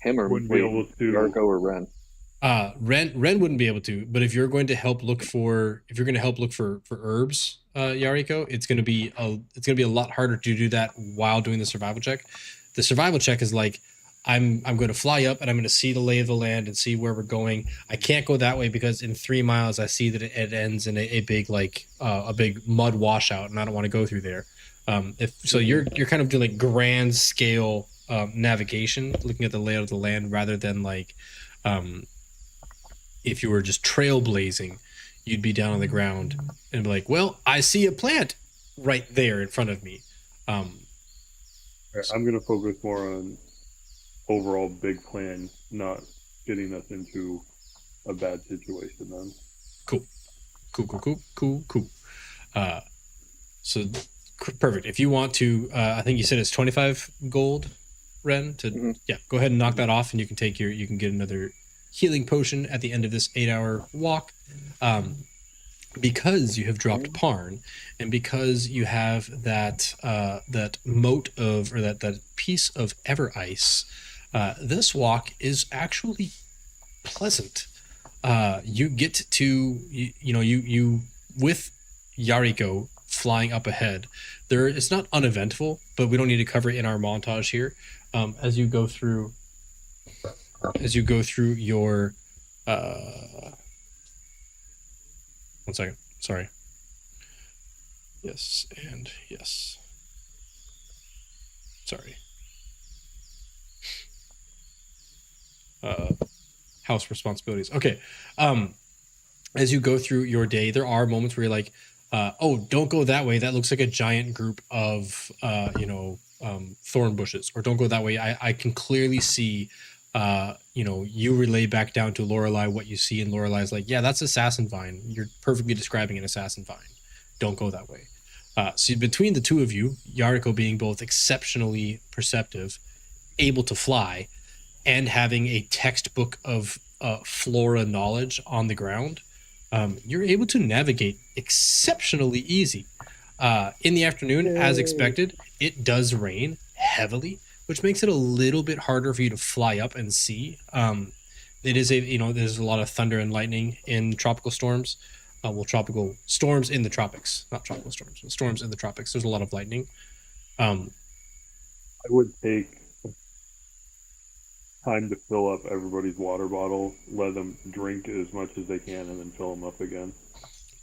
Him or Wouldn't be able to. Yariko or Wren? Wren wouldn't be able to, but if you're going to help look for herbs, Yariko, it's going to be a lot harder to do that while doing the survival check. The survival check is like, I'm going to fly up and I'm going to see the lay of the land and see where we're going. I can't go that way because in 3 miles I see that it ends in a big a big mud washout, and I don't want to go through there. You're kind of doing like grand scale navigation, looking at the layout of the land, rather than if you were just trailblazing, you'd be down on the ground and be like, well, I see a plant right there in front of me. I'm going to focus more on overall big plan, not getting us into a bad situation then. Cool. So perfect. If you want to, I think you said it's 25 gold, Wren, yeah, go ahead and knock that off, and you can get another healing potion at the end of this 8-hour walk. Because you have dropped Parn, and because you have that moat of, or that piece of ever ice, this walk is actually pleasant. You get to you with Yariko flying up ahead. It's not uneventful, but we don't need to cover it in our montage here. As you go through your 1 second. Sorry. Yes, and yes. Sorry. House responsibilities. Okay. As you go through your day, there are moments where you're like, oh, don't go that way. That looks like a giant group of, thorn bushes. Or don't go that way. I can clearly see, you relay back down to Lorelei what you see, and Lorelai's like, yeah, that's assassin vine. You're perfectly describing an assassin vine. Don't go that way. So between the two of you, Yariko being both exceptionally perceptive, able to fly, and having a textbook of flora knowledge on the ground, you're able to navigate exceptionally easy. In the afternoon, as expected, it does rain heavily, which makes it a little bit harder for you to fly up and see. It is there's a lot of thunder and lightning in tropical storms. Tropical storms in the tropics, not tropical storms, but storms in the tropics. There's a lot of lightning. I would take time to fill up everybody's water bottle, let them drink as much as they can, and then fill them up again.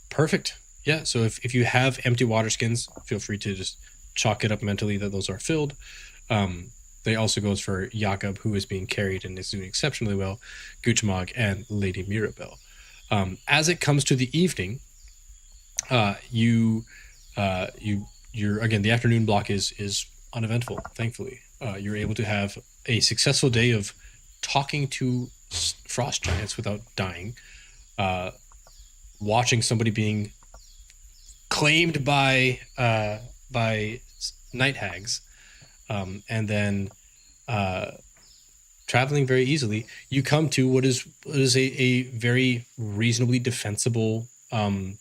Perfect. Yeah, so if you have empty water skins, feel free to just chalk it up mentally that those are filled. They also goes for Jakob, who is being carried and is doing exceptionally well, Guchmog, and Lady Mirabelle. As it comes to the evening, you're again, the afternoon block is uneventful, thankfully. You're able to have a successful day of talking to frost giants without dying, watching somebody being claimed by night hags, and then traveling very easily. You come to what is a very reasonably defensible a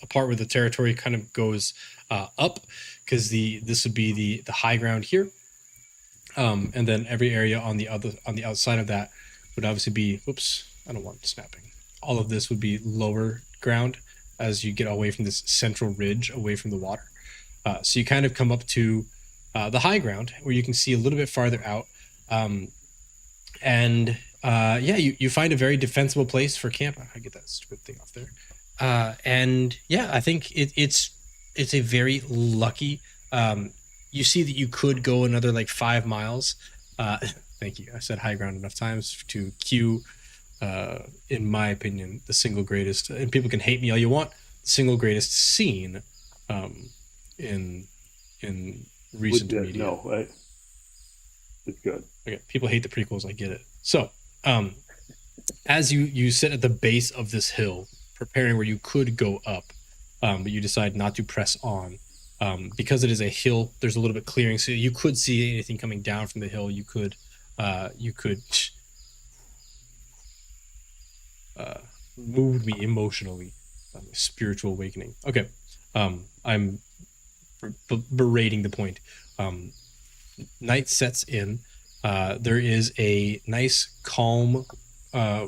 part where the territory kind of goes up, because this would be the high ground here. And then every area on the outside of that would obviously be, whoops, I don't want snapping. All of this would be lower ground as you get away from this central ridge, away from the water. So you kind of come up to the high ground where you can see a little bit farther out. You find a very defensible place for camp. I get that stupid thing off there. I think it's a very lucky. You see that you could go another like 5 miles. Thank you. I said high ground enough times to cue, in my opinion, the single greatest. And people can hate me all you want. The single greatest scene, in recent media. No, it's good. Okay, people hate the prequels. I get it. So, as you sit at the base of this hill, preparing where you could go up, but you decide not to press on, because it is a hill. There's a little bit clearing, so you could see anything coming down from the hill. You could move me emotionally, spiritual awakening. Okay, I'm berating the point. Night sets in. There is a nice calm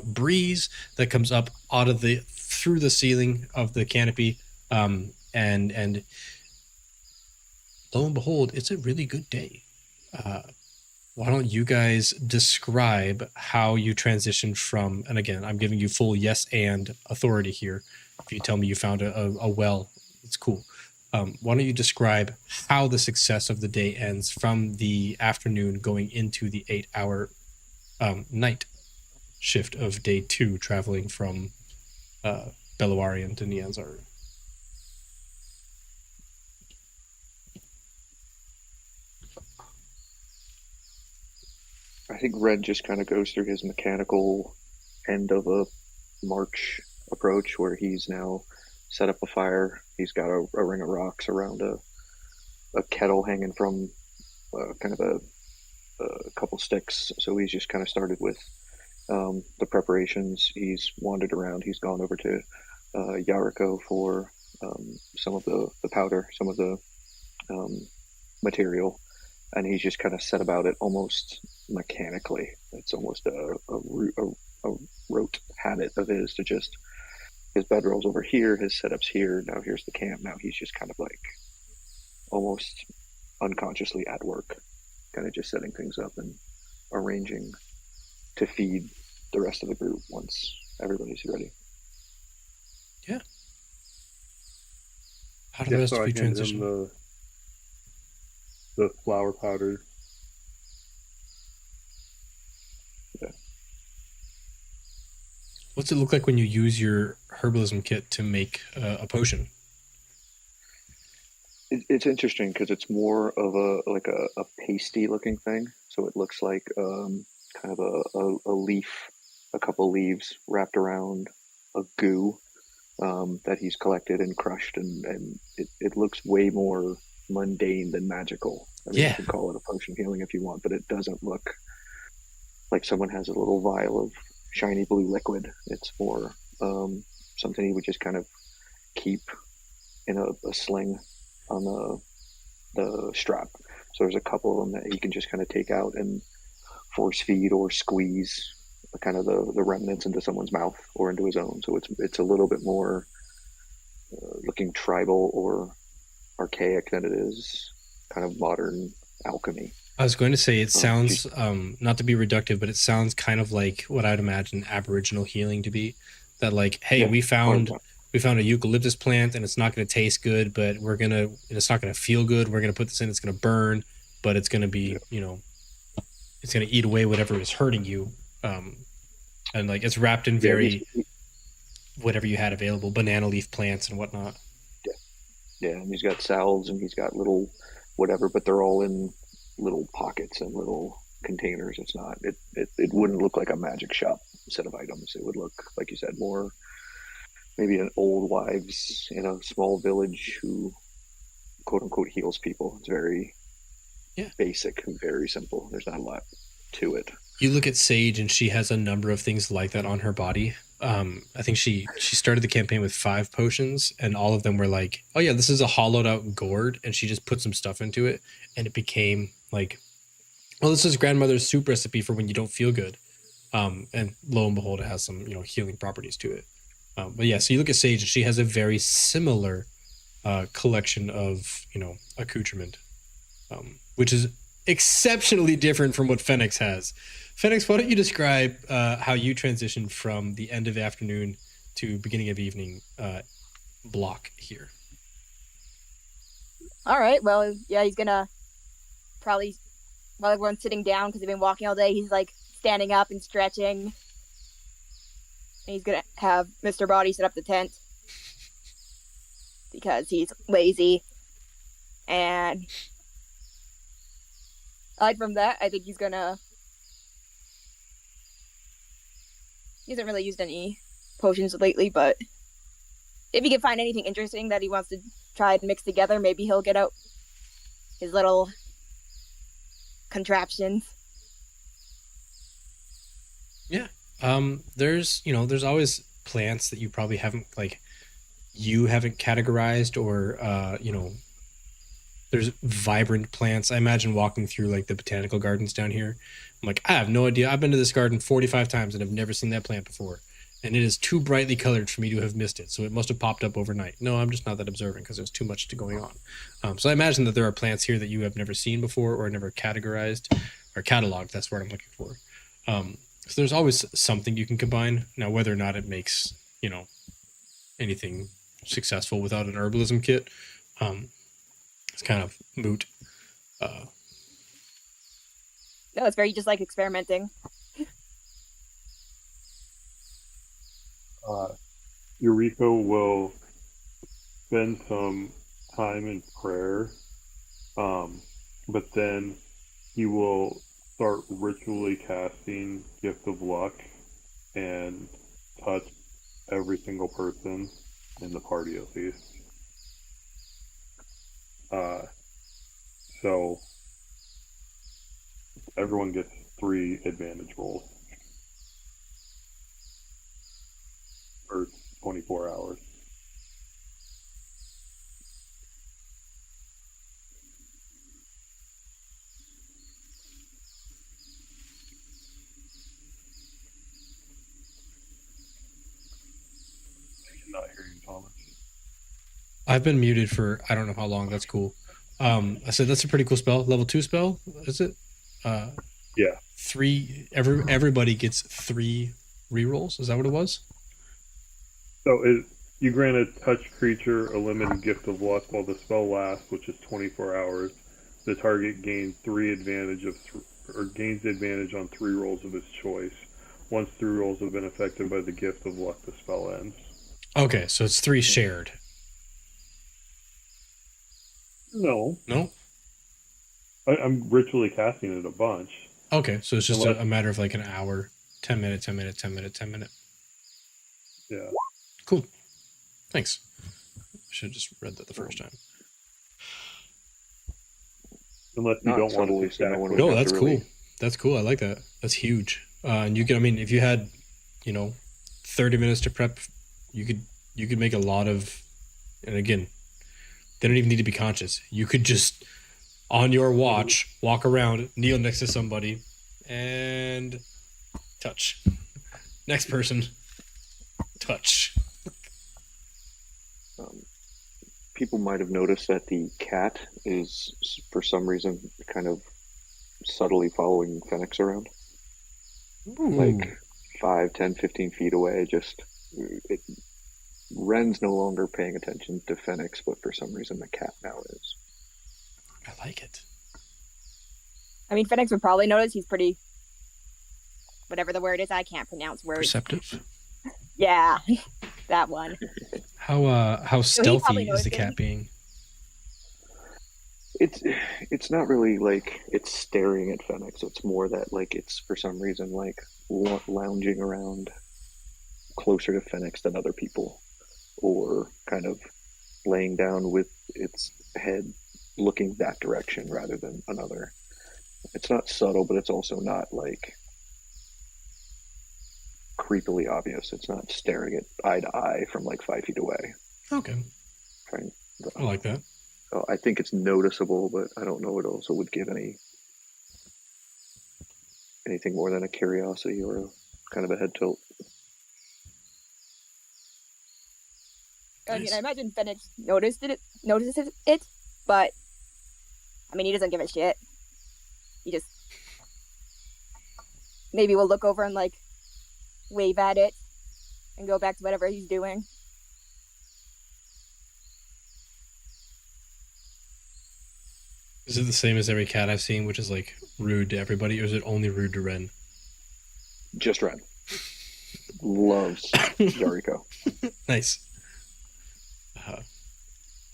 breeze that comes up through the ceiling of the canopy, and lo and behold, it's a really good day. Why don't you guys describe how you transition from, and again, I'm giving you full yes and authority here. If you tell me you found a well, it's cool. Why don't you describe how the success of the day ends from the afternoon going into the 8-hour night shift of day 2, traveling from Beluarian to Nyanzaru? I think Wren just kind of goes through his mechanical end of a march approach where he's now set up a fire. He's got a ring of rocks around a kettle hanging from kind of a couple sticks. So he's just kind of started with the preparations. He's wandered around. He's gone over to Yariko for some of the powder, some of the material, and he's just kind of set about it almost mechanically. It's almost a rote habit of his to just, his bedroll's over here, his setup's here, now here's the camp. Now he's just kind of like almost unconsciously at work, kind of just setting things up and arranging to feed the rest of the group once everybody's ready. Yeah. How do the rest of you transition? The flower powder. Yeah. What's it look like when you use your herbalism kit to make a potion? It's interesting because it's more of a pasty looking thing. So it looks like kind of a leaf, a couple leaves wrapped around a goo that he's collected and crushed, and it looks way more mundane than magical. I mean, you can call it a potion healing if you want, but it doesn't look like someone has a little vial of shiny blue liquid. It's more something he would just kind of keep in a sling on the strap. So there's a couple of them that he can just kind of take out and force feed or squeeze kind of the remnants into someone's mouth or into his own. So it's a little bit more looking tribal or archaic than it is kind of modern alchemy. I was going to say, it sounds, not to be reductive, but it sounds kind of like what I'd imagine Aboriginal healing to be. That like, hey, we found a eucalyptus plant and it's not going to taste good, but it's not going to feel good. We're going to put this in, it's going to burn, but it's going to be, it's going to eat away whatever is hurting you. And like, it's wrapped in whatever you had available, banana leaf plants and whatnot. Yeah, and he's got salves and he's got little whatever, but they're all in little pockets and little containers. It's not, it wouldn't look like a magic shop set of items. It would look, like you said, more maybe an old wives in a small village who quote unquote heals people. It's very basic and very simple. There's not a lot to it. You look at Sage and she has a number of things like that on her body. I think she started the campaign with 5 potions, and all of them were like, oh yeah, this is a hollowed out gourd, and she just put some stuff into it and it became like Well, this is grandmother's soup recipe for when you don't feel good. And lo and behold, it has some, healing properties to it. But yeah, so you look at Sage, and she has a very similar collection of, accoutrement, which is exceptionally different from what Fenix has. Fenix, why don't you describe how you transitioned from the end of afternoon to beginning of evening block here? All right. Well, yeah, he's gonna probably, while everyone's sitting down because they've been walking all day, he's like standing up and stretching. And he's gonna have Mr. Body set up the tent because he's lazy. And aside from that, I think he hasn't really used any potions lately, but if he can find anything interesting that he wants to try and mix together, maybe he'll get out his little contraptions. Yeah. There's always plants that you probably haven't categorized, or there's vibrant plants. I imagine walking through like the botanical gardens down here. I'm like, I have no idea. I've been to this garden 45 times and I've never seen that plant before. And it is too brightly colored for me to have missed it. So it must have popped up overnight. No, I'm just not that observant because there's too much going on. So I imagine that there are plants here that you have never seen before or never categorized or cataloged. That's what I'm looking for. So there's always something you can combine. Now, whether or not it makes, anything successful without an herbalism kit, it's kind of moot. No, it's very just like experimenting. Yariko will spend some time in prayer, but then he will start ritually casting Gift of Luck and touch every single person in the party at least. So everyone gets 3 advantage rolls for 24 hours. I cannot hear you, Thomas. I've been muted for I don't know how long. That's cool. I said that's a pretty cool spell. Level 2 spell, is it? Yeah. 3. Everybody gets 3 rerolls. Is that what it was? So you grant a touch creature a limited gift of luck while the spell lasts, which is 24 hours. The target gains advantage on 3 rolls of its choice. Once 3 rolls have been affected by the gift of luck, the spell ends. Okay, so it's 3 shared. No. I'm ritually casting it a bunch. Okay, so it's just a matter of like an hour, 10 minutes. Yeah. Cool. Thanks. Should have just read that the first time. Unless you don't want to stack. No, that's cool. That's cool. I like that. That's huge. And you can, if you had, 30 minutes to prep, you could make a lot of, and again, they don't even need to be conscious. You could just, on your watch, walk around, kneel next to somebody, and touch. Next person, touch. People might have noticed that the cat is, for some reason, kind of subtly following Fenix around. Ooh. Like 5, 10, 15 feet away. Wren's no longer paying attention to Fenix, but for some reason the cat now is. I like it. Fenix would probably notice. He's pretty, whatever the word is, I can't pronounce words. Perceptive. Yeah, that one. How stealthy is the cat being? It's not really like it's staring at Fenix. It's more that like it's for some reason like lounging around closer to Fenix than other people, or kind of laying down with its head looking that direction rather than another. It's not subtle, but it's also not like creepily obvious. It's not staring at eye to eye from like 5 feet away. Okay. I like that. I think it's noticeable, but I don't know it also would give any anything more than a curiosity or a kind of a head tilt. I mean, Nice. I imagine Phoenix notices it, but I mean, he doesn't give a shit. He just maybe will look over and like wave at it and go back to whatever he's doing. Is it the same as every cat I've seen, which is like rude to everybody, or is it only rude to Wren? Just Ren. Loves Yariko. Nice.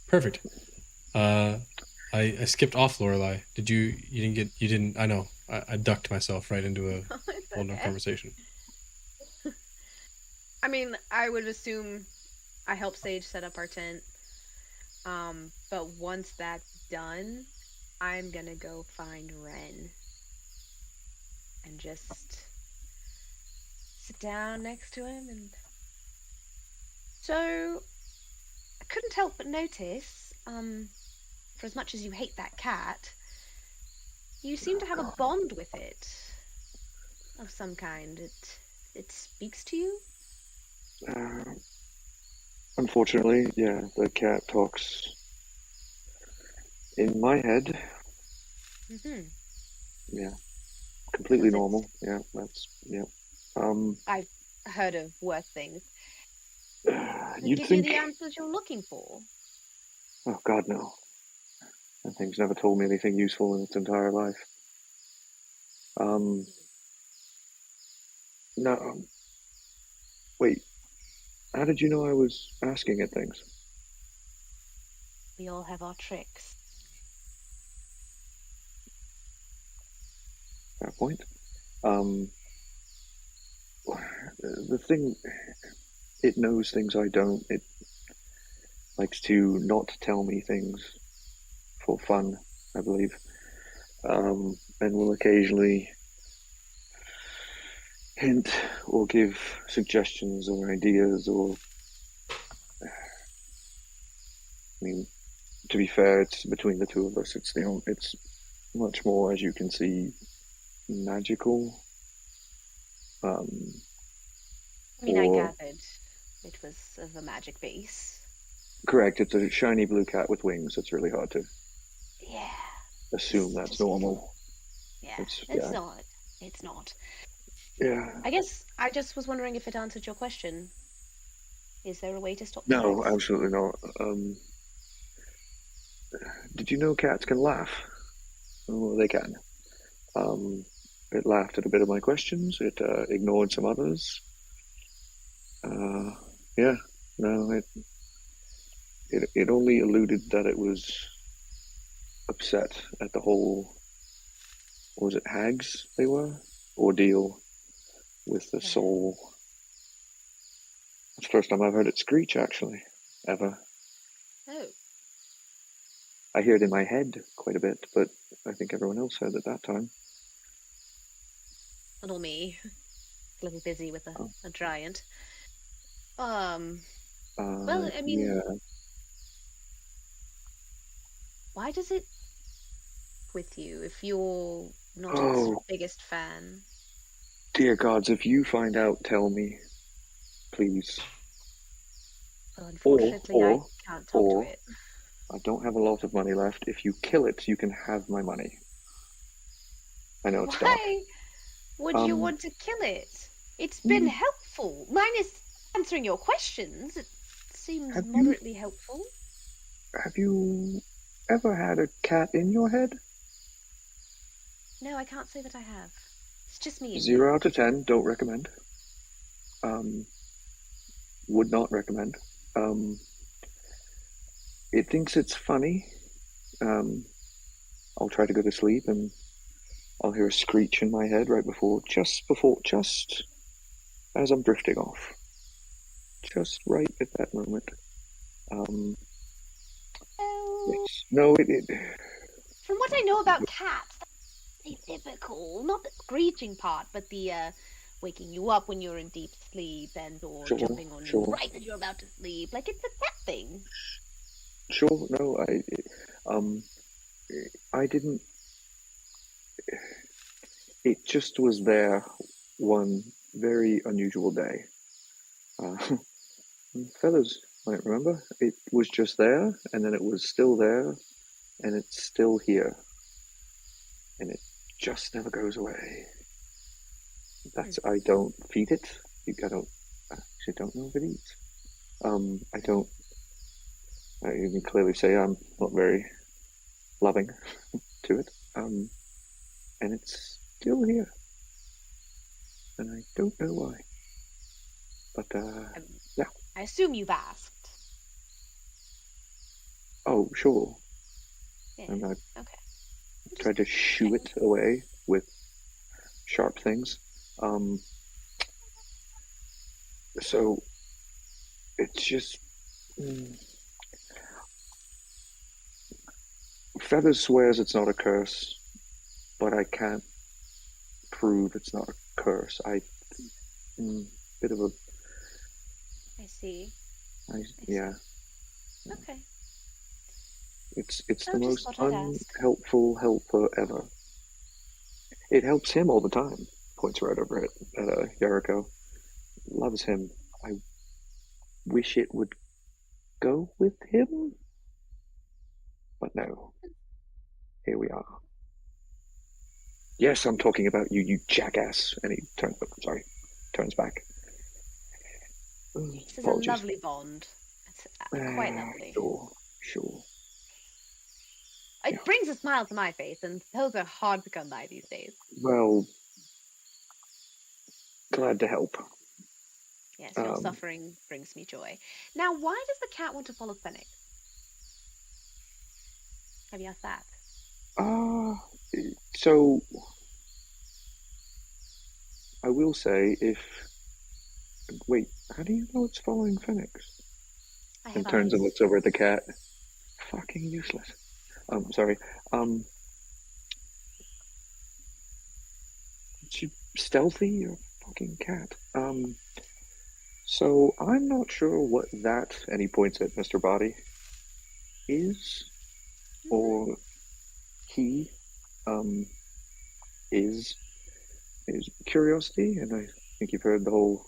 Perfect. I skipped off Lorelei. Did you? You didn't. I know. I ducked myself right into a whole nother conversation. I mean, I would assume I help Sage set up our tent. But once that's done, I'm gonna go find Wren and just sit down next to him. And so I couldn't help but notice, for as much as you hate that cat, you seem to have a bond with it of some kind. It speaks to you? Unfortunately, yeah, the cat talks in my head. Mm-hmm. Yeah, completely Does it- normal. Yeah, that's yeah. I've heard of worse things. Does it You'd give think. you the answers you're looking for? Oh God, no. That thing's never told me anything useful in its entire life. No. Wait. How did you know I was asking it things? We all have our tricks. Fair point. The thing, it knows things I don't. It likes to not tell me things for fun, I believe, and will occasionally hint or give suggestions or ideas or. I mean, to be fair, it's between the two of us. It's much more, as you can see, magical. I mean, I or- gathered it was of a magic base. Correct. It's a shiny blue cat with wings. It's really hard to Yeah. assume It's that's just- normal. Yeah. It's- It's yeah. not. It's not. Yeah. I guess I just was wondering if it answered your question. Is there a way to stop No, tricks? absolutely not. Did you know cats can laugh? Oh, they can. It laughed at a bit of my questions. It ignored some others. Yeah. No, it only alluded that it was upset at the whole, what was it, hags they were? Ordeal with the soul. It's the first time I've heard it screech, actually, ever. Oh. I hear it in my head quite a bit, but I think everyone else heard it that time. Little me. A little busy with Oh. a giant. Well, I mean, yeah. why does it with you if you're not its Oh. biggest fan? Dear gods, if you find out, tell me, please. Well, unfortunately, I or- can't talk or- to it. I don't have a lot of money left. If you kill it, you can have my money. I know it's dark. Why would you want to kill it? It's been helpful. Minus answering your questions, it seems Have you- moderately helpful. Have you ever had a cat in your head? No, I can't say that I have. It's just me. And 0 out of 10, don't recommend. Would not recommend. It thinks it's funny. I'll try to go to sleep and I'll hear a screech in my head just as I'm drifting off. Just right at that moment. Yes. No, it From what I know about cats, that's atypical. Not the screeching part, but the waking you up when you're in deep sleep and or Sure, jumping on sure. you right as you're about to sleep. Like, it's a cat thing. Sure, no, I didn't. it just was there one very unusual day. Fellas might remember, it was just there, and then it was still there, and it's still here. And it just never goes away. That's, I don't feed it. I actually don't know if it eats. You can clearly say I'm not very loving to it. And it's still here. And I don't know why. But, yeah. I assume you've asked. Oh, sure. Yeah. And I Okay. tried to shoo it away with sharp things. So it's just Feathers swears it's not a curse, but I can't prove it's not a curse. Bit of a. I see. Yeah. Okay. It's I the just most thought I'd ask. unhelpful helper ever. It helps him all the time. Points right over at Yariko. Loves him. I wish it would go with him, but no. Here we are. Yes, I'm talking about you, you jackass. And he turns back. This is a lovely bond. It's quite lovely. Sure. It brings a smile to my face, and those are hard to come by these days. Well, glad to help. Yes, your suffering brings me joy. Now, why does the cat want to follow Phoenix? Have you asked that? So I will say wait, how do you know it's following Phoenix? In terms of looks over at the cat. Fucking useless. Sorry. She stealthy, you're a fucking cat. So I'm not sure what that, and he points at Mr. Body, is, or he, is curiosity, and I think you've heard the whole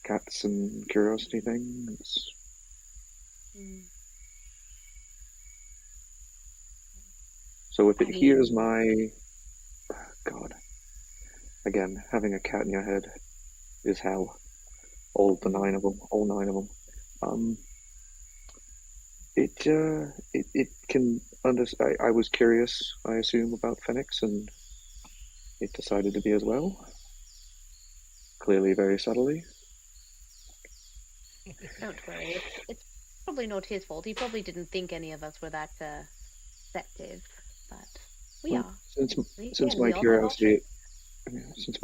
cats and curiosity thing. So if it hears my God, again, having a cat in your head is hell. All 9 of them. It can understand. I was curious, I assume, about Phoenix, and it decided to be as well. Clearly, very subtly. Don't worry, it's probably not his fault. He probably didn't think any of us were that receptive, but we are. Since my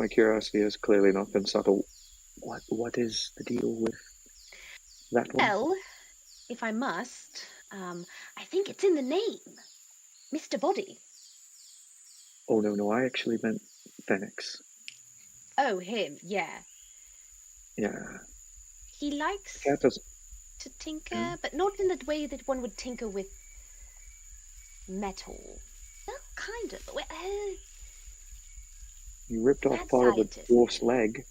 curiosity has clearly not been subtle, what is the deal with that one? Well, if I must, I think it's in the name, Mr. Body. Oh no! I actually meant Phoenix. Oh, him, yeah. Yeah. He likes to tinker, but not in the way that one would tinker with metal. Well, kind of. He ripped off part of the dwarf's leg.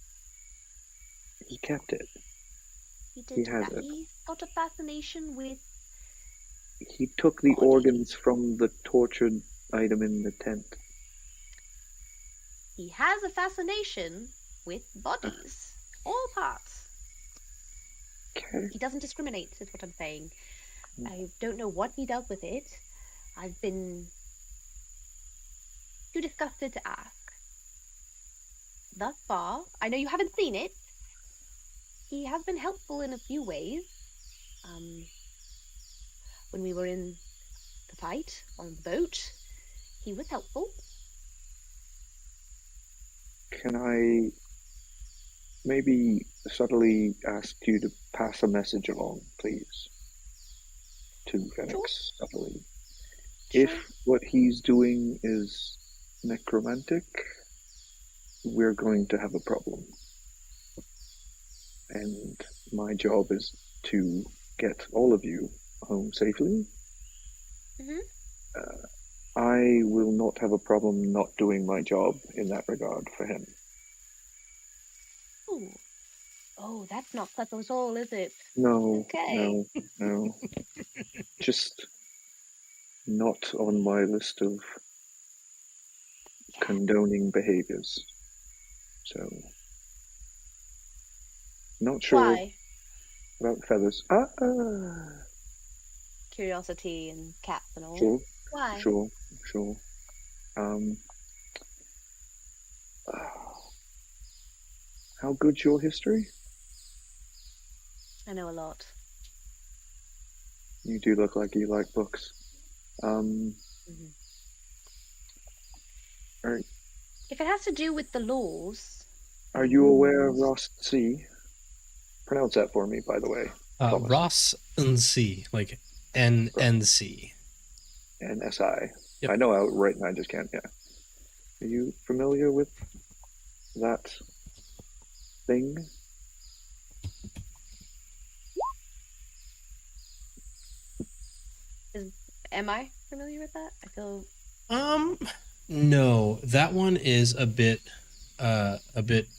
He kept it. He has it. He's got a fascination with... He took the organs from the tortured item in the tent. He has a fascination with bodies. All parts. Okay. He doesn't discriminate, is what I'm saying. I don't know what he does with it. I've been too disgusted to ask. Thus far, I know you haven't seen it. He has been helpful in a few ways. When we were in the fight on the boat, he was helpful. Can I maybe subtly ask you to pass a message along, please, to Phoenix? Sure. Subtly. Sure. If what he's doing is necromantic, we're going to have a problem. And my job is to get all of you home safely. I will not have a problem not doing my job in that regard for him. Ooh. Oh, that's not subtle at all, is it? No, Okay. no. Just not on my list of condoning behaviors. So, not sure Why? about feathers. Curiosity and cats and all. Sure, Why? sure. How good's your history? I know a lot. You do look like you like books. Mhm. Are, If it has to do with the laws, are you aware of Ross C? Pronounce that for me, by the way. Thomas. Ross and C, like NNC. NSI. Yep. I know how right now, I just can't, yeah. Are you familiar with that thing? am I familiar with that? I feel No, that one is a bit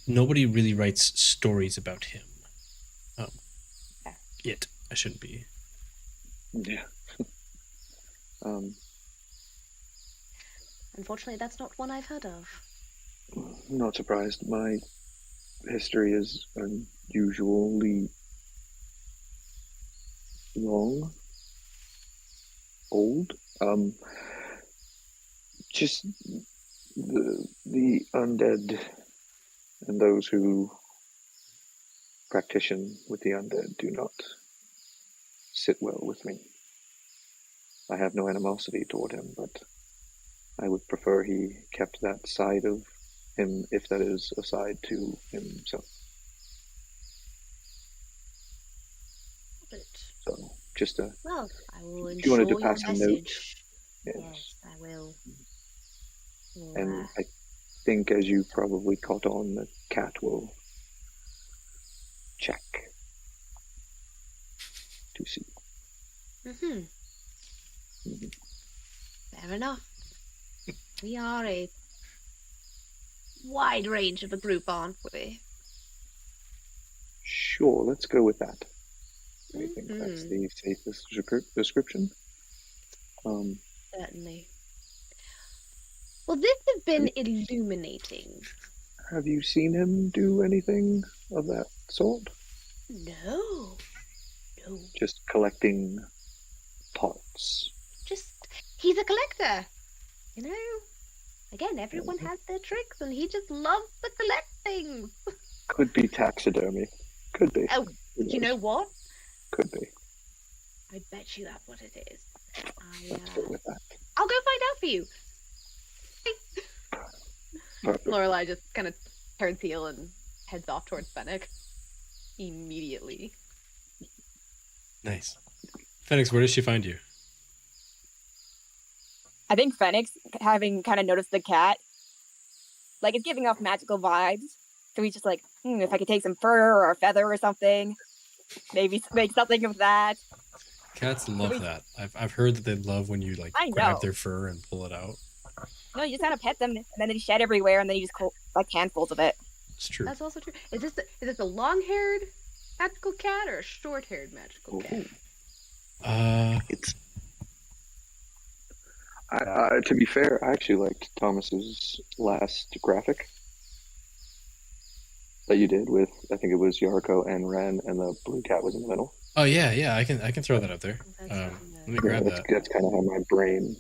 nobody really writes stories about him. I shouldn't be. Yeah. unfortunately that's not one I've heard of. Not surprised. My history is unusually long, old. Just the undead and those who practition with the undead do not sit well with me. I have no animosity toward him, but I would prefer he kept that side of him, if that is a side to himself. But, So, just a... well, I will If you wanted to ensure your pass a note, message. yes. Yes, I will. And I think, as you probably caught on, the cat will check to see. Fair enough. We are a wide range of a group, aren't we? Sure, let's go with that. I think that's the safest description. Certainly. Well, this has been illuminating. Have you seen him do anything of that sort? No. Just collecting parts. He's a collector. You know? Again, everyone has their tricks, and he just loves to collect things. Could be taxidermy. Could be. Oh, you know what? Could be. I bet you that's what it is. Let's go with that. I'll go find out for you. Perfect. Lorelai just kind of turns heel and heads off towards Fennec immediately. Nice. Phoenix, where does she find you? I think Phoenix, having kind of noticed the cat, like, it's giving off magical vibes. So he's just like, if I could take some fur or a feather or something, maybe make something of that. Cats love that. I've heard that they love when you like grab their fur and pull it out. No, you just kind of pet them, and then they shed everywhere, and then you just like handfuls of it. It's true. That's also true. Is this a long-haired magical cat or a short-haired magical cat? It's. To be fair, I actually liked Thomas's last graphic that you did with, I think it was Yariko and Wren, and the blue cat was in the middle. Oh yeah, I can throw that up there. Let me grab that. That's kind of how my brain.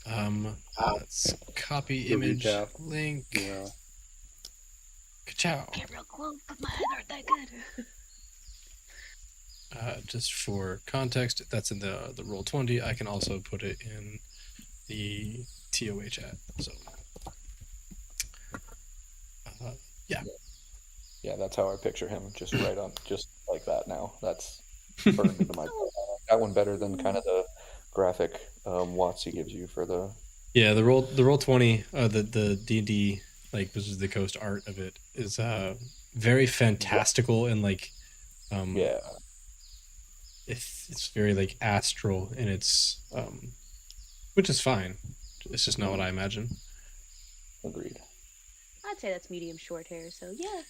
Let's copy image link. Yeah. Ka-chow. Get real close because my eyes aren't that good. Just for context, that's in the Roll20. I can also put it in the TOA chat. So, yeah, that's how I picture him. Just right on, just like that. Now that's burned into my. That one better than kind of the graphic Watsy gives you for the. Yeah, the Roll20, the D&D like this is the Coast art of it is very fantastical and like it's very like astral, and it's which is fine. It's just not what I imagine. Agreed. I'd say that's medium short hair, so yeah.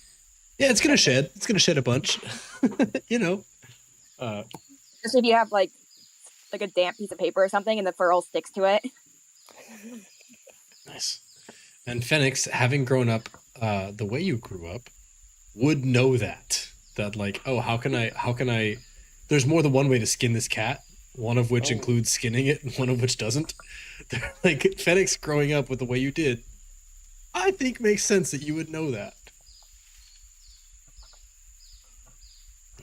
Yeah, it's gonna shed. It's gonna shed a bunch. You know. Just if you have like a damp piece of paper or something and the fur all sticks to it. Nice. And Phoenix, having grown up the way you grew up, would know that like, oh, how can I there's more than one way to skin this cat, one of which includes skinning it and one of which doesn't. Like Phoenix growing up with the way you did, I think makes sense that you would know that.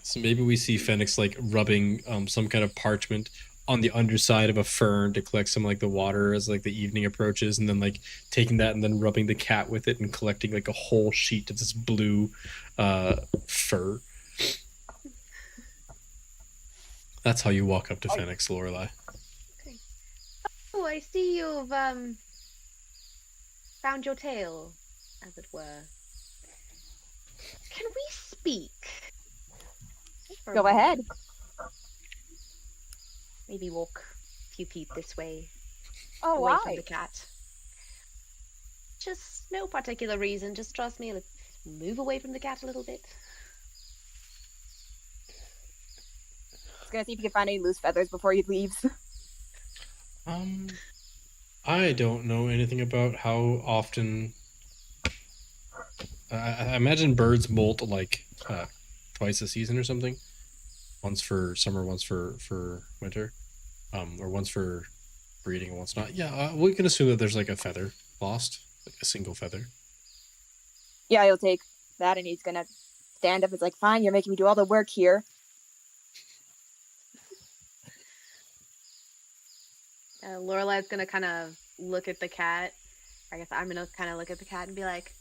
So maybe we see Phoenix like rubbing some kind of parchment on the underside of a fern to collect some like the water as like the evening approaches, and then like taking that and then rubbing the cat with it and collecting like a whole sheet of this blue fur. That's how you walk up to Phoenix, Lorelei. Okay. Oh, I see you've found your tail, as it were. Can we speak? Go ahead. Maybe walk a few feet this way. Oh, away why? from the cat. Just no particular reason. Just trust me. Let's move away from the cat a little bit. I was gonna see if you can find any loose feathers before he leaves. I don't know anything about how often. I imagine birds molt like twice a season or something. Once for summer, once for winter, or once for breeding and once not. Yeah, we can assume that there's like a feather lost, like a single feather. Yeah, he'll take that and he's gonna stand up. It's like, fine, you're making me do all the work here. Lorelei's gonna kind of look at the cat. I guess I'm gonna kind of look at the cat and be like,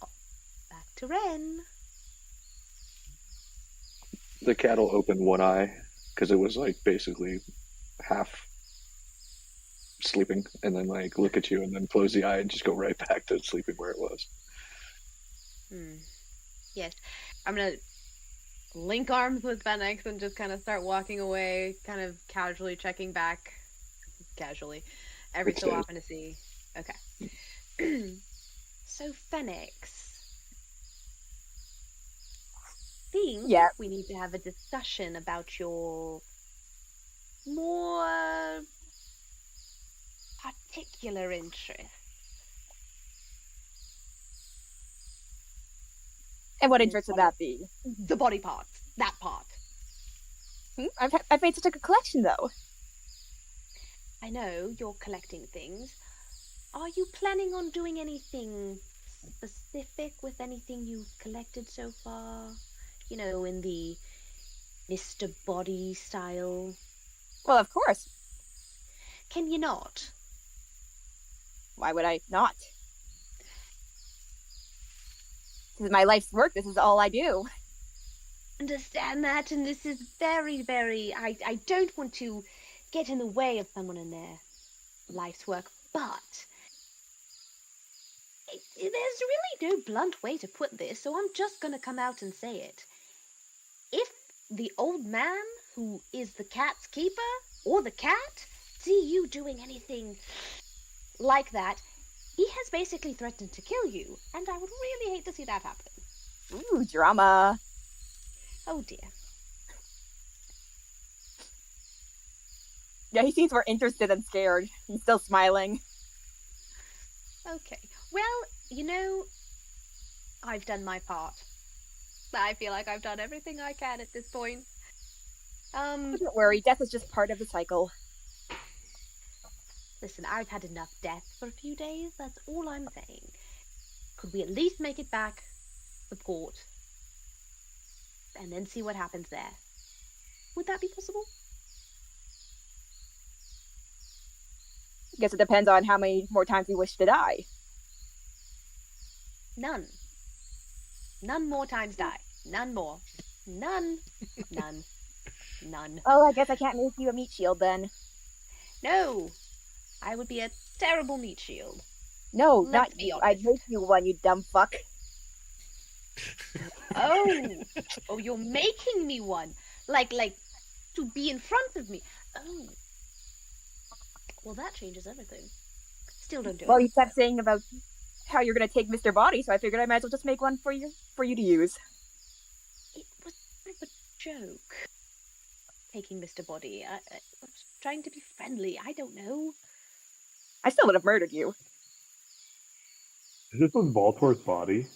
oh, back to Wren. The cat will open one eye because it was like basically half sleeping, and then like look at you and then close the eye and just go right back to sleeping where it was. Yes, I'm gonna link arms with Phoenix and just kind of start walking away, kind of casually checking back, every so often to see. Okay. So Phoenix, think we need to have a discussion about your more particular interest. And what interest would that be? The body parts. That part. I've made such a good collection, though. I know you're collecting things. Are you planning on doing anything specific with anything you've collected so far? You know, in the Mr. Body style? Well, of course. Can you not? Why would I not? This is my life's work. This is all I do. Understand that, and this is very, very... I don't want to get in the way of someone in their life's work, but there's really no blunt way to put this, so I'm just going to come out and say it. If the old man who is the cat's keeper, or the cat, see you doing anything like that, he has basically threatened to kill you, and I would really hate to see that happen. Ooh, drama. Oh dear. Yeah, he seems more interested than scared. He's still smiling. Okay. Well, you know, I've done my part. I feel like I've done everything I can at this point. Don't worry, death is just part of the cycle. Listen, I've had enough death for a few days, that's all I'm saying. Could we at least make it back to the port? And then see what happens there. Would that be possible? I guess it depends on how many more times you wish to die. None. None more times die. None more. None. None. None. Oh, I guess I can't make you a meat shield then. No. I would be a terrible meat shield. No, Let's not be you. honest. I'd make you one, you dumb fuck. Oh, you're making me one. Like to be in front of me. Oh. Well, that changes everything. Still don't do Well, it. you kept saying about how you're gonna take Mr. Body, so I figured I might as well just make one for you to use. It was kind of a joke. Taking Mr. Body. I was trying to be friendly. I don't know. I still would have murdered you. Is this was Valtor's body?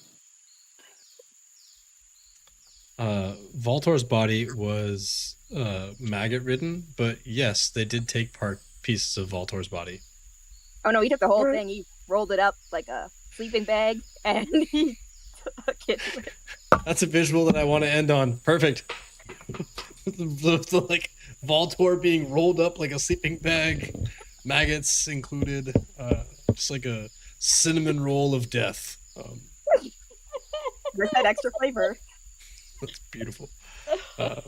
Valtor's body was maggot ridden, but yes, they did take pieces of Valtor's body. Oh no, he took the whole thing. He rolled it up like a sleeping bag, and he took it. That's a visual that I want to end on. Perfect. Like Valtor being rolled up like a sleeping bag, maggots included, just like a cinnamon roll of death. With that extra flavor. That's beautiful. I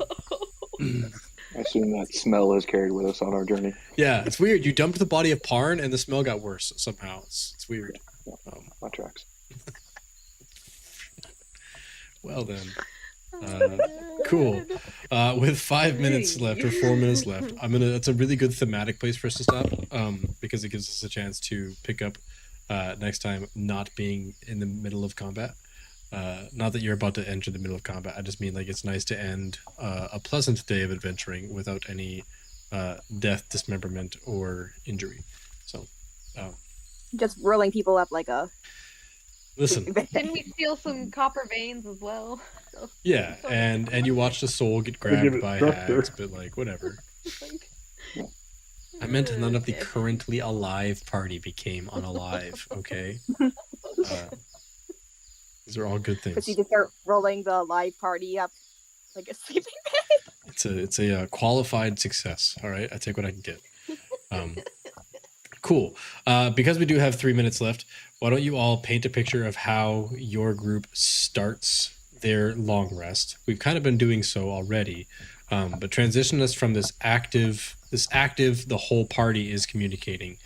assume that smell is carried with us on our journey. Yeah, it's weird. You dumped the body of Parn, and the smell got worse somehow. It's weird. My tracks. Well then, cool. With 5 minutes left or 4 minutes left, That's a really good thematic place for us to stop, because it gives us a chance to pick up next time, not being in the middle of combat. Not that you're about to enter the middle of combat. I just mean like it's nice to end a pleasant day of adventuring without any death, dismemberment, or injury. So, just rolling people up like a. Listen. Didn't we steal some copper veins as well? So, Yeah, and you watch the soul get grabbed by hags, but like whatever. I meant none of the currently alive party became unalive. Okay. These are all good things. But you just start rolling the live party up like a sleeping bag. It's a qualified success. All right, I take what I can get. Cool. Because we do have 3 minutes left, why don't you all paint a picture of how your group starts their long rest? We've kind of been doing so already, but transition us from this active, the whole party is communicating,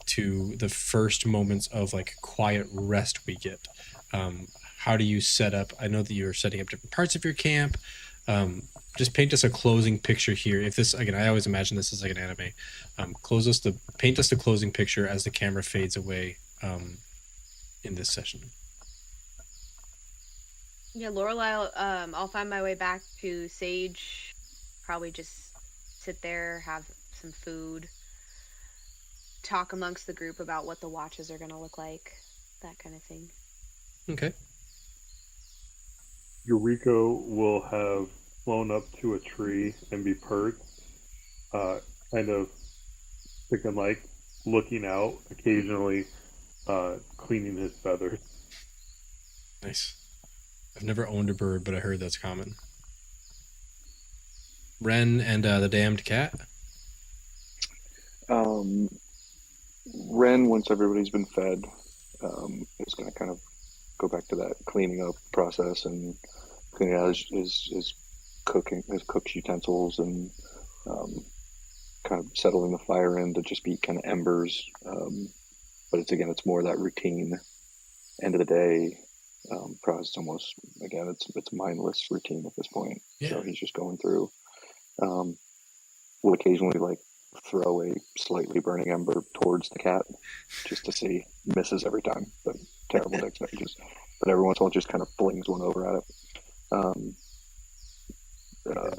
to the first moments of like quiet rest we get. How do you set up? I know that you're setting up different parts of your camp. Just paint us a closing picture here. If this, again, I always imagine this is like an anime. Paint us the closing picture as the camera fades away in this session. Yeah, Lorelei, I'll find my way back to Sage. Probably just sit there, have some food, talk amongst the group about what the watches are going to look like, that kind of thing. Okay. Yariko will have flown up to a tree and be perched, kind of chicken like, looking out, occasionally cleaning his feathers. Nice. I've never owned a bird, but I heard that's common. Wren and the damned cat? Wren, once everybody's been fed, is going to kind of go back to that cleaning up process and cleaning out his cooked utensils and kind of settling the fire in to just be kind of embers. But it's more that routine. End of the day, it's almost, again, it's mindless routine at this point. Yeah. So he's just going through. Will occasionally like throw a slightly burning ember towards the cat just to see. Misses every time, but terrible dex messages. But every once in a while just kind of flings one over at it.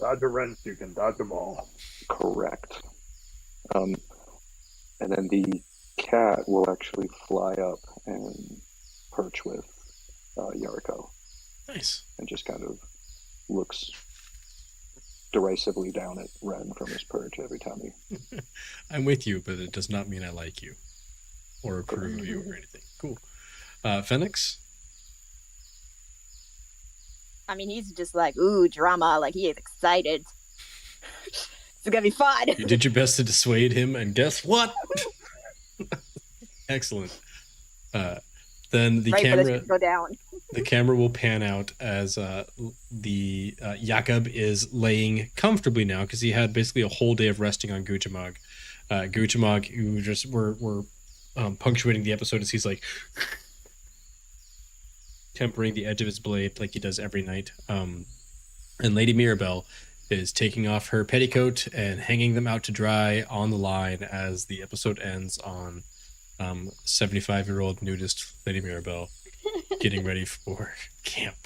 Dodge a wrench, you can dodge them all. Correct. And then the cat will actually fly up and perch with Yariko. Nice. And just kind of looks derisively down at Wren from his perch every time he... I'm with you, but it does not mean I like you or approve of you or anything. Cool. Phoenix? I mean, he's just like, ooh, drama. Like, he is excited. It's gonna be fun. You did your best to dissuade him, and guess what? Excellent. Then the camera go down. The camera will pan out as the Jakob is laying comfortably now because he had basically a whole day of resting on Guchamog. Guchamog, who just we're punctuating the episode as he's like tempering the edge of his blade like he does every night. And Lady Mirabelle is taking off her petticoat and hanging them out to dry on the line as the episode ends on 75-year-old nudist Lady Mirabelle getting ready for camp.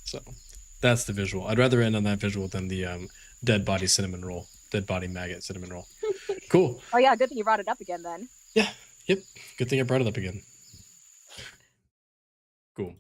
So that's the visual. I'd rather end on that visual than the dead body cinnamon roll, dead body maggot cinnamon roll. Cool. Oh yeah, good thing you brought it up again then. Yeah. Yep. Good thing I brought it up again. Cool.